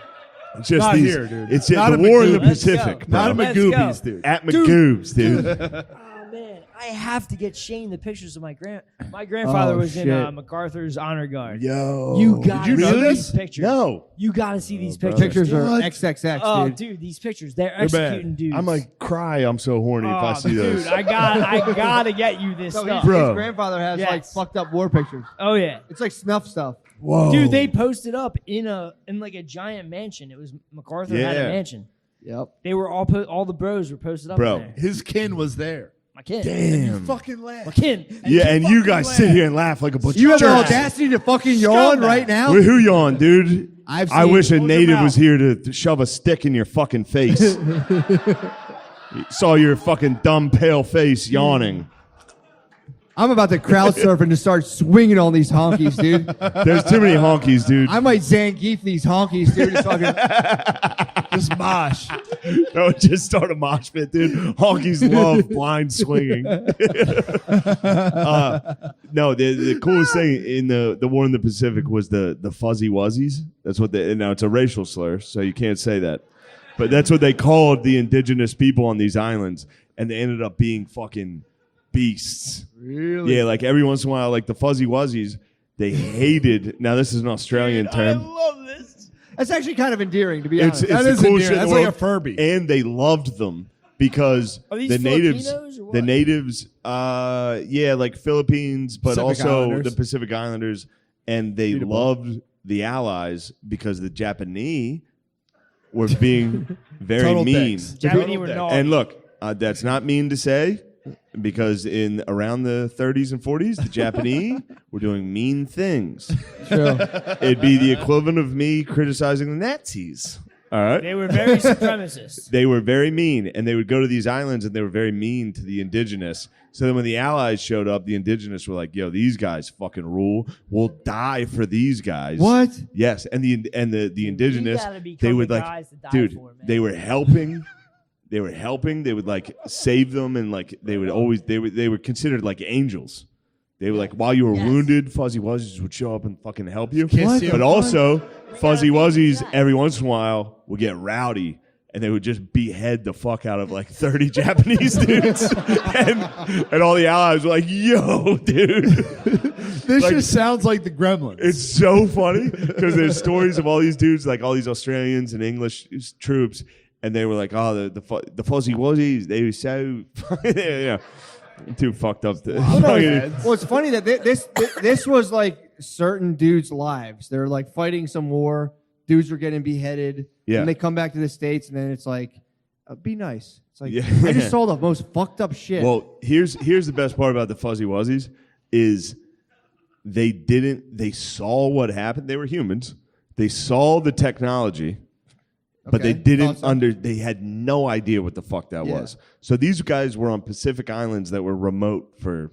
It's just Not these, here, dude. It's Not the at war in the Magoo's. Let's Pacific, go. bro. Not a Let's Magoobies, go. dude. At Magoo's, dude. Oh man, I have to get Shane the pictures of my grandfather Oh, was in shit. MacArthur's honor guard. Yo. You gotta you know see this? these pictures. No. You gotta see these pictures. Pictures are What? XXX, Oh, dude. dude, these pictures, they're They're bad. executing dudes. I'm like, cry. I'm so horny if I Oh, see those. dude, I gotta get you this So stuff. Bro. his grandfather has Yes. like fucked up war pictures. Oh yeah. It's like snuff stuff. Whoa. Dude, they posted up in like a giant mansion. It was MacArthur had a Yeah. mansion. Yep. They were all the bros were posted up Bro. in there. His kin was there. My kid. Damn. Fucking laugh. My kid. Yeah, and you guys fucking sit laugh. here and laugh like a bunch You of have the jerks. audacity to fucking yawn Scumbag. right now? Who yawned, dude? I've I seen- wish a Close your native mouth. was here to shove a stick in your fucking face. Saw your fucking dumb pale face yawning. I'm about to crowd surf and just start swinging on these honkies, dude. There's too many honkies, dude. I might Zangief these honkies, dude. It's fucking, Just mosh. I would just start a mosh pit, dude. Honkies love blind swinging. No, the coolest thing in the war in the Pacific was the fuzzy wuzzies. That's what they. Now it's a racial slur, so you can't say that. But that's what they called the indigenous people on these islands, and they ended up being fucking beasts. really? Yeah, like every once in a while, like the fuzzy wuzzies, they hated. Now this is an Australian term. love this. That's actually kind of endearing, to be It's honest. That the is coolest endearing. shit in the That's like world. a Furby. And they loved them because Are these the natives, Filipinos or what? the natives, yeah, like Philippines, but Pacific also Islanders. the Pacific Islanders, and they loved the Allies because the Japanese were being very Total mean. dicks. Japanese were Total not. And look, that's not mean to say, because in around the 30s and 40s, the Japanese were doing mean things. True. It'd be the equivalent of me criticizing the Nazis. All right. They were very supremacists. They were very mean, and they would go to these islands, and they were very mean to the indigenous. So then when the Allies showed up, the indigenous were like, "Yo, these guys fucking rule. We'll die for these guys." What? Yes, and the indigenous, gotta become they would the like, guys to die dude, for, man. they were helping. They were helping. They would like save them, and like they would always they were considered like angels. They were like, while you were wounded, fuzzy wuzzies would show up and fucking help you. Kiss you. But also, fuzzy wuzzies every once in a while would get rowdy, and they would just behead the fuck out of like 30 Japanese dudes. and all the allies were like, "Yo, dude." This Like- just sounds like the Gremlins. It's so funny because there's stories of all these dudes, like all these Australians and English troops, and they were like, "Oh, the fuzzy wuzzies, they were so yeah, too fucked up." Well, it's funny that this was like certain dudes' lives. They're like fighting some war. Dudes were getting beheaded. Yeah. And they come back to the States, and then it's like, be nice. It's like, Yeah. I just saw the most fucked up shit. Well, here's the best part about the fuzzy wuzzies is they saw what happened. They were humans. They saw the technology, but Okay. they didn't Awesome. they had no idea what the fuck that Yeah. was. So these guys were on Pacific Islands that were remote for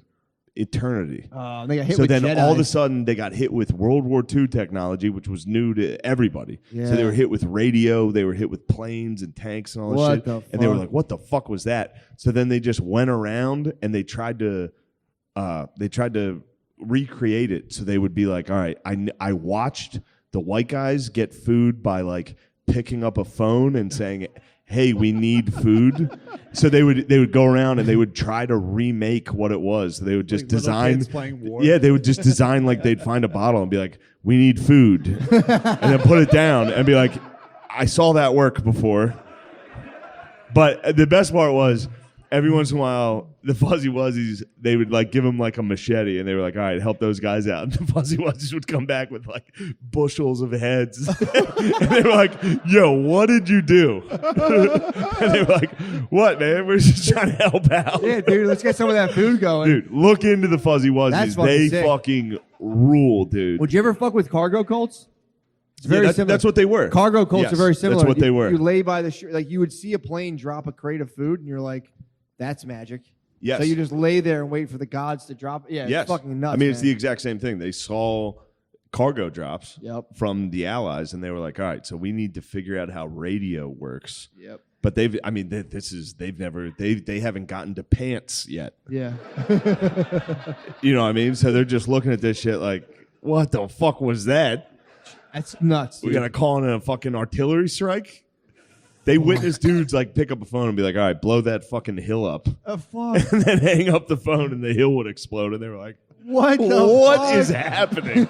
eternity. They got hit So with then Jedi. all of a sudden they got hit with World War II technology, which was new to everybody. Yeah. So they were hit with radio, they were hit with planes and tanks and all this What shit. the And they were fuck? like, what the fuck was that? So then they just went around and they tried to recreate it. So they would be like, all right, I watched the white guys get food by like picking up a phone and saying, hey, we need food. So they would go around and they would try to remake what it was. So they would just Like little design. kids playing war. Yeah, they would just design like they'd find a bottle and be like, we need food. And then put it down and be like, I saw that work before. But the best part was every once in a while, the Fuzzy Wuzzies, they would like give them like a machete and they were like, all right, help those guys out. And the Fuzzy Wuzzies would come back with like bushels of heads. And they were like, yo, what did you do? And they were like, what, man? We're just trying to help out. Yeah, dude, let's get some of that food going. Dude, look into the Fuzzy That's Wuzzies. fucking They sick. fucking rule, dude. Would you ever fuck with cargo cults? It's Yeah, very similar. that's what they were. Cargo cults Yes, are very similar. That's what they were. You lay by the like you would see a plane drop a crate of food, and you're like, "That's magic." Yes. So you just lay there and wait for the gods to drop. Yeah, Yes. it's fucking nuts. I mean, it's man. the exact same thing. They saw cargo drops Yep. from the Allies, and they were like, all right, so we need to figure out how radio works. Yep. But they haven't gotten to pants yet. Yeah. You know what I mean? So they're just looking at this shit like, what the fuck was that? That's nuts. We're dude. gonna call in a fucking artillery strike? They witnessed dudes like pick up a phone and be like, all right, blow that fucking hill up. Fuck. And then hang up the phone and the hill would explode. And they were like, What the what fuck? is happening?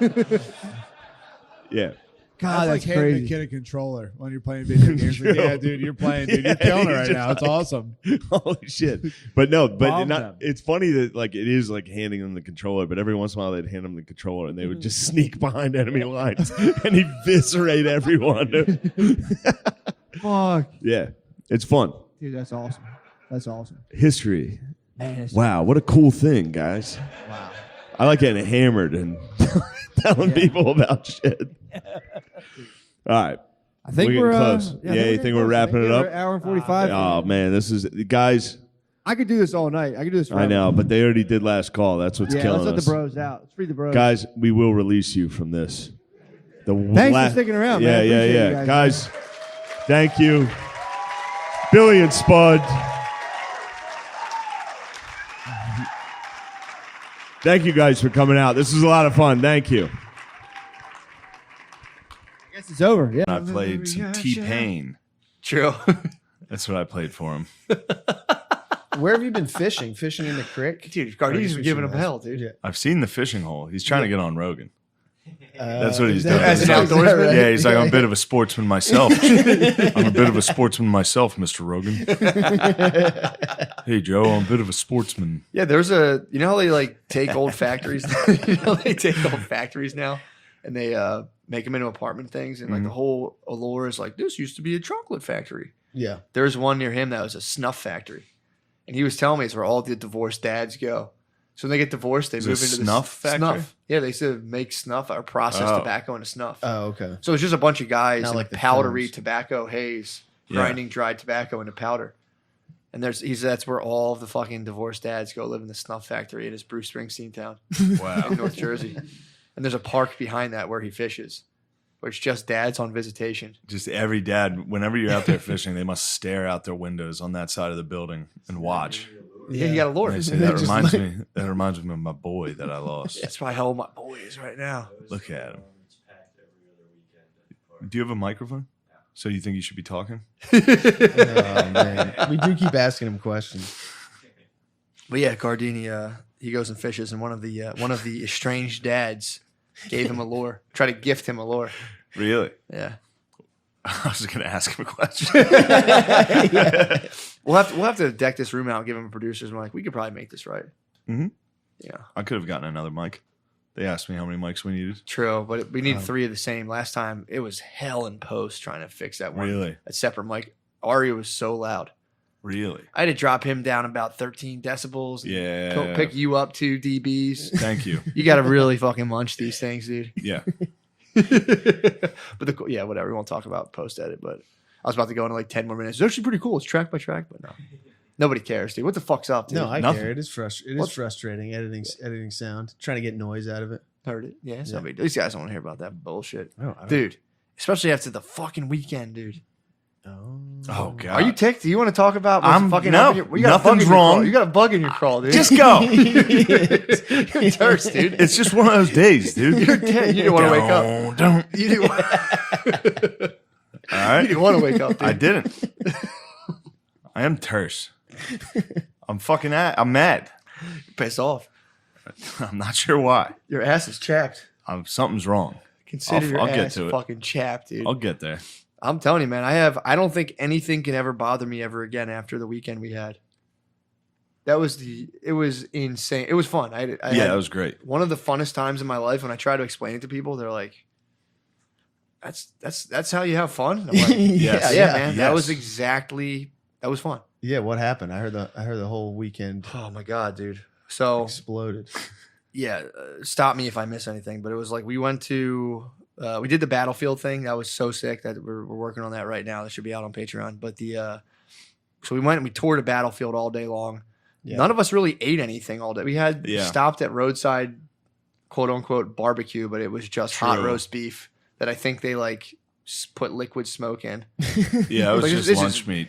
Yeah. God, That's that's like handing crazy. a kid a controller when you're playing video games. Like, yeah, dude, you're playing, dude. You're Yeah, killing it he's right just now. It's like- awesome. Holy shit. But no, but Bomb not, them. it's funny that like it is like handing them the controller, but every once in a while they'd hand them the controller and they would just sneak behind enemy lines and eviscerate everyone. Fuck. Yeah. It's fun. Dude, that's awesome. That's awesome. History. Man, it's Wow, what a cool thing, guys. wow. I like getting hammered and telling people about shit. All right. I think We're we're getting close. I Yeah, you we're think we're close. wrapping I think it we're up? an hour and 45. Oh man, this is guys. I could do this all night. I could do this forever. I know, but they already did last call. That's what's Yeah, killing let's let us. the bros out. Let's free the bros. Guys, we will release you from this. Thanks for sticking around, Yeah, man. yeah, Appreciate yeah. you Guys, thank you. Billy and Spud. Thank you guys for coming out. This was a lot of fun. Thank you. I guess it's over. Yeah. I played some T-Pain. True. That's what I played for him. Where have you been fishing? Fishing in the creek? Dude, Gardy's been giving him hell, dude. I've seen the fishing hole. He's trying to get on Rogan. That's what he's is doing. that- He's as an like- outdoorsman? Yeah, he's like, I'm a bit of a sportsman myself. I'm a bit of a sportsman myself, Mr. Rogan. Hey, Joe, I'm a bit of a sportsman. Yeah, there's a, you know how they like take old factories? You know, they take old factories now and they make them into apartment things. And like the whole allure is like, this used to be a chocolate factory. Yeah. There's one near him that was a snuff factory. And he was telling me it's where all the divorced dads go. So when they get divorced, they Is move it into the snuff factory? Snuff. Yeah, they used to make snuff or process Oh. tobacco into snuff. Oh, okay. So it's just a bunch of guys Not in like the powdery films. tobacco haze, Yeah. grinding dried tobacco into powder. And that's where all of the fucking divorced dads go live in the snuff factory in his Bruce Springsteen town Wow. in North Jersey. And there's a park behind that where he fishes, where it's just dads on visitation. Just every dad, whenever you're out there fishing, they must stare out their windows on that side of the building and watch. Yeah, you got a lore. And they say, that reminds me. That reminds me of my boy that I lost. That's probably how old my boy is right now. Look at him. Do you have a microphone? So you think you should be talking? Oh, man. We do keep asking him questions. But yeah, Gardini, he goes and fishes, and one of the estranged dads gave him a lure, try to gift him a lure. Really? Yeah. I was going to ask him a question. We'll have to deck this room out and give him producers. And we're like, we could probably make this right. Mhm. Yeah, I could have gotten another mic. They asked me how many mics we needed. true. But we need 3 of the same. Last time it was hell in post trying to fix that one. Really? A separate mic. Aria was so loud. Really? I had to drop him down about 13 decibels. And Yeah. pick you up 2 dBs. Thank you. You got to really fucking munch these things, dude. Yeah. But whatever. We won't talk about post edit. But I was about to go into like 10 more minutes. It's actually pretty cool. It's track by track, but no, nobody cares, dude. What the fuck's up, dude? No, I Nothing. care. It is frustrating editing sound, trying to get noise out of it. Heard it. Yeah, somebody. These guys don't want to hear about that bullshit, I don't- dude. Especially after the fucking weekend, dude. Oh God. Are you ticked? Do you want to talk about what's I'm- fucking no, up in your, you got a bug nothing's in your wrong. crawl. You got a bug in your crawl, dude. Just go. You're terse, dude. It's just one of those days, dude. You're dead. You didn't want to wake up. Don't. You didn't. All right. You didn't want to wake up, dude. I didn't. I am terse. I'm mad. Piss off. I'm not sure why. Your ass is chapped. Something's wrong. Consider your I'll get ass to it. fucking chapped, dude. I'll get there. I'm telling you, man. I don't think anything can ever bother me ever again after the weekend we had. It was insane. It was fun. I Yeah, had that was great. one of the funnest times in my life. When I try to explain it to people, they're like, "That's how you have fun." I'm like, Yes. yeah, man. That Yes. was fun. Yeah, what happened? I heard the whole weekend Oh my god, dude. So exploded. yeah, stop me if I miss anything. But it was like we went to we did the battlefield thing. That was so sick that we're working on that right now. That should be out on Patreon. But so we went and we toured a battlefield all day long. Yeah. None of us really ate anything all day. We had Yeah. stopped at roadside, quote unquote barbecue, but it was just hot True. roast beef that I think they like put liquid smoke in. Yeah, it was Like, just this lunch is- meat.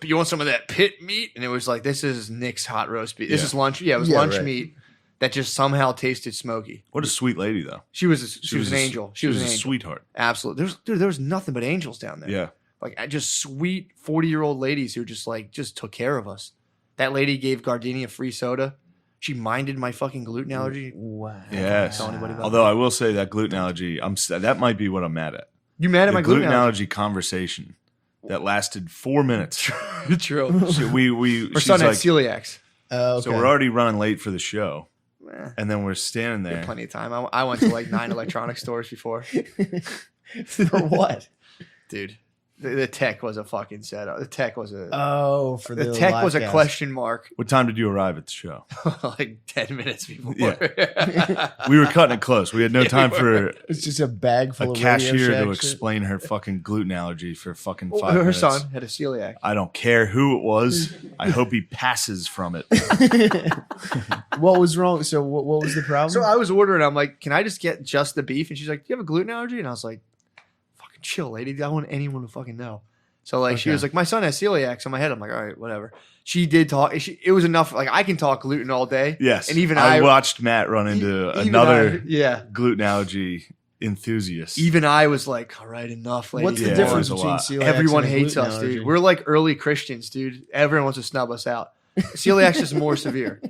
You want some of that pit meat? And it was like, this is Nick's hot roast beef. This Yeah. is lunch. Yeah, it was Yeah, lunch right. meat that just somehow tasted smoky. What a sweet lady, though. She was an a- angel. She was an a angel. sweetheart. Absolutely. There was nothing but angels down there. Yeah. Like just sweet 40-year-old ladies who just took care of us. That lady gave Gardenia free soda. She minded my fucking gluten allergy. Wow. Yes. Tell anybody about Although I will say that gluten allergy, that might be what I'm mad at. You mad at The my gluten allergy? allergy conversation that lasted 4 minutes. True. So Her she's son had like, celiacs. Okay. so we're already running late for the show, Eh, and then we're standing we had there. plenty of time. I went to like 9 electronic stores before. For what? Dude, the tech was a fucking setup. The tech was a Oh, for the tech was a live cast. question mark. What time did you arrive at the show? Like 10 minutes before. Yeah. We were cutting it close. We had no time for It's just a bag full a of cashier Radio to Shack shit. explain her fucking gluten allergy for fucking Well, 5 her minutes. son had a celiac. I don't care who it was. I hope he passes from it. What was wrong? So what was the problem? So I was ordering. I'm like, can I just get just the beef? And she's like, do you have a gluten allergy? And I was like, fucking chill, lady. I don't want anyone to fucking know. So like, she Okay. was like, my son has celiac. So in my head, I'm like, all right, whatever. She did talk. It was enough. Like I can talk gluten all day. Yes. And even I I watched Matt run into even another yeah. gluten allergy enthusiast. Even I was like, all right, enough, lady. What's the Yeah, difference it was a between lot. celiac Everyone and a hates gluten us, allergy? dude. We're like early Christians, dude. Everyone wants to snub us out. Celiac's is more severe.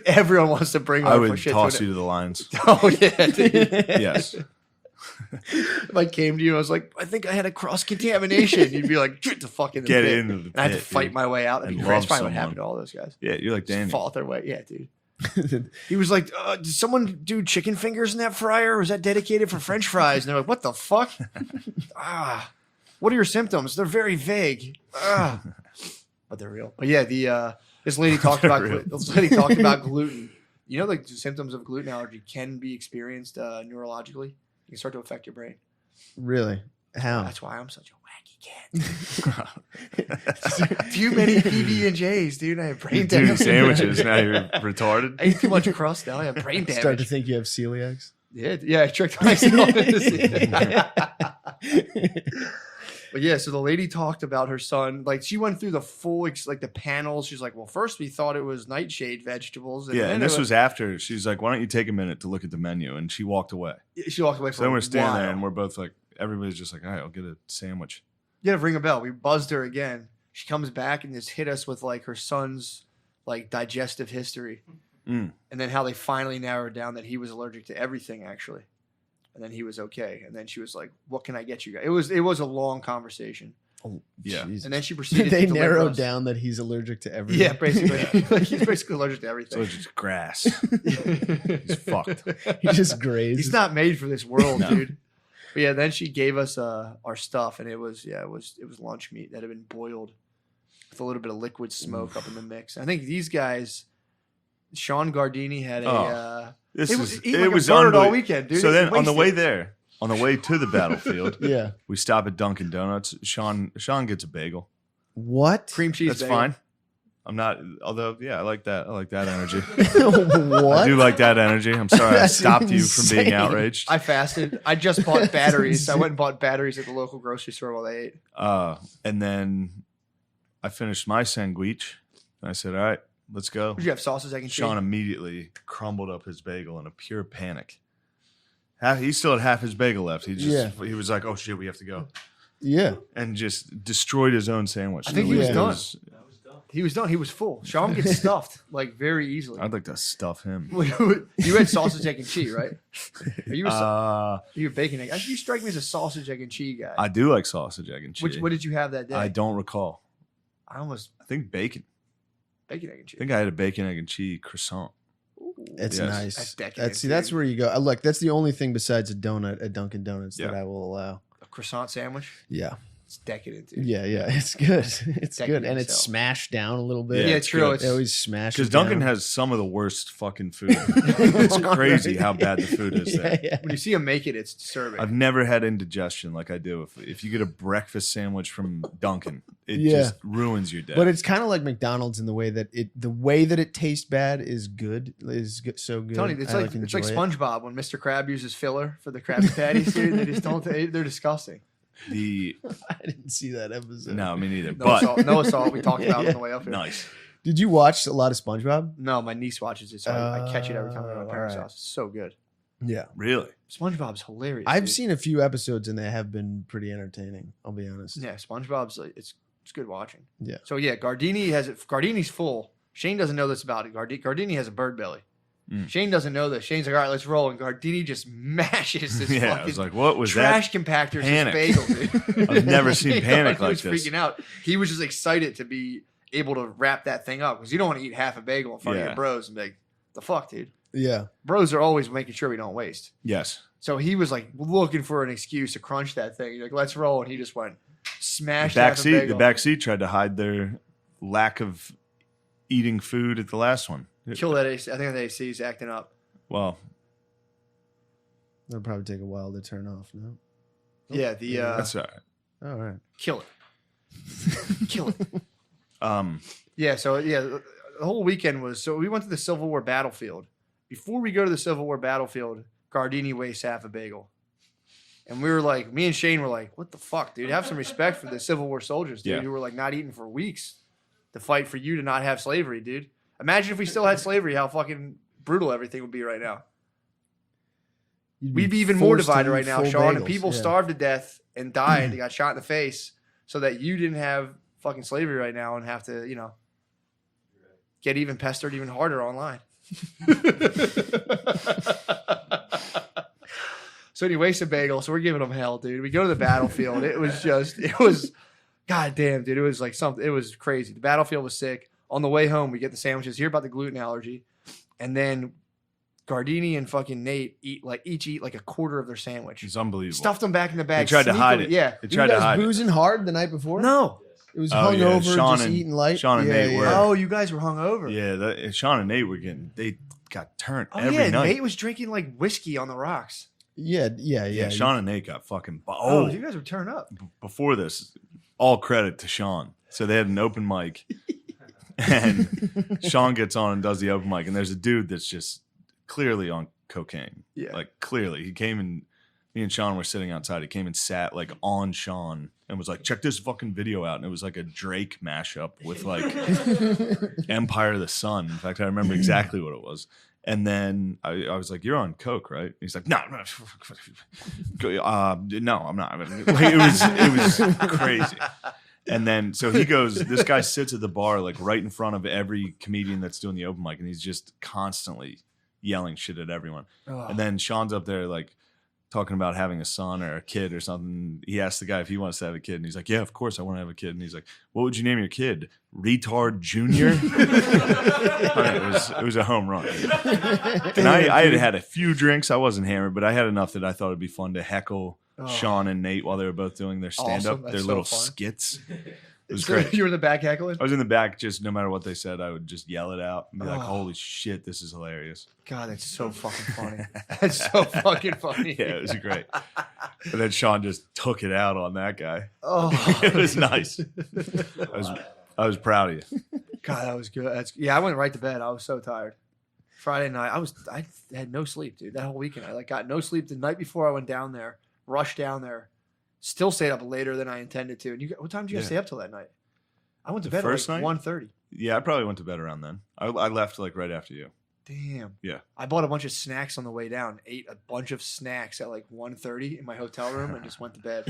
Everyone wants to bring I our would shit toss to you to the lions. Oh yeah, dude. Yes. If I came to you and I was like, I think I had a cross contamination, you'd be like, get the fuck in the Get pit. into the And I had to pit, fight dude. my way out. That'd be And great. That's love probably what someone. happened to all those guys. Yeah, you're like Just Daniel. fought their way. Yeah, dude. He was like, did someone do chicken fingers in that fryer? Or was that dedicated for French fries? And they're like, what the fuck? What are your symptoms? They're very vague. But they're real. But yeah, this lady talked They're about real. gluten. You know, the symptoms of gluten allergy can be experienced neurologically. You can start to affect your brain. Really? How? That's why I'm such a wacky cat. Too many PB&Js, dude. I have brain Dude, damage. sandwiches. Now you're retarded. I eat too much crust now. I have brain damage. Start to think you have celiacs. Yeah, I tricked myself into seeing it. But yeah, so the lady talked about her son. Like she went through the full, like the panels. She's like, well, first we thought it was nightshade vegetables. Yeah, then and it this was after. She's like, why don't you take a minute to look at the menu? And she walked away. She walked away So from then a we're standing there while. and we're both like, everybody's just like, all right, I'll get a sandwich. Yeah, ring a bell. We buzzed her again. She comes back and just hit us with like her son's like digestive history. Mm. And then how they finally narrowed down that he was allergic to everything actually. And then he was okay. And then she was like, what can I get you guys? It was a long conversation. Oh, Yeah. Jesus. And then she proceeded they to deliver narrowed us. down that he's allergic to everything. Yeah, basically. He's basically allergic to So everything. it's just grass. He's fucked. He just grazed. He's not made for this world, No. dude. But yeah, then she gave us our stuff, and it was lunch meat that had been boiled with a little bit of liquid smoke up in the mix. I think these guys, Sean Gardini had a. This it is eat it like was a bird all unbelievable. weekend, dude. So He then on the wasted. way there, on the way to the battlefield, Yeah. we stop at Dunkin' Donuts. Sean gets a bagel. What? Cream cheese. That's bagel. fine. I'm not. Although, yeah, I like that. I like that energy. What? I do like that energy. I'm sorry I That's stopped you from being insane. outraged. I fasted. I just bought batteries. I went and bought batteries at the local grocery store while they ate. And then I finished my sandwich. And I said, "All right, let's go." Did you have sausage, egg, and cheese? Sean immediately crumbled up his bagel in a pure panic. He still had half his bagel left. He was like, "Oh shit, we have to go," Yeah. and just destroyed his own sandwich. I think he was Yeah. done. He was done. He was full. Sean gets stuffed like very easily. I'd like to stuff him. You had sausage, egg, and cheese, right? Are you Uh, you a bacon egg? You strike me as a sausage, egg, and cheese guy. I do like sausage, egg, and cheese. What did you have that day? I don't recall. I almost I think bacon. bacon, egg, and I cheese. think I had a bacon, egg, and cheese croissant. It's Yes. nice. That's decadent, That's dude. where you go. Look, that's the only thing besides a donut at Dunkin' Donuts that Yeah. I will allow. A croissant sandwich. Yeah. It's decadent, dude. Yeah, it's good. It's Decadent good. And as it's hell. smashed down a little bit. Yeah, Yeah, it's true. good. It's, They always smash Because it Dunkin' down. has some of the worst fucking food. It's crazy how bad the food is yeah, there. yeah. when you see him make it, it's disturbing. I've never had indigestion like I do. If you get a breakfast sandwich from Dunkin', it Yeah. just ruins your day. But it's kind of like McDonald's in the way that it tastes bad is good, so good. Tony, it's I like enjoy it. SpongeBob when Mr. Krab uses filler for the Krabby Patties, dude. They just don't. They're disgusting. the I didn't see that episode. no, me neither. Noah But saw it. We talked about it on the way up here. nice. Did you watch a lot of SpongeBob? No, my niece watches it, so I catch it every time I go to my parents' alright. house. It's so good. Yeah. Really? SpongeBob's hilarious. I've dude. seen a few episodes and they have been pretty entertaining. I'll be honest. Yeah, SpongeBob's like, it's good watching. Yeah. So yeah, Gardini has it. Gardini's full. Shane doesn't know this about it. Gardini has a bird belly. Mm. Shane doesn't know this. Shane's like, all right, let's roll. And Gardini just mashes this Yeah, I fucking was like, what was trash that? compactor Panic. bagel, dude. I've never seen You know, panic he like was this. freaking out. He was just excited to be able to wrap that thing up because you don't want to eat half a bagel in front of Yeah. your bros and be like, the fuck, dude. Yeah. Bros are always making sure we don't waste. Yes. So he was like looking for an excuse to crunch that thing. He's like, let's roll. And he just went, smashed The half a bagel. the back seat tried to hide their lack of eating food at the last one. Kill that AC. I think the AC is acting up. Well, It'll probably take a while to turn off. No. Yeah, that's all right. All right. kill it. Kill it. Um, Yeah, so yeah, the whole weekend was so we went to the Civil War battlefield. Before we go to the Civil War battlefield, Gardini wastes half a bagel. And we were like, me and Shane were like, what the fuck, dude? Have some respect for the Civil War soldiers, dude, Yeah. who were like not eating for weeks to fight for you to not have slavery, dude. Imagine if we still had slavery, how fucking brutal everything would be right now. You'd We'd be even more forced to divided eat right now, full Sean, and bagels. people Yeah. starved to death and died. They got shot in the face so that you didn't have fucking slavery right now and have to, get even pestered even harder online. So he wastes a bagel. So we're giving him hell, dude. We go to the battlefield. It was, goddamn, dude. It was like something. It was crazy. The battlefield was sick. On the way home, we get the sandwiches. Hear about the gluten allergy, and then Gardini and fucking Nate each eat like a quarter of their sandwich. it's unbelievable. Stuffed them back in the bag. They tried to hide sneakily- it. Yeah. They You tried to guys hide it. boozing hard the night before? No. It was Oh, yeah. hungover, Sean just and- eating light. Sean and yeah, Nate yeah. were. Oh, you guys were hungover. Yeah, Sean and Nate they got turned Oh every yeah. night. Nate was drinking like whiskey on the rocks. Yeah. yeah, Sean and Nate got fucking. Oh, you guys were turned up. Before this, all credit to Sean. So they had an open mic, and Sean gets on and does the open mic, and there's a dude that's just clearly on cocaine. Yeah. Like clearly, he came and me and Sean were sitting outside. He came and sat like on Sean and was like, "Check this fucking video out." And it was like a Drake mashup with like Empire of the Sun. In fact, I remember exactly what it was. And then I was like, "You're on coke, right?" He's like, "No, no, I'm not." It was crazy. And then so he goes. This guy sits at the bar like right in front of every comedian that's doing the open mic, and he's just constantly yelling shit at everyone. Oh. And then Sean's up there like talking about having a son or a kid or something. He asked the guy if he wants to have a kid, and he's like, "Yeah, of course I want to have a kid." And he's like, "What would you name your kid? Retard Junior?" It was a home run. And I had had a few drinks. I wasn't hammered, but I had enough that I thought it'd be fun to heckle Sean and Nate while they were both doing their stand up, Awesome. That's their so little fun. skits. It was So great. you were in the back heckling? I was in the back, just no matter what they said, I would just yell it out and be like, Oh. "Holy shit, this is hilarious!" God, that's so fucking funny. That's so fucking funny. Yeah, it was great. But then Sean just took it out on that guy. Oh, It was nice. I was proud of you. God, that was good. I went right to bed. I was so tired. Friday night, I had no sleep, dude. That whole weekend, I got no sleep. The night before I went down there, rushed down there, still stayed up later than I intended to. And what time did you guys stay up till that night? I went to bed first at like night? 1:30. Yeah, I probably went to bed around then. I left like right after you. Damn. Yeah. I bought a bunch of snacks on the way down. Ate a bunch of snacks at like 1:30 in my hotel room and just went to bed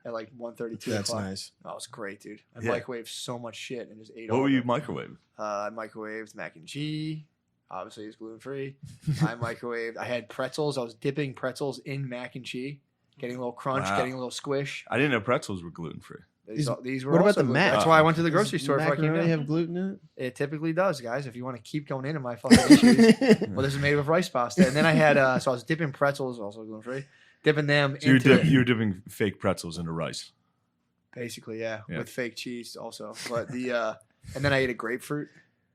at like 1:30, 2 That's o'clock. nice. That was great, dude. I Yeah. microwaved so much shit and just ate What all were of you it. microwaving? I microwaved mac and cheese. Obviously, it's gluten free. I microwaved. I had pretzels. I was dipping pretzels in mac and cheese, getting a little crunch, Wow. getting a little squish. I didn't know pretzels were gluten free. These were what about also the gluten- mac? That's why I went to the grocery store before I came Macaroni down. have gluten in it? It typically does, guys. If you want to keep going into my fucking issues, well, this is made with rice pasta. And then I had, so I was dipping pretzels, also gluten free, dipping them So into you were dipping fake pretzels into rice. basically, yeah, Yeah. with fake cheese also. But and then I ate a grapefruit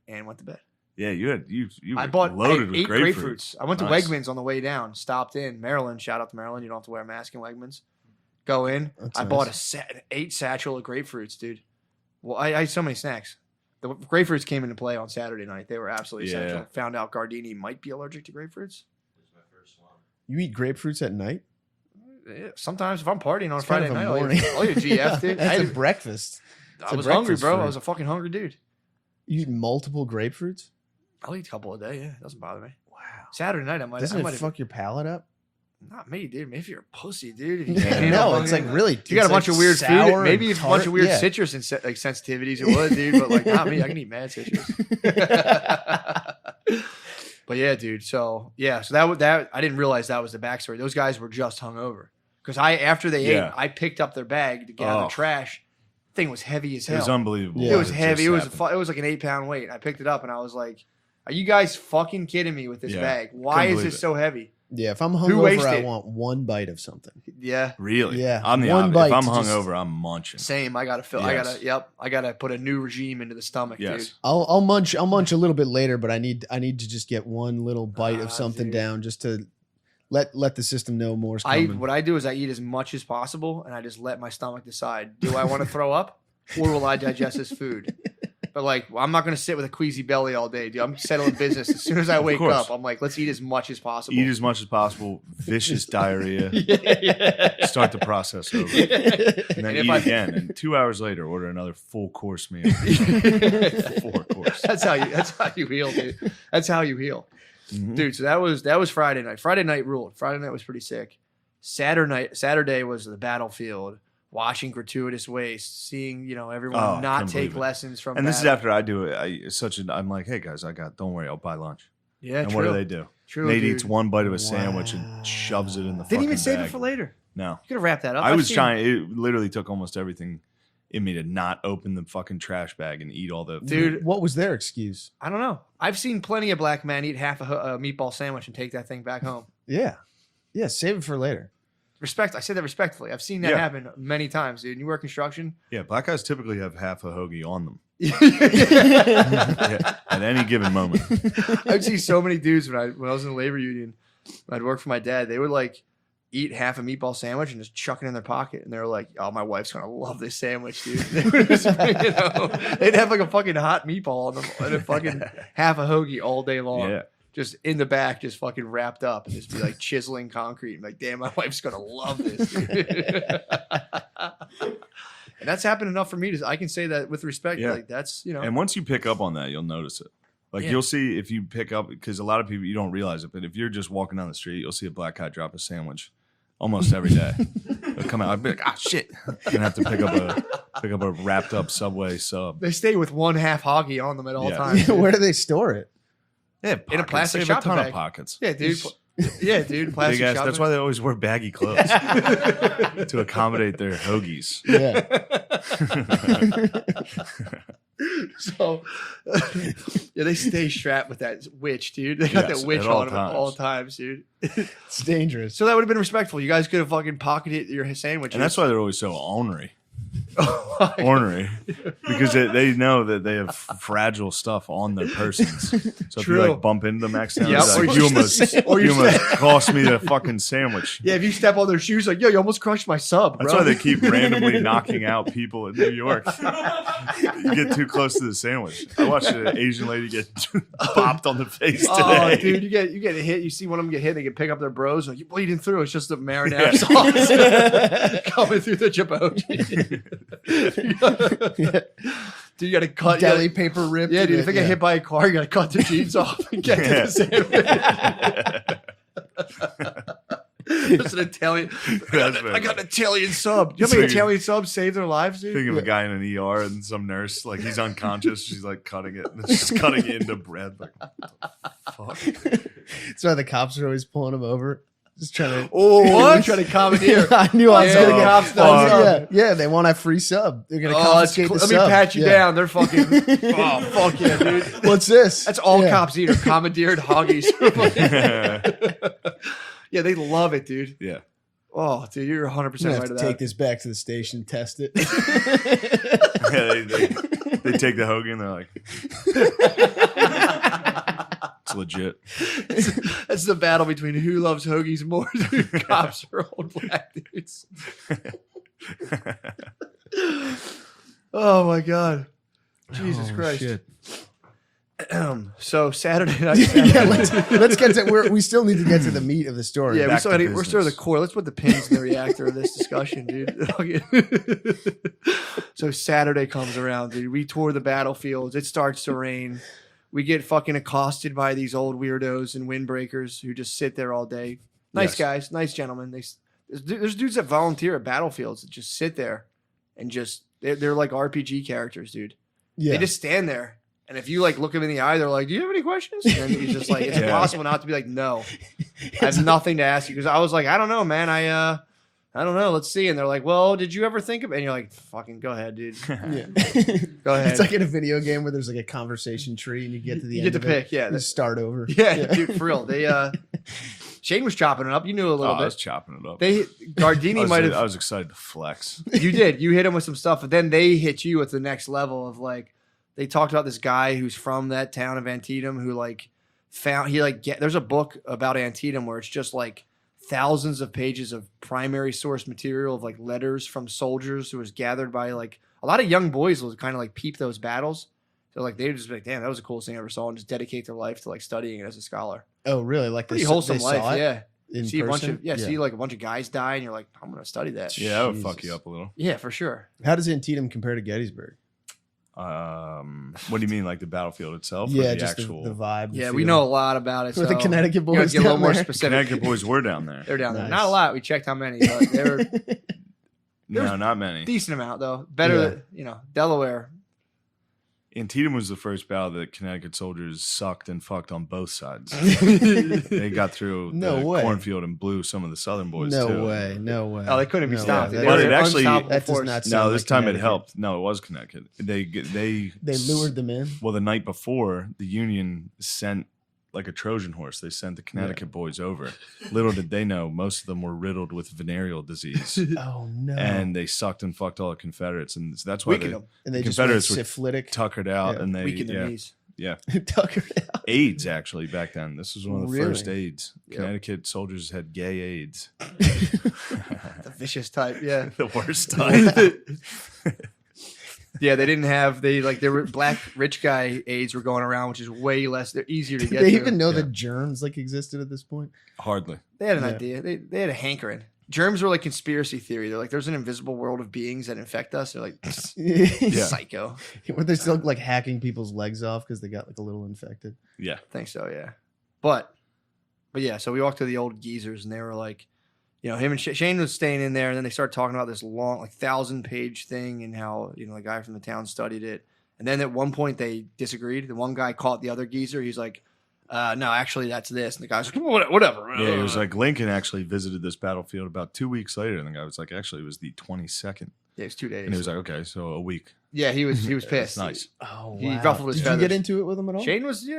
and went to bed. Yeah, you were I bought loaded eight with grapefruits. I went to Nice. Wegmans on the way down. Stopped in Maryland. Shout out to Maryland. You don't have to wear a mask in Wegmans. Go in. That's I nice. bought an 8 satchel of grapefruits, dude. Well, I had so many snacks. The grapefruits came into play on Saturday night. They were absolutely Yeah. essential. Found out Gardini might be allergic to grapefruits. You eat grapefruits at night? Yeah, sometimes if I'm partying on It's kind Friday of a night, morning. I'll eat a GF, dude. That's a I breakfast. It's a was hungry, breakfast bro. food. I was a fucking hungry dude. You eat multiple grapefruits? I'll eat a couple a day. Yeah, it doesn't bother me. Wow. Saturday night, I might. Doesn't I it might have, fuck your palate up? not me, dude. Maybe if you're a pussy, dude. If you can't handle No, fucking- it's like really. If you got a it's bunch like of weird sour food, maybe and a bunch of tart. weird Yeah. citrus and like sensitivities, it would, dude. But like, not me. I can eat mad citrus. But yeah, dude. So that I didn't realize that was the backstory. Those guys were just hungover because after they Yeah. ate, I picked up their bag to get out of Oh. the trash. Thing was heavy as It hell. was unbelievable. Yeah. It was what heavy. just It was happened. it was like an 8-pound weight. I picked it up and I was like, "Are you guys fucking kidding me with this Yeah. bag? Why Couldn't is believe this it. so heavy?" Yeah, if I'm Who hungover, wasted I it? want one bite of something. Yeah. Really? Yeah. I'm the One opposite. bite If I'm to just- hungover, I'm munching. Same. I gotta fill. Yes. I gotta put a new regime into the stomach, Yes. dude. I'll munch a little bit later, but I need to just get one little bite of something Dude. down just to let the system know more's coming. What I do is I eat as much as possible, and I just let my stomach decide: do I want to throw up, or will I digest this food? But like, I'm not going to sit with a queasy belly all day, dude. I'm settling business. As soon as I wake course. up, I'm like, let's eat as much as possible. Eat as much as possible. Vicious diarrhea. yeah. Start the process over. And And then if eat I- again. And 2 hours later, order another full course meal. 4 course. That's how you heal, dude. That's how you heal, Mhm. dude. So that was Friday night. Friday night ruled. Friday night was pretty sick. Saturday was the battlefield. Watching gratuitous waste, seeing everyone Oh, not couldn't take believe it. lessons from. And this is battle. after I do it. I'm like, hey guys, don't worry, I'll buy lunch. Yeah, And true. what do they do? True, Nate dude. eats one bite of a sandwich and shoves it in the Didn't fucking even save bag. it for later. No. You could have wrapped that up. I I've was seen- trying. It literally took almost everything in me to not open the fucking trash bag and eat all the Dude, What was their excuse? I don't know. I've seen plenty of black men eat half a meatball sandwich and take that thing back home. Yeah, save it for later. I say that respectfully. I've seen that Yeah. happen many times, dude. You work construction. Yeah, black guys typically have half a hoagie on them Yeah. yeah, at any given moment. I'd see so many dudes when I was in the labor union. I'd work for my dad. They would like eat half a meatball sandwich and just chuck it in their pocket, and they were like, "Oh, my wife's gonna love this sandwich, dude." They would just, they'd have like a fucking hot meatball on them and a fucking half a hoagie all day long. Yeah. Just in the back, just fucking wrapped up, and just be like chiseling concrete. And like, damn, my wife's gonna love this. Dude. And that's happened enough for me to. I can say that with respect. Yeah. Like that's And once you pick up on that, you'll notice it. Like Yeah. you'll see if you pick up, because a lot of people, you don't realize it, but if you're just walking down the street, you'll see a black guy drop a sandwich almost every day. They'll come out, I'll be like, ah, shit. And have to pick up a wrapped up Subway sub. they stay with one half hoggy on them at all Yeah. times. Where do they store it? They have In a pockets. plastic They have a shopping ton bag. of pockets. Yeah, dude. Yeah, dude. Plastic Big ass, shopping. that's why they always wear baggy clothes to accommodate their hoagies. Yeah, So, yeah, they stay strapped with that witch, dude. They got Yes, that witch at all on them at times. all times, dude. it's dangerous. So that would have been respectful. You guys could have fucking pocketed your sandwich. And that's why they're always so ornery. ornery because they know that they have fragile stuff on their persons. So if you True. like bump into them accidentally, Yep. it's Or like, you you almost cost me the fucking sandwich. Yeah, if you step on their shoes, like, yo, you almost crushed my sub, bro. That's why they keep randomly knocking out people in New York. You get too close to the sandwich. I watched an Asian lady get bopped on the face today. Oh, dude, you get hit. You see one of them get hit. They can pick up their bros. Like, you bleeding through. It's just the marinara sauce coming through the chipotle. Dude, you got to cut. Deli paper ripped. Yeah, dude. If they get yeah. hit by a car, you got to cut the jeans off and get to the sandwich. It's an Italian. I got an Italian sub. You know how many Italian subs save their lives, dude? Think of a guy in an ER and some nurse, like he's unconscious. She's like cutting it, and just cutting it into bread. Like, what the fuck? That's why the cops are always pulling him over. Just trying to. Oh, what? Trying to commandeer. I knew I was Yeah, gonna get cops cops. know. Yeah, they want a free sub. They're gonna Oh, confiscate the let me sub. pat you Yeah. down. They're fucking. Oh, fuck yeah, dude. What's this? That's all Yeah. cops eat are commandeered hoggies. Yeah, they love it, dude. Yeah. Oh, dude, you're 100% I'm gonna right have to to take that. this back to the station, test it. Yeah, they take the hoagie and they're like, it's legit. That's the battle between who loves hoagies more, dude. Cops or old black dudes. Oh my god, Jesus Christ! So Saturday night. yeah, let's get to. We still need to get to the meat of the story. Yeah, Back to we're still the business. core. Let's put the pins in the reactor of this discussion, dude. So Saturday comes around, dude. We tour the battlefields. It starts to rain. We get fucking accosted by these old weirdos and windbreakers who just sit there all day. Nice Yes. guys, nice gentlemen. There's dudes that volunteer at battlefields that just sit there and just they're like RPG characters, dude. yeah. They just stand there. And if you like look them in the eye, they're like, "Do you have any questions?" And then he's just like, "It's Yeah. impossible not to be like, no, I have nothing to ask you." Because I was like, "I don't know, man. I don't know. Let's see." And they're like, "Well, did you ever think of?" And you're like, "Fucking go ahead, dude. Yeah. Go ahead." It's like in a video game where there's like a conversation tree and you get to the You end get to of it pick, yeah. and start over. yeah, dude, for real. They Shane was chopping it up. You knew a Oh, little I was bit. chopping it up. Gardini might I have. was excited to flex. You did. You hit him with some stuff, but then they hit you at the next level of like. They talked about this guy who's from that town of Antietam who like found there's a book about Antietam where it's just like thousands of pages of primary source material of like letters from soldiers who was gathered by like a lot of young boys will kind of like peep those battles. So like they would just be like, damn, that was the coolest thing I ever saw, and just dedicate their life to like studying it as a scholar. Oh, really? Like Pretty they wholesome they saw life, it yeah. in See a bunch person? of see like a bunch of guys die, and you're like, I'm gonna study that. Yeah, that would fuck Jesus. you up a little. Yeah, for sure. How does Antietam compare to Gettysburg? What do you mean, like the battlefield itself? or Yeah, the just actual the vibe. the Yeah, we feel. know a lot about it. With the so Connecticut you gotta boys get a little down more there. specific. Connecticut boys were down there. They're down there. Nice. Not a lot. We checked how many, but they were No, not many. decent amount though. Better than Delaware. Antietam was the first battle that Connecticut soldiers sucked and fucked on both sides. They got through No the way. cornfield and blew some of the southern boys No too. way. No way. Oh, they couldn't be No stopped. way. They But were it actually- unstoppable That does force. not No, sound this like time it Connecticut. helped. No, it was Connecticut. They They lured them in. Well, the night before, the Union sent like a Trojan horse. They sent the Connecticut boys over. Little did they know, most of them were riddled with venereal disease, Oh no. and they sucked and fucked all the Confederates, and so that's why Weakened they them. And they just Confederates went were syphilitic. tuckered out, Yeah. and they Weakened their knees. Tuckered out. AIDS actually back then. This was one of the Really? first AIDS. Yep. Connecticut soldiers had gay AIDS. The vicious type. Yeah. The worst time. Yeah, they didn't have there were black rich guy AIDS were going around, which is way less. They're easier to Did get. they to. even know that germs like existed at this point? Hardly. They had an Yeah. idea. They had a hankering. Germs were like conspiracy theory. They're like, there's an invisible world of beings that infect us. They're like, Yeah. psycho. Were they still like hacking people's legs off because they got like a little infected? Yeah. I think so, yeah. But yeah, so we walked to the old geezers, and they were like, him and Shane was staying in there, and then they started talking about this long, like 1,000-page thing, and how the guy from the town studied it. And then at one point they disagreed. The one guy caught the other geezer. He's like, no, actually that's this. And the guy's like, whatever. Yeah, it was like Lincoln actually visited this battlefield about 2 weeks later, and the guy was like, actually, it was the 22nd. Yeah, it was 2 days. And he was like, okay, so a week. yeah, he was That's pissed. nice. Oh, He wow. ruffled his Did you get feathers. into it with him at all? Shane was,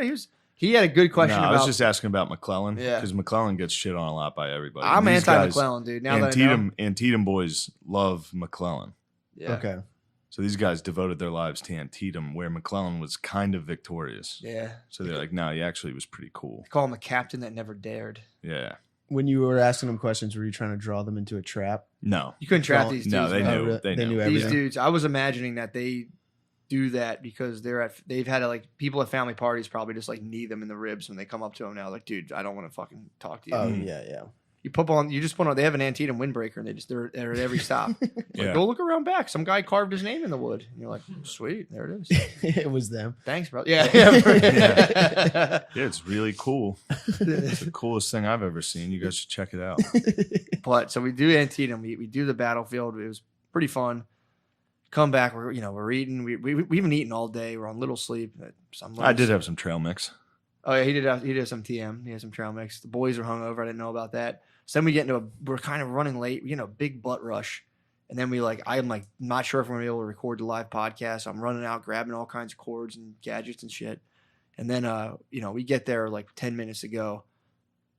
he had a good question No, I about. was just asking about McClellan. Yeah. Because McClellan gets shit on a lot by everybody. I'm These guys- anti-McClellan, dude. Now that I know. Antietam boys love McClellan. Yeah. Okay. So these guys devoted their lives to Antietam, where McClellan was kind of victorious. Yeah. So they're like, no, he actually was pretty cool. They call him a captain that never dared. Yeah. When you were asking them questions, were you trying to draw them into a trap? No. You couldn't trap No, these dudes. No, they man. knew. They knew. everything. These dudes, I was imagining that they do that because they've had like people at family parties probably just like knee them in the ribs when they come up to them now. Like, dude, I don't want to fucking talk to you. Oh yeah. You just put on. They have an Antietam windbreaker, and they're at every stop. Yeah. Like, go look around back. Some guy carved his name in the wood. And you're like, sweet, there it is. It was them. Thanks, bro. Yeah, yeah. Yeah, it's really cool. It's the coolest thing I've ever seen. You guys should check it out. But so we do Antietam. We do the battlefield. It was pretty fun. Come back. We're eating. We haven't eaten all day. We're on little sleep. I did have some trail mix. Oh yeah, he did some TM. He had some trail mix. The boys were hungover. I didn't know about that. So then we get we're kind of running late. We get a big butt rush, and then I'm like not sure if we're gonna be able to record the live podcast. So I'm running out, grabbing all kinds of cords and gadgets and shit. And then we get there like 10 minutes ago.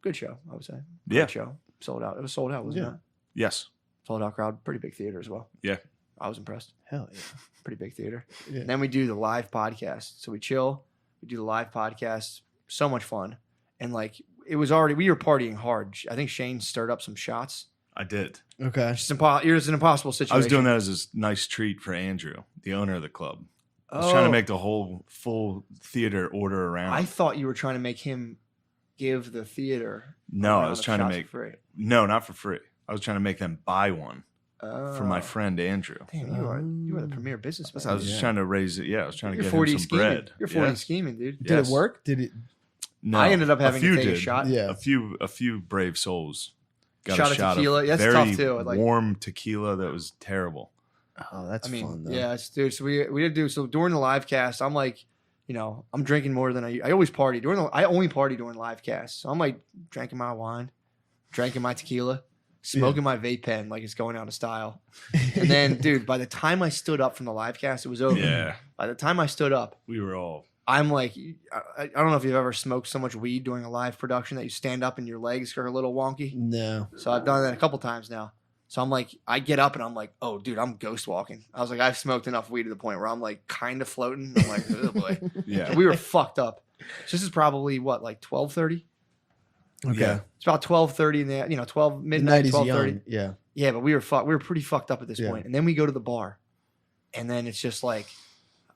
Good show, I would say. Yeah. Good show. Sold out. It was sold out, wasn't it? Yes. Sold out crowd. Pretty big theater as well. Yeah. I was impressed. Hell yeah. Pretty big theater. Yeah. And then we do the live podcast. So we chill. We do the live podcast. So much fun. And like we were partying hard. I think Shane stirred up some shots. I did. Okay. It was an impossible situation. I was doing that as a nice treat for Andrew, the owner of the club. I was trying to make the whole full theater order around. I thought you were trying to make him give the theater. No, a I was round of trying to shots make for free. No, not for free. I was trying to make them buy one for my Oh. friend Andrew. Damn, you are the premier businessman. I was just trying to raise it. Yeah, I was trying to You're get 40 him some scheming. bread. You're 40 Yes. scheming, dude. Did Yes. it work? Did it? No, I ended up having to few take a did. shot. Yeah. A few brave souls got Shot a of shot tequila. of That's very tough, too. Like- warm tequila that was terrible. Oh, that's I mean, fun though. yeah, dude. So we did do so during the live cast. I'm like, I'm drinking more than I always party I only party during live casts. So I'm like drinking my wine, drinking my tequila, smoking my vape pen like it's going out of style. And then, dude, by the time I stood up from the live cast, it was over. Yeah, By the time I stood up, we were all. I'm like, I don't know if you've ever smoked so much weed during a live production that you stand up and your legs are a little wonky. No. So I've done that a couple times now. So I'm like, I get up and I'm like, oh, dude, I'm ghost walking. I was like, I've smoked enough weed to the point where I'm like kind of floating. I'm like, oh boy. Yeah, We were fucked up. So this is probably what, like 12:30? Okay. Yeah. It's about 12:30 in the 12 midnight, Midnight is 12:30. young. Yeah. Yeah, but we were pretty fucked up at this Yeah. point. And then we go to the bar, and then it's just like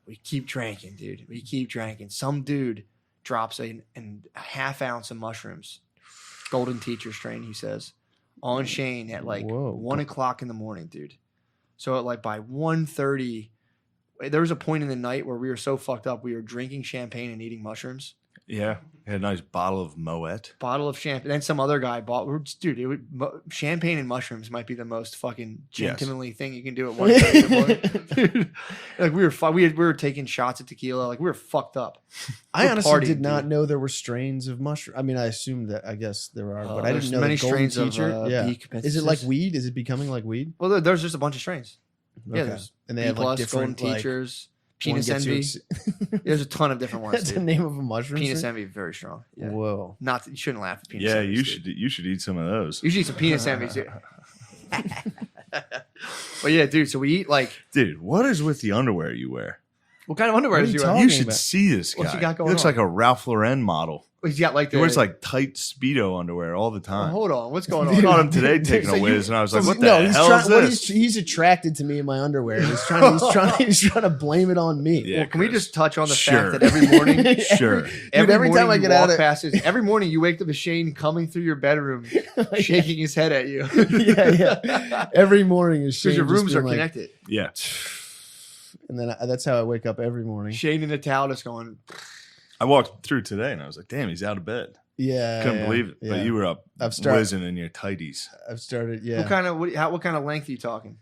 we keep drinking, dude. We keep drinking. Some dude drops a half ounce of mushrooms, golden teacher strain, he says, on Shane at like Whoa. 1 o'clock in the morning, dude. So at like by 1:30, there was a point in the night where we were so fucked up, we were drinking champagne and eating mushrooms. yeah. Had a nice bottle of Moet. Bottle of champagne. Then some other guy bought. Dude, champagne and mushrooms might be the most fucking Yes. gentlemanly thing you can do at 1:30 in the morning. Dude, like we were taking shots of tequila. Like we were fucked up. I We're honestly partying, did not dude. know there were strains of mushroom. I mean, I assumed that. I guess there are, but I There's didn't know many the golden strains of, teacher. Yeah. beak Is it like penthesis. weed? Is it becoming like weed? Well, there's just a bunch of strains. Yeah, Okay. there's And they B have like plus, different golden like, teachers, one penis gets you envy. There's a ton of different ones. That's the Dude. name of a mushroom. Penis strain? envy, very strong. Yeah. Whoa. Not that you shouldn't laugh at penis. Yeah, envy, you should eat some of those. You should eat some penis envy too. But yeah, dude. So we eat like Dude, what is with the underwear you wear? what kind of underwear What are does you you wear? talking You should about? see this guy. What's he got going he looks on? like a Ralph Lauren model. He's got like He wears like tight Speedo underwear all the Oh, time. hold on, what's going I on? saw him today taking So a you- whiz, and I was like, "What no, the he's hell trying. is What this?" he's attracted to me in my underwear. He's trying. He's trying to blame it on me. Yeah, Well, can we Chris. just touch on the Sure. fact that every morning, Sure. every time I you get out walk of- past his, every morning you wake up to Shane coming through your bedroom, shaking his head at you. yeah. Every morning is Shane Because your just rooms being are like- connected. Yeah. and then that's how I wake up every morning. Shane in a towel just going. I walked through today, and I was like, "Damn, he's out of bed." Yeah, Couldn't yeah, believe it. yeah. But you were up, I've started- whizzing in your tighties. I've started. Yeah, What kind of length are you talking?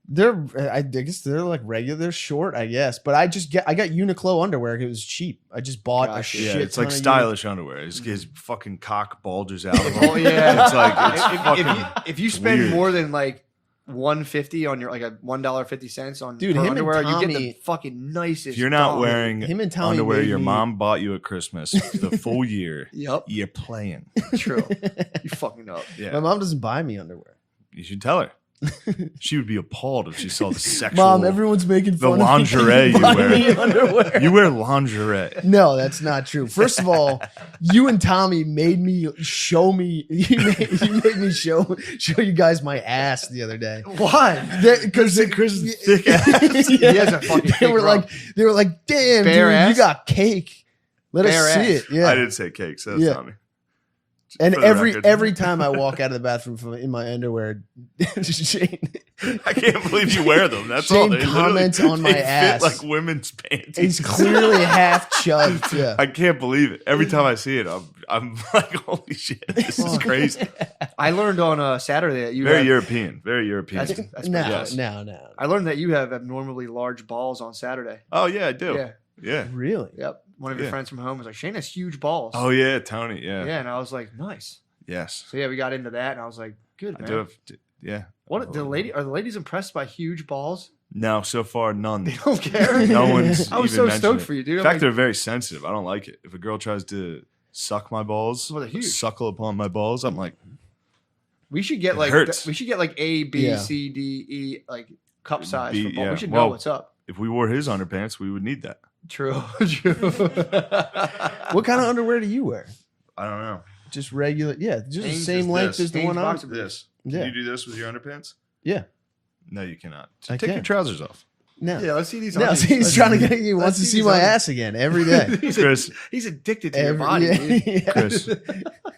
they're. I guess they're like regular. They're short, I guess. But I got Uniqlo underwear. It was cheap. I just bought a Gotcha. shit. Yeah, it's like ton of stylish underwear. His fucking cock bulges out of him. Oh yeah, It's like it's fucking. if you spend weird. more than like $1.50 on your like a $1.50 on Dude, per him and underwear, you get the Tommy- fucking nicest. If you're not dong. wearing Him and Tommy underwear made your me- mom bought you at Christmas the full year, Yep, you're playing. true. You fucking up. My Yeah, mom doesn't buy me underwear. you should tell her. She would be appalled if she saw the sexual. Mom, everyone's making the fun lingerie of me. you wear. Me in underwear. You wear lingerie. No, that's not true. First of all, you and Tommy made me show me. You made me show you guys my ass the other day. Why? Because Chris's thick ass. He has a fucking they big were rump. like, damn, Bare dude, ass? you got cake. Let Bare us see ass. it. Yeah. I didn't say cakes. That's Yeah. Tommy. And For the record. every time I walk out of the bathroom in my underwear, Shane I can't believe you wear them. That's all. Shane They literally- comments on my they ass. fit like women's panties. he's clearly half chugged. Yeah. I can't believe it. Every time I see it, I'm like, holy shit, this is crazy. I learned on Saturday that you Very have, European. Very European. That's pretty No, good. no. I learned that you have abnormally large balls on Saturday. Oh yeah, I do. Yeah. Yeah. Really? Yep. One of your Yeah. friends from home was like, Shane has huge balls. Oh yeah, Tony. Yeah. Yeah, and I was like, nice. Yes. So yeah, we got into that, and I was like, good, I man. do have. Yeah. What are the ladies impressed by huge balls? No, so far none. They don't care. No one's. I was even so mentioned stoked it. for you, dude. In I'm fact, like, they're very sensitive. I don't like it. If a girl tries to suck my balls, Well, they're huge. suckle upon my balls, I'm like, we should get it like hurts. A, B, Yeah. C, D, E, like cup size B, football. yeah. We should Well, know what's up. if we wore his underpants, we would need that. True. True. What kind of underwear do you wear? I don't know. Just regular, yeah, just the Hanes same is length this. as the Hanes one on. boxer briefs. This. Yeah. Can you do this with your underpants? Yeah. No, you cannot. I Take your can. trousers off. No. Yeah, let's see these. No, undies. see, he's Let's trying to see- get you. He let's wants to see these my undies. ass again every day. Chris, He's addicted to your Every- body, yeah, dude. yeah. Chris,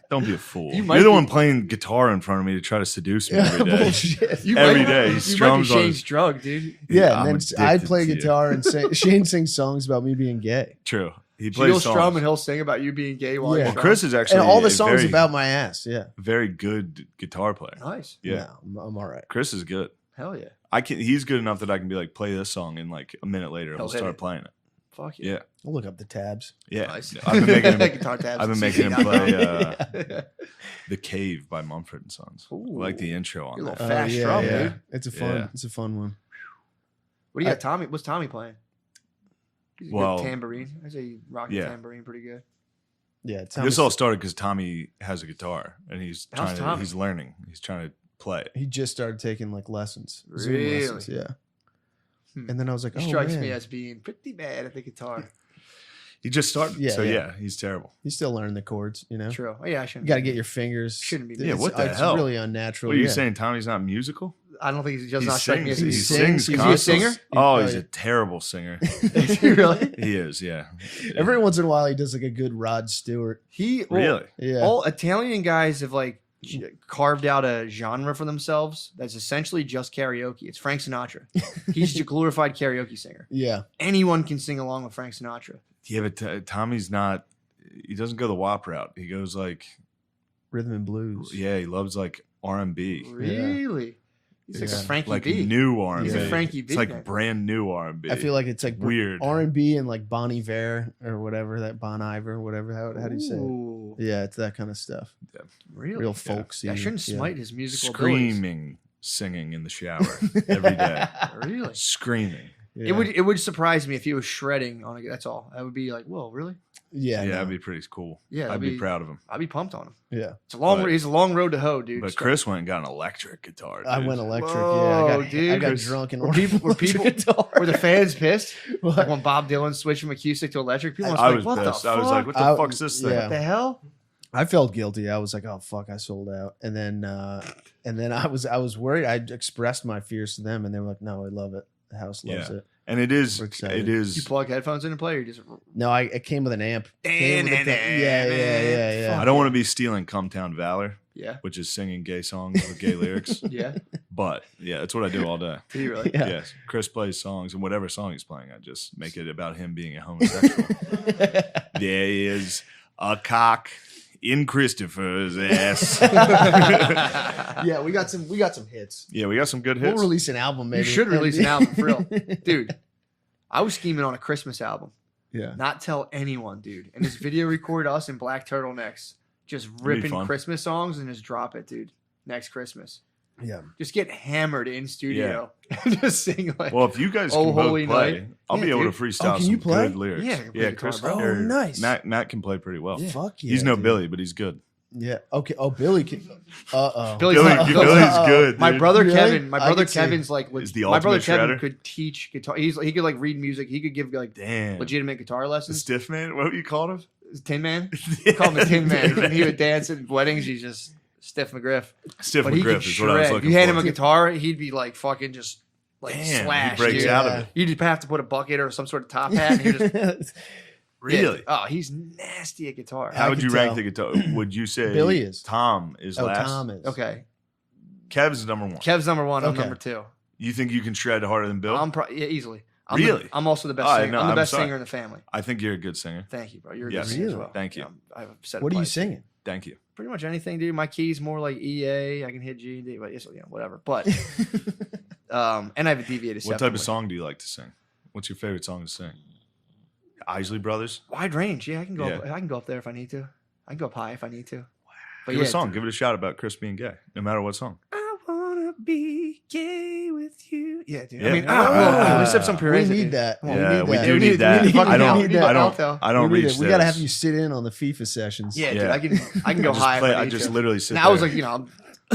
don't be a fool. You You might are the be- one playing guitar in front of me to try to seduce me Yeah, every day. bullshit. You Every might, day, he you might be strums on Shane's his- drug, dude. Yeah, I'm and then I addicted play to you. guitar and Shane sings songs about me being gay. True. He So you'll plays strum songs. and he'll sing about you being gay while Yeah. you're Well, Chris is actually And all the a songs very, about my ass. Yeah. very good guitar player. nice. Yeah, No, I'm all right. Chris is good. Hell yeah. He's good enough that I can be like, play this song, and like a minute later, He'll we'll hit start it. playing it. Fuck yeah. Yeah, I'll look up the tabs. yeah. Nice. I've been making him. Guitar tabs I've been and making him CD. play "The Cave" by Mumford and Sons. I like the intro on Your that. little fast yeah, drum, yeah. dude. It's a fun. Yeah. It's a fun one. What do you got, Tommy? What's Tommy playing? He's a Well, good tambourine. I say he rocked the yeah. tambourine pretty good. Yeah. This all started because Tommy has a guitar and he's How's trying to. Tommy? He's learning. He's trying to play it. He just started taking like lessons. Zoom Really? lessons, yeah. Hmm. And then I was like, He oh, strikes man. me as being pretty bad at the guitar. He just started. Yeah, so yeah. yeah, he's terrible. He's still learning the chords, you know? True. Oh, yeah, I You shouldn't. got to get your fingers. Shouldn't be. Yeah, It's, what the it's hell? really unnatural. What are you yeah. saying? Tommy's not musical? I don't think he does He not strike me as sings. He He musical. sings. sings. He's a constantly. singer? Oh, Oh, he's yeah. a terrible singer. Is he really? He is. Yeah. Every once in a while, he does like a good Rod Stewart. He Really? Yeah. All Italian guys have like carved out a genre for themselves that's essentially just karaoke. It's Frank Sinatra. He's a glorified karaoke singer. Yeah. Anyone can sing along with Frank Sinatra. Yeah, but Tommy's not. He doesn't go the WAP route. He goes like, Rhythm and blues. yeah, he loves like R&B, Really? He's like Yeah. a Frankie like B. new R&B. He's a Frankie B It's like guy. brand new R&B. I feel like it's like Weird. R&B and like Bon Iver or whatever, that Bon Iver, whatever. How do you say it? Ooh, Yeah, it's that kind of stuff. really? Real folksy. I shouldn't yeah. smite his musical abilities. Screaming, singing in the shower every day. Really? Screaming. Yeah. It would surprise me if he was shredding on it. That's all. I would be like, whoa, really? Yeah. Yeah, no. that'd be pretty cool. Yeah, I'd that'd be be- proud of him. I'd be pumped on him. Yeah. It's a long. But- It's a long road to hoe, dude. But Chris went and got an electric guitar. I dude. went electric. Whoa, yeah. I dude. got Chris, drunk and were ordered people- were electric people- guitar. Were the fans pissed? What? Like when Bob Dylan switched from acoustic to electric, people must I be was like, what pissed. the I was fuck? like, what the I- fuck's this thing? yeah. What the hell? I felt guilty. I was like, "Oh fuck, I sold out." And then I was worried. I expressed my fears to them, and they were like, "No, I love it. The house loves Yeah. it." And it is. We're excited. It You is. plug headphones in and play, or you just No, it came with an amp. Came with a thing. Yeah. I don't want to be stealing "Come Town Valor," yeah, which is singing gay songs with gay lyrics. yeah. But yeah, that's what I do all day. Do you really? Yeah. Yes, Chris plays songs, and whatever song he's playing, I just make it about him being a homosexual. There is a cock in Christopher's ass. Yeah, we got some hits. Yeah, we got some good We'll hits. release an album, maybe. You should release an album for real, dude. I was scheming on a Christmas album. Yeah. Not tell anyone, dude. And just video record us in black turtlenecks, just ripping fun. Christmas songs and just drop it, dude. Next Christmas, Yeah. just get hammered in studio and just sing like. Well, if you guys Oh, can both Holy play, Night. I'll Yeah, be able dude. to freestyle can some you play? good lyrics. Yeah, I can play guitar, Chris. bro. Oh, or nice. Matt can play pretty well. Fuck yeah. He's no dude. Billy, but he's good. Yeah. Okay. Oh, Billy can. Billy's Billy's good. My dude. brother Really? Kevin. My I brother could see. Kevin's like. Is the my brother ultimate Kevin shredder? could teach guitar. He could like read music. He could give like Damn. legitimate guitar The lessons. stiff man? What you called him? Tin Man. We call him a Tin Man. And he would dance at weddings. He's just stiff McGriff. Stiff But he could McGriff is what I was shred. looking You hand for. him a guitar, he'd be like fucking just like Damn, slash. he breaks dude. out of it. You just have to put a bucket or some sort of top hat. And he just Really? Yeah. Oh, he's nasty at guitar. How would can you rank tell. the guitar? Would you say Billy is. Tom is Oh, last? Tom is. Okay. Kev's number one. Kev's number one. I'm Okay. number two. You think you can shred harder than Bill? Yeah, easily. Really? I'm also the best Oh, singer. no, I'm the I'm best sorry. singer in the family. I think you're a good singer. Thank you, bro. You're a Yes. good singer as Really? well. Thank you. Yeah, I have a set of What are you plays. singing? Thank you. Pretty much anything, dude. My key's more like EA. I can hit G and D, but yes, whatever. But and I have a deviated What septum, type of which- song do you like to sing? What's your favorite song to sing? Isley Brothers? Wide range. Yeah, I can go. Yeah. Up, I can go up there if I need to. I can go up high if I need to. But Give yeah, it a song. Give it a shout about Chris being gay, no matter what song. I wanna be gay with you. Yeah, dude. Yeah. I mean, Ah. let's sip some We Pureza, need dude. that. Come on, Yeah, we that. do We need need- that. we need- I don't. we need I that don't. Alto. I don't We need reach it. We gotta those. have you sit in on the FIFA sessions. Yeah, dude. Yeah. I can go just high. play- if I I need just to. literally sit And I was there. like,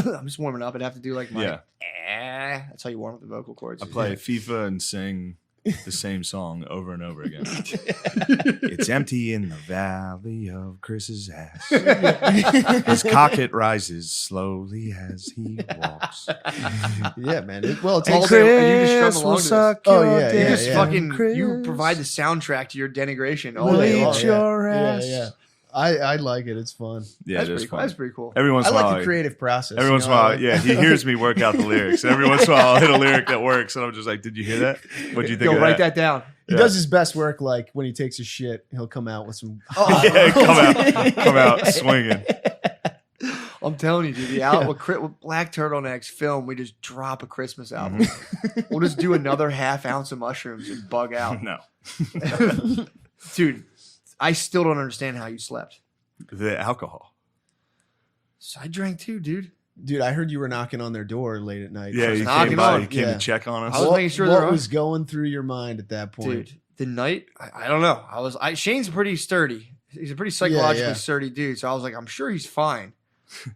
I'm just warming up. I'd have to do like my. Yeah. That's how you warm up the vocal cords. I play FIFA and sing the same song over and over again. It's empty in the valley of Chris's ass. His cocket rises slowly as he walks. Yeah, man. Well, it All takes. day, and you just strum along to this. Oh, yeah, You yeah, just yeah. fucking Chris. you provide the soundtrack to your denigration all day long. Eat your Yeah, ass. yeah. I like it. It's fun. Yeah, That's it is pretty cool. fun. That's pretty cool. Every once I in a while, like the creative process. every once in a while, yeah, he hears me work out the lyrics. And every once in a while, I'll hit a lyric that works, and I'm just like, "Did you hear that? What do you think Yo, of write that down. He Yeah. does his best work like when he takes a shit, he'll come out with some. Yeah, come out swinging. I'm telling you, dude. The album with Black Turtlenecks film, we just drop a Christmas album. We'll just do another half ounce of mushrooms and bug out, No, dude. I still don't understand how you slept. the alcohol. So I drank too, dude. Dude, I heard you were knocking on their door late at night. Yeah, he knocking came by. on. He came Yeah. to check on us. I was What, making sure what they're on. was going through your mind at that point? Dude, the night, I don't know. Shane's pretty sturdy. He's a pretty psychologically yeah. sturdy dude. So I was like, I'm sure he's fine.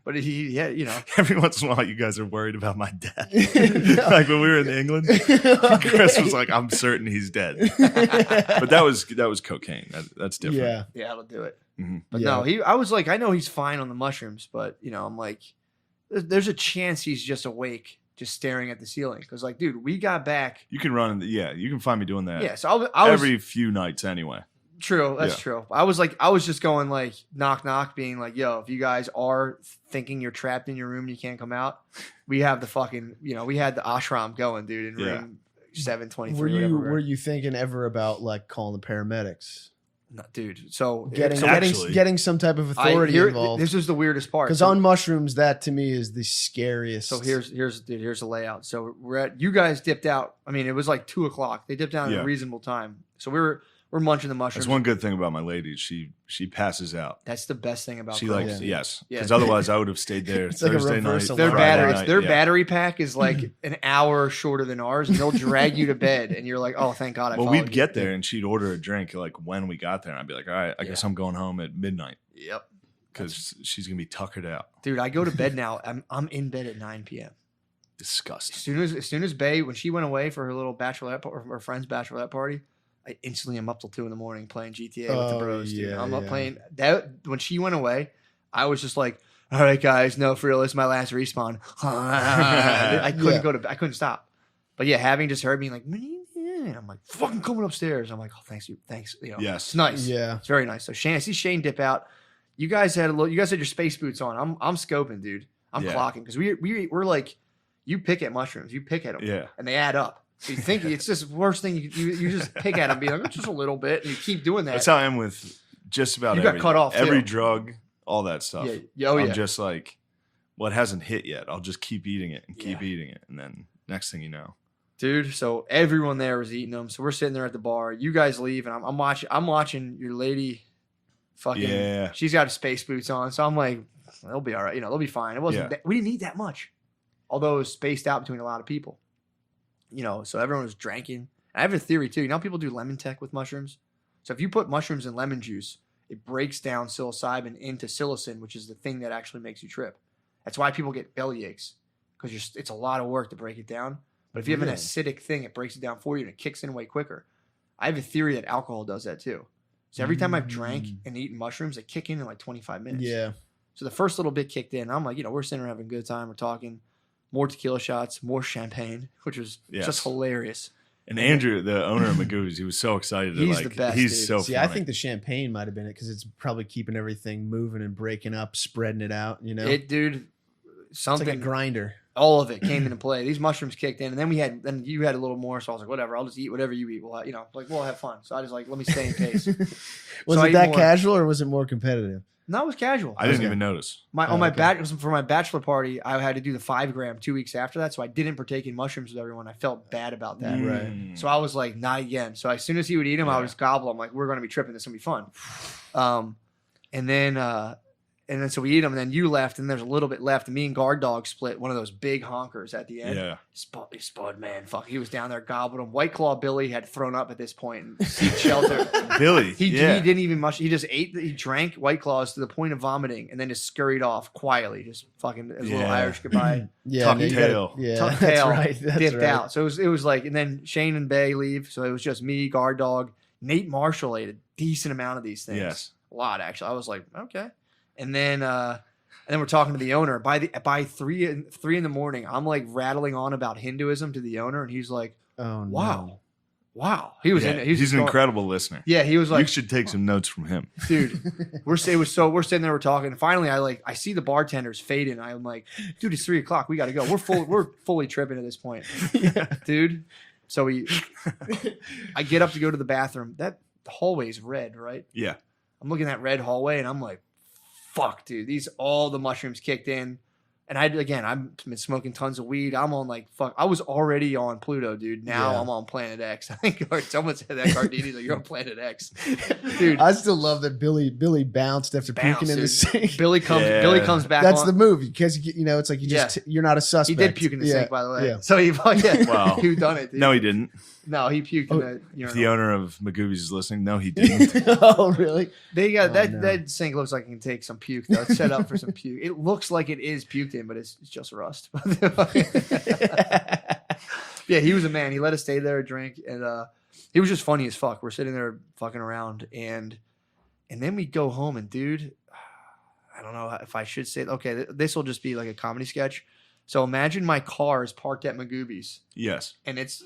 But you know. Every once in a while, you guys are worried about my dad. Like when we were in England, Chris was like, "I'm certain he's dead." But that was cocaine. That's different. Yeah. Yeah, I'll do it. Mhm. But Yeah. no, I was like, I know he's fine on the mushrooms, but you know, I'm like, there's a chance he's just awake, just staring at the ceiling. Because like, dude, we got back. You can run. You can find me doing that. Yeah, so I was every few nights anyway. true. That's Yeah. true. I was just going like knock knock, being like, yo, if you guys are thinking you're trapped in your room and you can't come out, we have the fucking, we had the ashram going, dude, in Yeah. room 723. Were you whatever we were. were you thinking ever about like calling the paramedics, No, dude? So getting so Actually- getting some type of I- authority here- involved? This is the weirdest part. Because So- on mushrooms, that to me is the scariest. So here's the layout. So you guys dipped out. I mean, it was like 2:00. They dipped out at Yeah. a reasonable time. So we're munching the mushrooms. That's one good thing about my lady. She passes out. That's the best thing about She Chrome. likes yes, Yeah. because otherwise I would have stayed there It's like a Thursday reverse night. their alarm. Friday battery night, their yeah. battery pack is like an hour shorter than ours, and they'll drag you to bed, and you're like, oh, thank God. Well, followed we'd you. get there and she'd order a drink like when we got there, and I'd be like, all right, I guess I'm going home at midnight Yep, because she's gonna be tuckered out. dude. I go to bed now. I'm in bed at 9 p.m. Disgusting. As soon as Bay, when she went away for her little bachelorette or her friend's bachelorette party, I instantly am up till 2 a.m. playing GTA with the Oh, bros. Dude. yeah, I'm up yeah. playing that. When she went away, I was just like, all right, guys, no, for real, this is my last respawn. I couldn't Yeah. go to. I couldn't stop. But yeah, having just heard me like, I'm like, fucking coming upstairs. I'm like, oh, thanks. Yes. It's nice. Yeah. It's very nice. So I see Shane dip out. You guys had your space boots on. I'm scoping, dude. I'm Yeah. clocking because we're like, you pick at mushrooms, you pick at them, Yeah. and they add up. So you think it's just the worst thing. You just pick at them, be like, it's just a little bit, and you keep doing that. That's how I am with just about You got everything. cut off, every too. drug, all that stuff. Yeah. Oh, I'm yeah. just like, well, it hasn't hit yet. I'll just keep eating it and keep Yeah. eating it, and then next thing you know, Dude, so everyone there was eating them. So we're sitting there at the bar. You guys leave, and I'm watching your lady. Fucking, Yeah. she's got space boots on. So I'm like, they'll be all right. They'll be fine. It wasn't. Yeah. We didn't eat that much, although it was spaced out between a lot of people. So everyone was drinking. I have a theory too. You know, how people do lemon tech with mushrooms. So if you put mushrooms in lemon juice, it breaks down psilocybin into psilocin, which is the thing that actually makes you trip. That's why people get belly aches, because it's a lot of work to break it down. But if you have an acidic thing, it breaks it down for you and it kicks in way quicker. I have a theory that alcohol does that too. So every time I've drank and eaten mushrooms, they kick in like 25 minutes. Yeah. So the first little bit kicked in. I'm like, we're sitting there having a good time. We're talking. More tequila shots, more champagne, which was just hilarious. And Andrew, the owner of Magoo's, he was so excited. He's the best, He's dude. so See, funny. I think the champagne might have been it because it's probably keeping everything moving and breaking up, spreading it out. Dude, it's something. like a grinder. All of it came into play. These mushrooms kicked in, and then you had a little more. So I was like, whatever, I'll just eat whatever you eat. We'll have fun. So I just let me stay in pace. Was So it I that ate more. casual or was it more competitive? No, it was casual. I didn't even notice. For my bachelor party, I had to do the 5 gram 2 weeks after that, so I didn't partake in mushrooms with everyone. I felt bad about that. Right. So I was like, not again. So as soon as he would eat them, I would just gobble. I'm like, we're going to be tripping. This is going to be fun. And then so we eat them, and then you left, and there's a little bit left. And me and Guard Dog split one of those big honkers at the end. Yeah. Spud, man, fuck. He was down there gobbling them. White Claw Billy had thrown up at this point and seek shelter. Billy. He didn't even mush. He just he drank White Claws to the point of vomiting, and then just scurried off quietly, just fucking a little Irish goodbye. Yeah. Tuck no, you tail. gotta- Yeah. Tuck That's tail, right. That's dipped right. out. So it was like, and then Shane and Bay leave. So it was just me, Guard Dog, Nate Marshall ate a decent amount of these things. Yes. A lot, actually. I was like, okay. And then we're talking to the owner. By 3 in the morning, I'm like rattling on about Hinduism to the owner, and he's like, Oh, wow. Wow. He was in it. He's just an going- incredible listener. Yeah, he was You like, should take some notes from him. dude, we're sitting there, we're talking. And finally, I see the bartenders fading. I'm like, dude, it's 3 o'clock. We got to go. We're fully tripping at this point, dude. So I get up to go to the bathroom. That hallway's red, right? Yeah. I'm looking at that red hallway, and I'm like, fuck, dude. All the mushrooms kicked in. And I've been smoking tons of weed. I'm on like, fuck. I was already on Pluto, dude. Now Yeah. I'm on Planet X. I think someone said that, Cardini's like, you're on Planet X. Dude. I still love that Billy bounced after puking in the dude. sink. Billy comes back That's on. the move because it's like you just you're not a He suspect. did puke in the sink, by the way. Yeah. So he Wow. he done it, dude. No, he didn't. No, he puked in the If urinal. the owner of Magoo's is listening, no, he didn't. Oh, really? They got Oh, no. that sink looks like it can take some puke though. It's set up for some puke. It looks like it is puked in, but it's just rust. Yeah, he was a man. He let us stay there, drink, and he was just funny as fuck. We're sitting there fucking around, and then we go home, and dude, I don't know if I should say. Okay, this will just be like a comedy sketch. So imagine my car is parked at Magooby's, Yes. and it's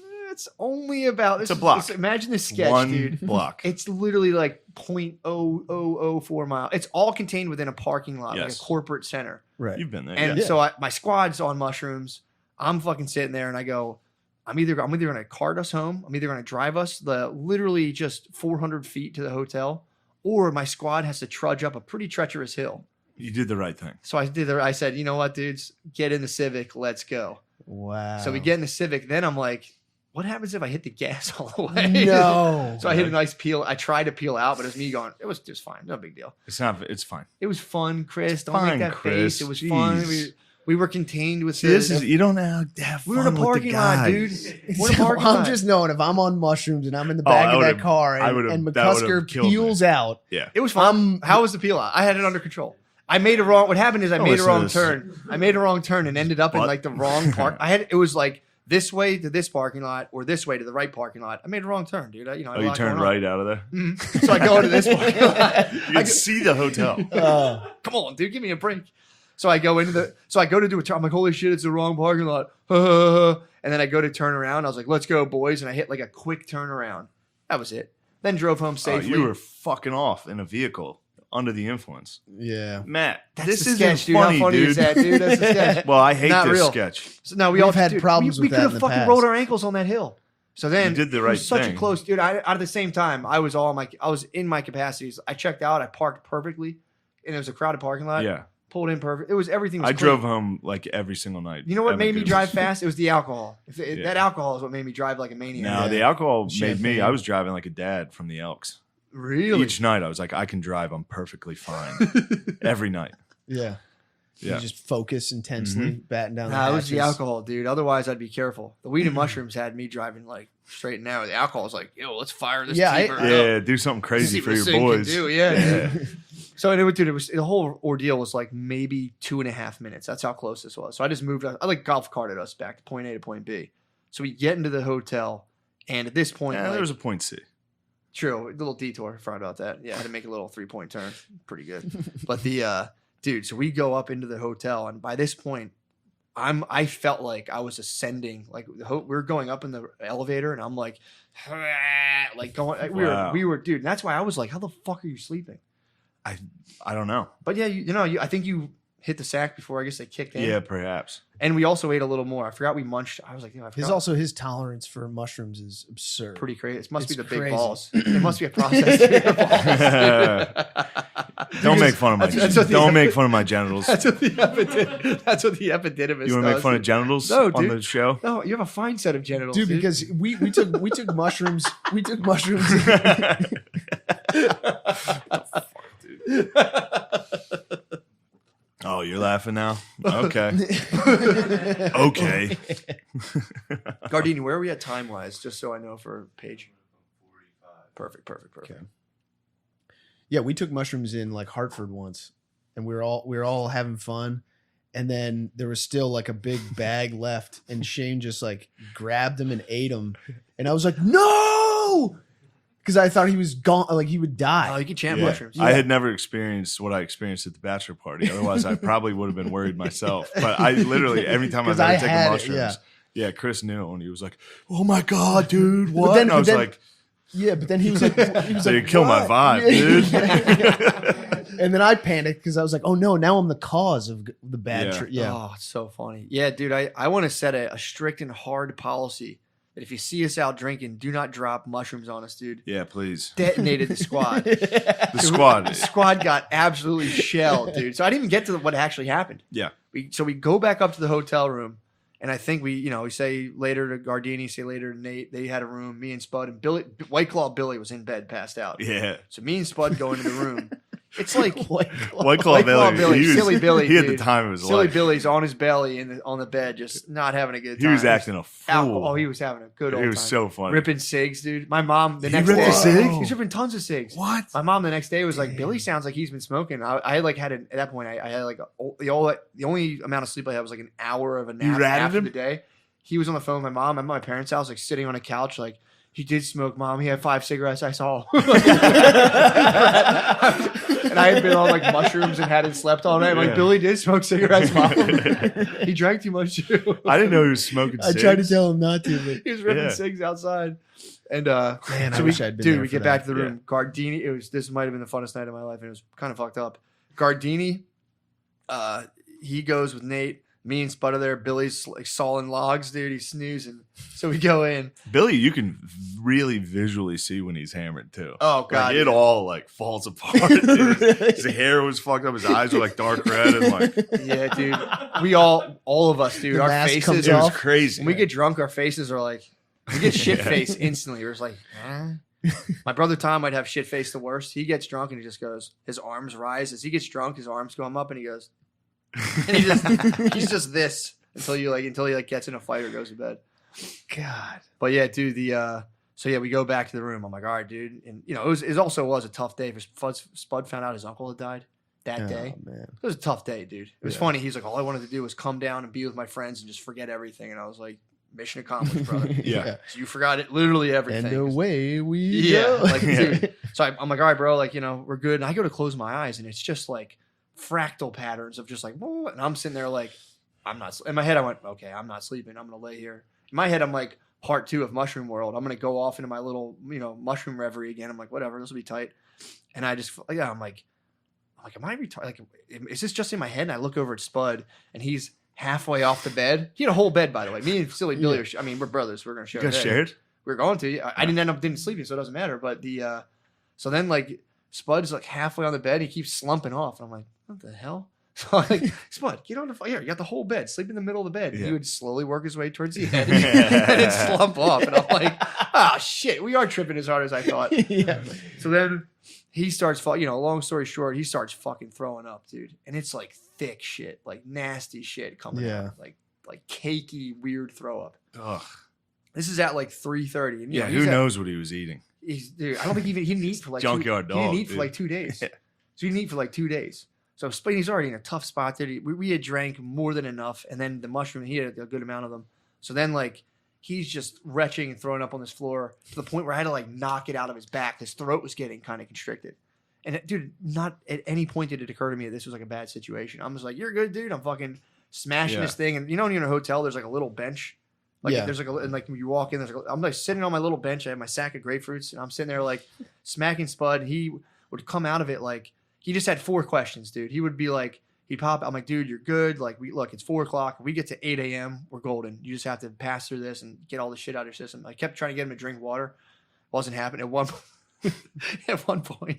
only about It's a block. Imagine this sketch, One dude. block. It's literally like 0.0004 mile. It's all contained within a parking lot, like a Yes. corporate center. Right. You've been there. And yeah. so my squad's on mushrooms. I'm fucking sitting there, and I go, I'm either going to cart us home. I'm either going to drive us literally just 400 feet to the hotel, or my squad has to trudge up a pretty treacherous hill. You did the right thing. So I said, you know what, dudes, get in the Civic. Let's go. Wow. So we get in the Civic. Then I'm like, what happens if I hit the gas all the way? No. So I hit a nice peel. I tried to peel out, but it was me going, it was just fine. No big deal. It's fine. It was fun, Chris. Don't Fine, make that Chris. face. It was fun. Jeez. We were contained with You don't have fun we were in a with parking the lot, guys. dude. We're in a parking I'm lot. just knowing if I'm on mushrooms and I'm in the back I of that would've- car I and, would've- and that would've McCusker killed me. peels out. Yeah. It was fun. How was the peel out? I had it under control. I made a wrong. What happened is I Don't made a listen to wrong this. turn. I made a wrong turn and ended up in What? like the wrong park. It was like this way to this parking lot or this way to the right parking lot. I made a wrong turn, dude. I had a You lot turned going on. right out of there. So I go into this parking lot. You can see the hotel. Come on, dude, give me a break. So I go to do a turn. I'm like, holy shit, it's the wrong parking lot. And then I go to turn around. I was like, let's go, boys. And I hit like a quick turnaround. That was it. Then drove home safely. You were fucking off in a vehicle under the influence. Yeah. Matt, That's this the isn't sketch, dude. funny, How funny dude. is that, dude? That's the sketch. Well, I hate Not this real. sketch. So no, we We've all had dude, problems we with that could in have the fucking past. rolled our ankles on that hill. So then You did the it right was such thing. a close, dude. At the same time, I was in my capacities. I checked out. I parked perfectly, and it was a crowded parking lot. Yeah. Pulled in perfect. It was everything. Was I clean. drove home like every single night. You know what at made me Magoo's. drive fast? It was the alcohol. Yeah. That alcohol is what made me drive like a maniac. No, Yeah. the alcohol made Champagne. me. I was driving like a dad from the Elks. Really? Each night, I was like, I can drive. I'm perfectly fine. Every night. Yeah. Yeah. You just focus intensely, batting down the Nah, it was the hatches. alcohol, dude. Otherwise, I'd be careful. The weed and mushrooms had me driving like straight and narrow. The alcohol was like, yo, let's fire this Yeah, T-bird up. Yeah, do something See crazy what for this your thing can boys. do. Yeah. So and dude, it was the whole ordeal was like maybe 2.5 minutes. That's how close this was. So I just moved. I like golf carted us back to point A to point B. So we get into the hotel, and at this point, Yeah, like, there was a point C. true, a little detour. Forgot about that. Yeah, I had to make a little 3-point turn. Pretty good. But the dude, so we go up into the hotel, and by this point, I felt like I was ascending. Like we're going up in the elevator, and I'm like going. Wow. We were, dude. And that's why I was like, how the fuck are you sleeping? I don't know. But yeah, I think you hit the sack before I guess they kicked in. Yeah, perhaps. And we also ate a little more. I forgot we munched. I was like, I forgot. His tolerance for mushrooms is absurd. Pretty crazy. It must be It's the big crazy. balls. It must be a process to your balls. Don't make fun of my. That's what the- Don't make fun of my genitals. That's what the epididymis You want to make does, fun of dude. genitals No, on dude. the show? No, you have a fine set of genitals, Dude, because we took mushrooms. We took mushrooms. Oh, you're laughing now? Okay. Okay. Gardini, where are we at time wise? Just so I know for Paige. Perfect. Okay. Yeah, we took mushrooms in like Hartford once, and we were all having fun, and then there was still like a big bag left, and Shane just like grabbed them and ate them, and I was like, no, because I thought he was gone, like he would die. Oh, you can chant Yeah. mushrooms. I had never experienced what I experienced at the bachelor party. Otherwise, I probably would have been worried myself. But I literally, every time I've 'Cause ever I taken had it, mushrooms, yeah, Chris knew, and he was like, "Oh my god, dude, what?" then- and I but was then- like, Yeah, but then he was like, "So you kill my "What?" vibe, dude." And then I panicked because I was like, oh no, now I'm the cause of the bad Yeah. trip. Yeah. Oh, it's so funny. Yeah, dude, I want to set a strict and hard policy that if you see us out drinking, do not drop mushrooms on us, dude. Yeah, please. Detonated the squad. The squad. The squad got absolutely shelled, dude. So I didn't even get to what actually happened. Yeah. So we go back up to the hotel room, and I think we say later to Gardini, say later to Nate. They had a room. Me and Spud and Billy, White Claw Billy was in bed, passed out. Yeah. So me and Spud go into the room. It's like White Claw White Claw Billy. Billy, He was- silly Billy, He had dude. the time of his Silly life. Billy's on his belly on the bed, just not having a good He time. was acting a fool. Oh, he was having a good old It was time. so funny. Ripping cigs, dude. My mom the He next ripped day. a cig? He's ripping tons of cigs. What? My mom the next day was like, Billy sounds like he's been smoking. I like had at that point I had like the only amount of sleep I had was like an hour of a nap ratted after him? the day. He was on the phone with my mom. I'm at my parents' house, like sitting on a couch, like he did smoke, Mom. He had 5 cigarettes. I saw. And I had been on like mushrooms and hadn't slept all night. I'm like, Yeah. Billy did smoke cigarettes, Mom. He drank too much too. I didn't know he was smoking I cigs. tried to tell him not to, but He was ripping Yeah. cigs outside. And man, I so wish I'd been dude, there we for get that. back to the room. Gardini, this might have been the funnest night of my life, and it was kind of fucked up. Gardini, he goes with Nate. Me and Spud are there. Billy's like sawing logs, dude. He's snoozing. So we go in. Billy, you can really visually see when he's hammered too. Oh god, Like, it all like falls apart. Dude. His hair was fucked up. His eyes were like dark red and like yeah, dude. We all of us, dude. The Our mask faces. comes it was off. crazy. When we get drunk, our faces are like we get shit Yeah. face instantly. We're just like, My brother Tom might have shit face the worst. He gets drunk and he just goes. His arms rise as he gets drunk. His arms go up and he goes. And he's just this until he gets in a fight or goes to bed. God. But yeah, dude. So yeah, we go back to the room. I'm like, all right, dude. And it also was a tough day for Spud. Found out his uncle had died that day. Oh, man. It was a tough day, dude. It was Yeah. funny. He's like, all I wanted to do was come down and be with my friends and just forget everything. And I was like, mission accomplished, brother. Yeah. So you forgot it, literally everything. And away we Yeah, go. like dude. So I'm like, all right, bro, like we're good. And I go to close my eyes, and it's just like fractal patterns of just like, whoa. And I'm sitting there like, I'm not. In my head, I went, okay, I'm not sleeping. I'm gonna lay here. In my head, I'm like, part 2 of Mushroom World. I'm gonna go off into my little, mushroom reverie again. I'm like, whatever, this will be tight. And I just, yeah, I'm like, am I retarded? Like, is this just in my head? And I look over at Spud, and he's halfway off the bed. He had a whole bed, by the way. Me and Silly Billy. We're brothers. We're gonna share. You guys a bed. shared? We're going to. I didn't end up sleeping, so it doesn't matter. But so then like Spud's like halfway on the bed. He keeps slumping off, and I'm like, what the hell? So I'm like, Spud, get on the floor. Here, you got the whole bed. Sleep in the middle of the bed. Yeah. He would slowly work his way towards the edge and then slump off. And I'm like, shit, we are tripping as hard as I thought. Yeah. So then he starts, long story short, he starts fucking throwing up, dude. And it's like thick shit, like nasty shit coming out, like cakey, weird throw up. Ugh. This is at like 3:30. And, Yeah, who knows what he was eating? Dude, I don't think he didn't eat for like Junkyard he dog, didn't eat for dude. like 2 days. So he didn't eat for like 2 days. So Spidey's already in a tough spot. There, we had drank more than enough, and then the mushroom, he had a good amount of them. So then like he's just retching and throwing up on this floor to the point where I had to like knock it out of his back. His throat was getting kind of constricted. And dude, not at any point did it occur to me that this was like a bad situation. I'm just like, you're good, dude. I'm fucking smashing this thing. And when you're in a hotel, there's like a little bench. Like there's and like when you walk in, I'm like sitting on my little bench. I have my sack of grapefruits, and I'm sitting there like smacking Spud. He would come out of it like he just had 4 questions, dude. He would be like, he'd pop. I'm like, dude, you're good. Like it's 4 o'clock. We get to 8 a.m. We're golden. You just have to pass through this and get all the shit out of your system. I kept trying to get him to drink water. Wasn't happening. At one point,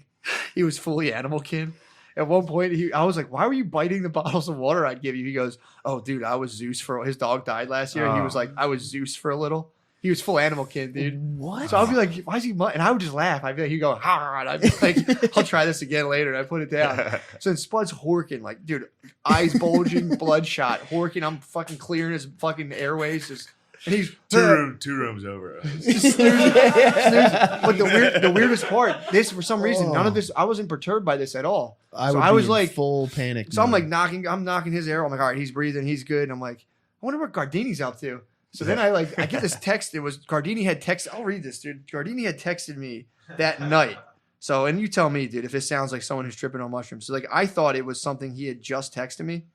he was fully animal kid. At one point, I was like, why were you biting the bottles of water I'd give you? He goes, oh, dude, I was Zeus for his dog died last year. He was like, I was Zeus for a little. He was full animal kid, dude. What? So I'd be like, why is he? And I would just laugh. I'd be like, he'd go, ha, and I'd be like, I'll try this again later. And I put it down. So then Spud's horking, like, dude, eyes bulging, bloodshot, horking. I'm fucking clearing his fucking airways. And he's two rooms over. Just snoozing. But the weirdest part, this for some reason, none of this. I wasn't perturbed by this at all. I was like full panic. So I'm like knocking his air. I'm like, all right, he's breathing, he's good. And I'm like, I wonder what Gardini's up to. So then I get this text. It was Gardini had texted. I'll read this, dude. Gardini had texted me that night. So, and you tell me, dude, if this sounds like someone who's tripping on mushrooms. So like, I thought it was something he had just texted me,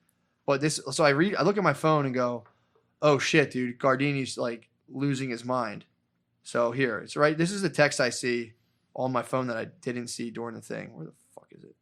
but this. So I look at my phone and go, oh shit, dude, Gardini's like losing his mind. So here, it's right. This is the text I see on my phone that I didn't see during the thing. Where the fuck is it?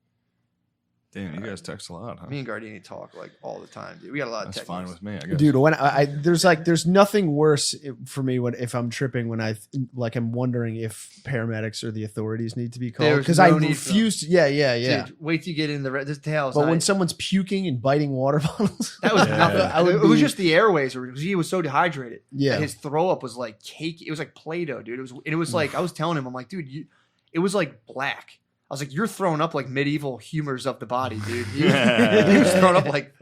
Damn, you guys text a lot, huh? Me and Gardini talk like all the time, dude. We got a lot of That's text. fine with me, I guess. Dude, when there's nothing worse for me if I'm tripping when I'm wondering if paramedics or the authorities need to be called because I refuse to. Yeah. Dude, wait till you get in the tails. But when someone's puking and biting water bottles, that was nothing. It was just the airways. He was so dehydrated. Yeah, that his throw up was like cake. It was like Play-Doh, dude. It was like I was telling him, I'm like, dude, it was like black. I was like, you're throwing up like medieval humors of the body, dude. He was throwing up like,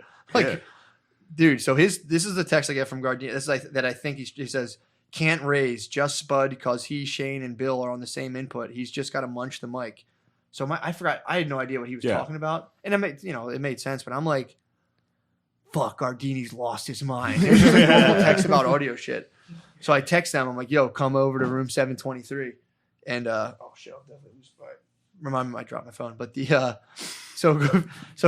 dude. So this is the text I get from Gardini. This is that I think he says, can't raise, just Spud because he, Shane, and Bill are on the same input. He's just got to munch the mic. So I forgot. I had no idea what he was talking about, and it made sense. But I'm like, fuck, Gardini's lost his mind. It was just like normal text about audio shit. So I text them. I'm like, yo, come over to room 723, and oh shit, I'll definitely lose. Remind me, I dropped my phone. But so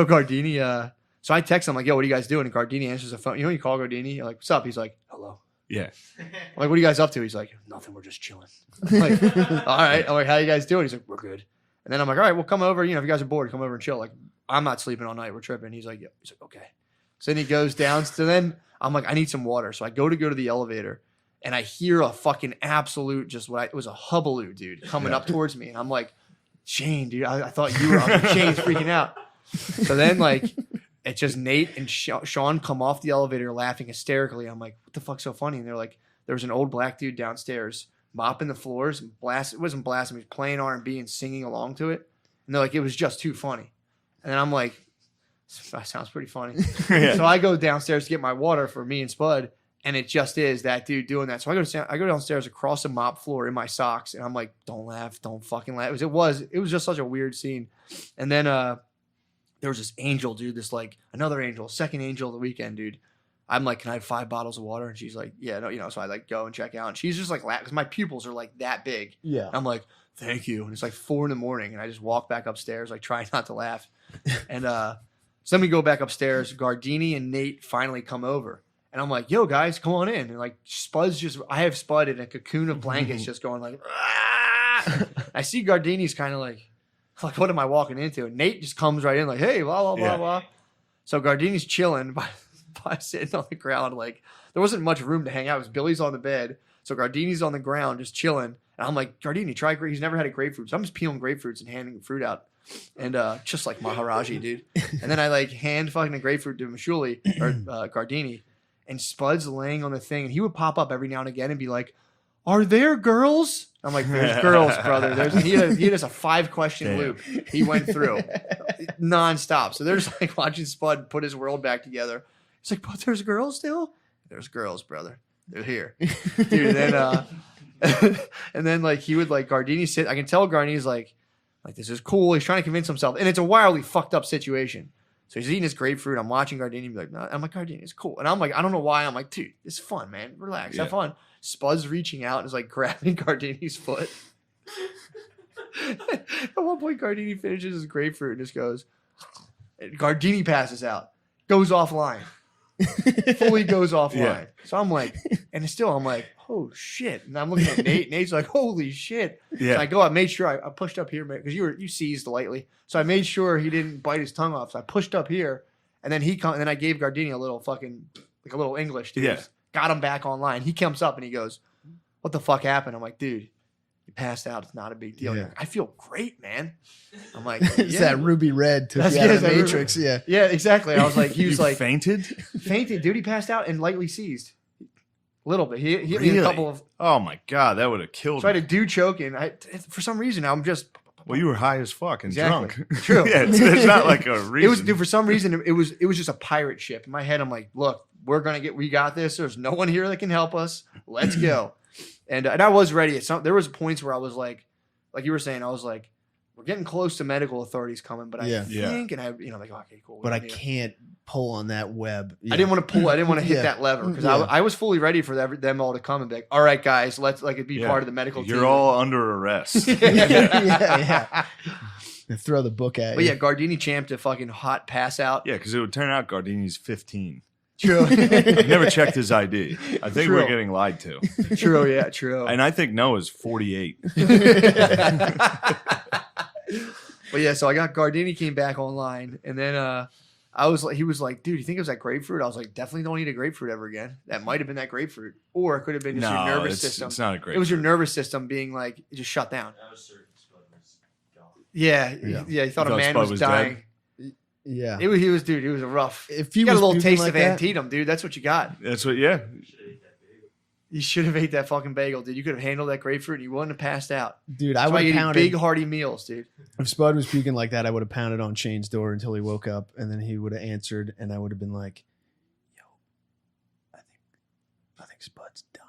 Gardini, so I text him like, yo, what are you guys doing? And Gardini answers the phone. You know, you call Gardini, you're like, what's up? He's like, hello. Yeah. I'm like, what are you guys up to? He's like, nothing. We're just chilling. I'm like, all right. I'm like, how you guys doing? He's like, we're good. And then I'm like, all right, well, come over. You know, if you guys are bored, come over and chill. Like, I'm not sleeping all night. We're tripping. He's like, yeah. He's like, okay. So then he goes down. So then I'm like, I need some water. So I go to the elevator, and I hear a fucking absolute it was a hubbaloo, dude, coming up towards me. And I'm like, Shane, dude, I thought you were up. Shane's freaking out. So then, like, it's just Nate and Sean come off the elevator laughing hysterically. I'm like, what the fuck's so funny? And they're like, there was an old black dude downstairs mopping the floors and it wasn't blasting, he was playing R&B and singing along to it. And they're like, it was just too funny. And then I'm like, that sounds pretty funny. So I go downstairs to get my water for me and Spud. And it just is that dude doing that. So I go downstairs across the mop floor in my socks, and I'm like, don't laugh, don't fucking laugh. It was just such a weird scene. And then there was this angel, dude, another angel, second angel of the weekend, dude. I'm like, can I have 5 bottles of water? And she's like, yeah, no, so I like go and check out. And she's just like, because my pupils are like that big. Yeah. I'm like, thank you. And it's like 4 a.m, and I just walk back upstairs, like trying not to laugh. And so then we go back upstairs. Gardini and Nate finally come over. And I'm like, yo, guys, come on in. And like I have Spud in a cocoon of blankets just going like, ah! I see Gardini's kind of like, what am I walking into? And Nate just comes right in like, hey, blah, blah, blah, blah. So Gardini's chilling by sitting on the ground. Like, there wasn't much room to hang out because Billy's on the bed. So Gardini's on the ground just chilling. And I'm like, Gardini, try grapefruit. He's never had a grapefruit. So I'm just peeling grapefruits and handing fruit out. And just like Maharaji, dude. And then I like hand fucking a grapefruit to Mashuli or Gardini. And Spud's laying on the thing, and he would pop up every now and again and be like, are there girls? I'm like, there's girls, brother. He had us a 5-question loop. He went through nonstop. So they're just like watching Spud put his world back together. He's like, but there's girls still? There's girls, brother. They're here. Dude, and then, and then like he would like Gardini sit. I can tell Gardini's like this is cool. He's trying to convince himself. And it's a wildly fucked up situation. So he's eating his grapefruit. I'm watching Gardini be like, no. I'm like, Gardini, it's cool. And I'm like, I don't know why. I'm like, dude, it's fun, man. Relax. Have fun. Spud's reaching out and is like grabbing Gardini's foot. At one point, Gardini finishes his grapefruit and just goes, Gardini passes out. Goes offline. Fully goes offline. Yeah. So I'm like, and still I'm like, oh shit. And I'm looking at Nate. Nate's like, holy shit. Yeah. So I go, I made sure I pushed up here because you seized lightly. So I made sure he didn't bite his tongue off. So I pushed up here, and then and then I gave Gardini a little fucking like a little English. Dude. Yeah. Got him back online. He comes up and he goes, what the fuck happened? I'm like, dude, you passed out. It's not a big deal. Yeah. Like, I feel great, man. I'm like, it's that ruby red took you out of the Matrix. Yeah. Yeah, exactly. I was like, he was like fainted? Fainted, dude. He passed out and lightly seized. A little bit. He hit me a couple of. Oh my God, that would have killed me. Tried to do choking. For some reason, I'm just. Well, you were high as fuck and drunk. True. Yeah, it's not like a reason. It was, dude, for some reason, it was just a pirate ship. In my head, I'm like, look, we got this. There's no one here that can help us. Let's go. And I was ready. There was points where I was like you were saying, I was like, we're getting close to medical authorities coming, but I think, and I, like, okay, cool. But I can't pull on that web. Yeah. I didn't want to pull. I didn't want to hit that lever because I was fully ready for them all to come and be like, all right, guys, let's like be part of the medical team. You're all under arrest. yeah. Throw the book at you. But yeah, Gardini champed a fucking hot pass out. Yeah, because it would turn out Gardini's 15. True. I've never checked his ID. I think we're getting lied to. True, yeah, true. And I think Noah's 48. But yeah, so I got Gardini came back online, and then he was like, dude, you think it was that grapefruit? I was like, definitely don't eat a grapefruit ever again. That might have been that grapefruit, or it could have been just your nervous system. It's not a grapefruit. It was your nervous system being like, it just shut down. Yeah. He thought a man was dying. Dead? Yeah, he was a rough. If you got a little taste of antietam, dude, that's what you got. That's what. Yeah. You should have ate that fucking bagel, dude. You could have handled that grapefruit and you wouldn't have passed out. Dude, I would have pounded big hearty meals, dude. If Spud was puking like that, I would have pounded on Shane's door until he woke up, and then he would have answered, and I would have been like, "Yo, I think Spud's dying."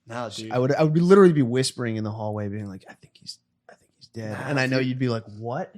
No, dude. I would literally be whispering in the hallway, being like, "I think he's dead," and I know you'd be like, "What?"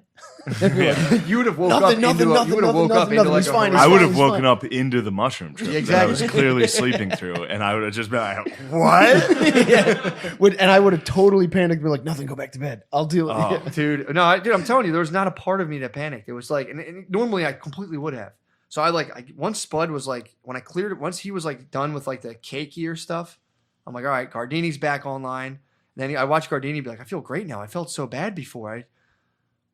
You would have woke up into like I would have woken up into the mushroom trip exactly. that I was clearly sleeping through, and I would have just been like, "What?" And I would have totally panicked, and be like, "Nothing, go back to bed. I'll deal with it." Dude, no, dude, I'm telling you, there was not a part of me that panicked. It was like, and normally I completely would have. So once Spud was like, when I cleared it, once he was like done with like the cakier stuff, I'm like, all right, Gardini's back online. Then I watched Gardini be like, I feel great now. I felt so bad before.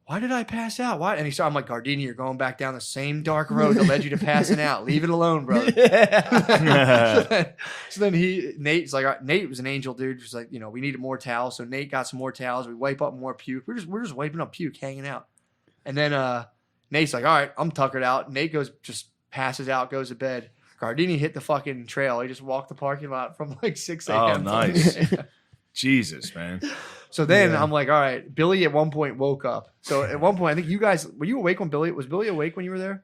Why did I pass out? Why? And I'm like, Gardini, you're going back down the same dark road that led you to passing out. Leave it alone, brother. so then Nate's like, Nate was an angel, dude. Just like, we needed more towels. So Nate got some more towels. We wipe up more puke. We're just wiping up puke, hanging out. And then Nate's like, all right, I'm tuckered out. Nate just passes out, goes to bed. Gardini hit the fucking trail. He just walked the parking lot from like 6 a.m. Oh, nice. Jesus, man. So then I'm like, all right, Billy at one point woke up. So at one point, I think you guys, were you awake when was Billy awake when you were there?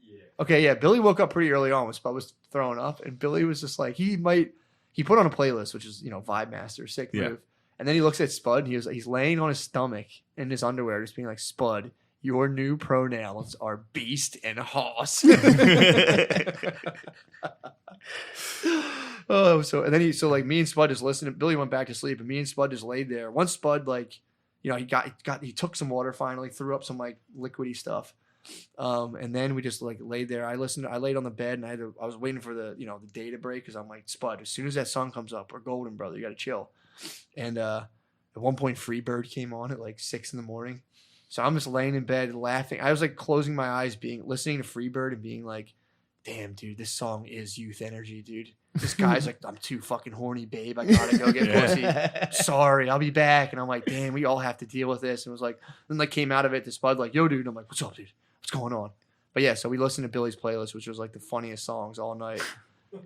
Yeah. Okay, yeah. Billy woke up pretty early on when Spud was throwing up. And Billy was just like, he put on a playlist, which is, Vibe Master, sick move. And then he looks at Spud and he's laying on his stomach in his underwear, just being like, Spud, your new pronouns are beast and hoss. Oh, and then me and Spud just listened. Billy went back to sleep, and me and Spud just laid there. Once Spud he took some water finally, threw up some like liquidy stuff, and then we just like laid there. I laid on the bed, and I was waiting for the the day to break because I'm like, Spud, as soon as that sun comes up, we're golden, brother. You got to chill. And at one point, Freebird came on at like 6 a.m. So I'm just laying in bed laughing. I was like closing my eyes, listening to Freebird and being like, damn, dude, this song is youth energy, dude. This guy's like, I'm too fucking horny, babe. I gotta go get pussy. Sorry, I'll be back. And I'm like, damn, we all have to deal with this. And it was like, then like came out of it to Spud like, yo, dude. And I'm like, what's up, dude? What's going on? But yeah, so we listened to Billy's playlist, which was like the funniest songs all night.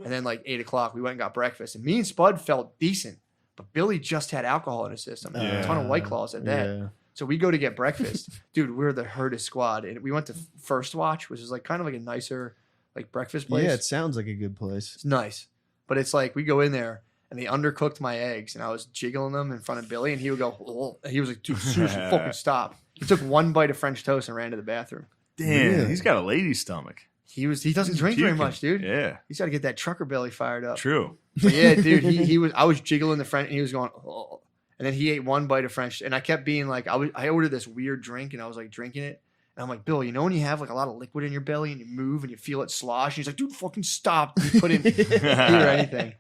And then like 8 o'clock, we went and got breakfast. And me and Spud felt decent. But Billy just had alcohol in his system. A ton of White Claws at that. Yeah. So we go to get breakfast. Dude, we're the herdest squad. And we went to First Watch, which is like kind of like a nicer like breakfast place. Yeah, it sounds like a good place. It's nice. But it's like we go in there and they undercooked my eggs and I was jiggling them in front of Billy and he would go, oh. And he was like, dude, seriously, fucking stop. He took one bite of French toast and ran to the bathroom. Damn, Really? he's got a lady stomach. He doesn't drink very Puking. much, dude. Yeah, He's got to get that trucker belly fired up. true. But yeah, dude, I was jiggling the French and he was going, oh. And then he ate one bite of French and I kept being like, I ordered this weird drink and I was like drinking it. And I'm like, Bill, you know when you have like a lot of liquid in your belly and you move and you feel it slosh? And he's like, dude, fucking stop. You put in beer or anything.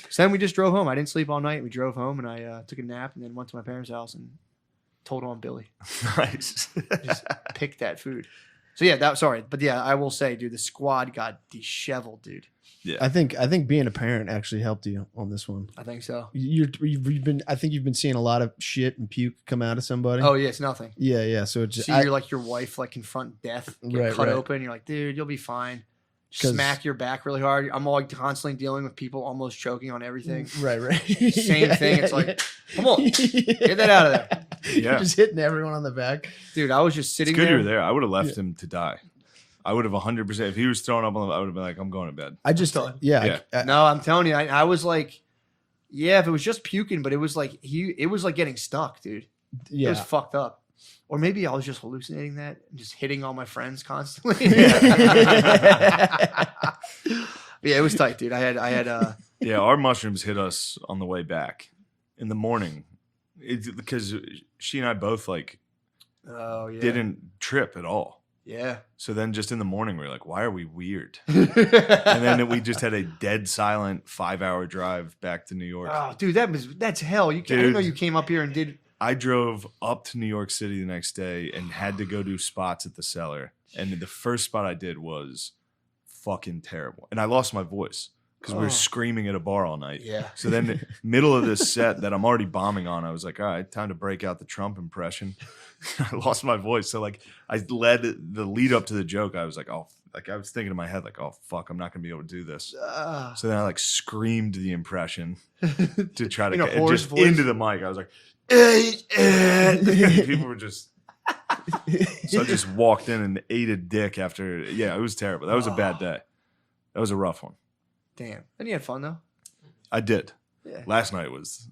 So then we just drove home. I didn't sleep all night. We drove home and I took a nap and then went to my parents' house and told on Billy. Nice. Just picked that food. So yeah, but yeah, I will say, dude, the squad got disheveled, dude. I think being a parent actually helped you on this one. I think so. You've been seeing a lot of shit and puke come out of somebody. Oh yeah, it's nothing. Yeah. So it's just, See, you're like your wife, like confront death, get cut open. You're like, dude, you'll be fine. Smack your back really hard. I'm all constantly dealing with people almost choking on everything. right. Same thing. It's like, come on, get that out of there. Yeah. You're just hitting everyone on the back. Dude, I was just sitting It's good there. you were there. I would have left him to die. I would have 100%. If he was throwing up on the, I would have been like, I'm going to bed. I just Yeah. No, I'm telling you, I was like, yeah, if it was just puking, but it was like it was like getting stuck, dude. It was fucked up. Or maybe I was just hallucinating that and just hitting all my friends constantly. Yeah, it was tight, dude. I had Yeah, our mushrooms hit us on the way back in the morning. It's because she and I both like didn't trip at all. Yeah. So then just in the morning, we were like, why are we weird? And then we just had a dead silent 5-hour drive back to New York. Oh, dude, that's hell. I didn't know you came up here and did. I drove up to New York City the next day and had to go do spots at the Cellar. And the first spot I did was fucking terrible. And I lost my voice because we were screaming at a bar all night. Yeah. So then the middle of this set that I'm already bombing on, I was like, all right, time to break out the Trump impression. I lost my voice. So like I led the lead up to the joke. I was like, oh, like I was thinking in my head, like, oh fuck, I'm not gonna be able to do this. So then I like screamed the impression to try to In a get hoarse just voice? into the mic. I was like, people were just. So I just walked in and ate a dick after. Yeah, it was terrible. That was a bad day. That was a rough one. Damn. And you had fun though. I did. Yeah. Last night was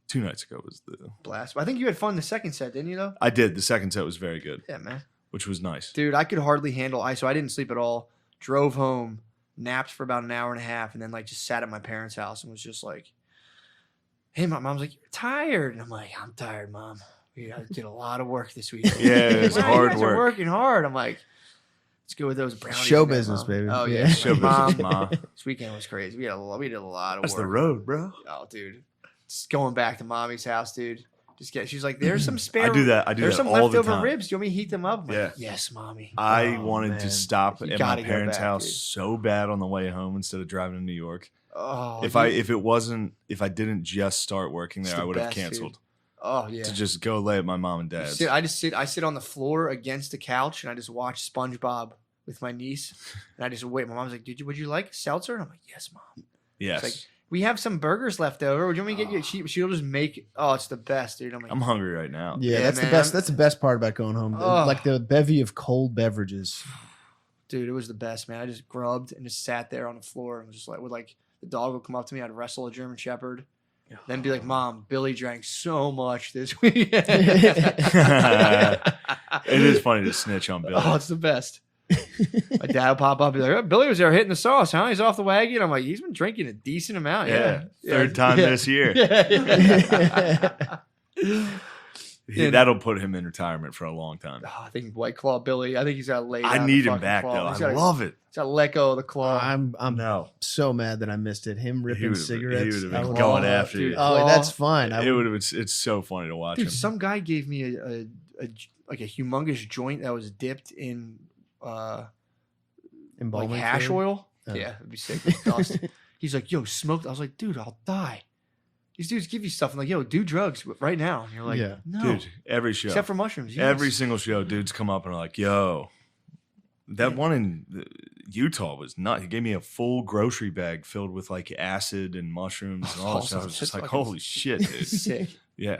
2 nights ago was the. Blast. I think you had fun the second set, didn't you though? I did. The second set was very good, Yeah, man. which was nice. Dude, I could hardly handle so I didn't sleep at all. Drove home, napped for about an hour and a half, and then like just sat at my parents' house and was just like, hey, my mom's like, you're tired. And I'm like, I'm tired, Mom. I did a lot of work this week. Yeah, it was Wow, hard you guys are work. working hard. I'm like, let's go with those brownies. Show in there, business, Mom. baby. Oh yeah, Yeah. Show Mom. business, Ma. This weekend was crazy. We did a lot of That's work. the road, bro. Oh, dude, just going back to Mommy's house, dude. She's like, there's some spare. I do that. I do There's that some all the leftover time. ribs. Do you want me to heat them up? I'm like, Yeah. yes, Mommy. I Oh, wanted man. to stop You at my gotta go parents' back, house dude. so bad on the way home instead of driving to New York. Oh, If dude. I didn't just start working It's there, the I would have best, dude. canceled Oh yeah. to just go lay at my mom and dad's. I sit on the floor against the couch and I just watch SpongeBob with my niece. And I just wait. My mom's like, would you like seltzer? And I'm like, yes, Mom. Yes, It's like, we have some burgers left over. Would you want me to get you? She'll just make. Oh, it's the best, dude. I'm like, I'm hungry right now. Yeah, Yeah, that's man. the best. That's the best part about going home. Oh. Like the bevy of cold beverages. dude, it was the best, man. I just grubbed and just sat there on the floor and was just like, the dog would come up to me. I'd wrestle a German Shepherd. Then be like, Mom, Billy drank so much this week. It is funny to snitch on Billy. Oh, it's the best. My dad would pop up and be like, oh, Billy was there hitting the sauce, huh? He's off the wagon. I'm like, he's been drinking a decent amount. yeah, Yeah. third time Yeah. this year. Yeah. That'll put him in retirement for a long time. Oh, I think White Claw Billy. I think he's got to lay I down need the him fucking back claw. though. He's I gotta- love it. He's got to let go of the claw. I'm No, so mad that I missed it. Him ripping would've- cigarettes. he would've been I would- going Oh, after dude. you. Oh, Claw. that's fine. It would have been. It's so funny to watch Dude, him. some guy gave me a humongous joint that was dipped in like embalming hash fluid. oil. Oh. Yeah, it'd be sick with dust. He's like, yo, smoke. I was like, dude, I'll die. These dudes give you stuff. I'm like, yo, do drugs right now. And you're like, Yeah. no. Dude, every show, Except for mushrooms. Yes. every single show, dudes come up and are like, "Yo, that one in Utah was not. He gave me a full grocery bag filled with like acid and mushrooms and all that stuff. I was just like, holy shit, dude. Sick. Yeah.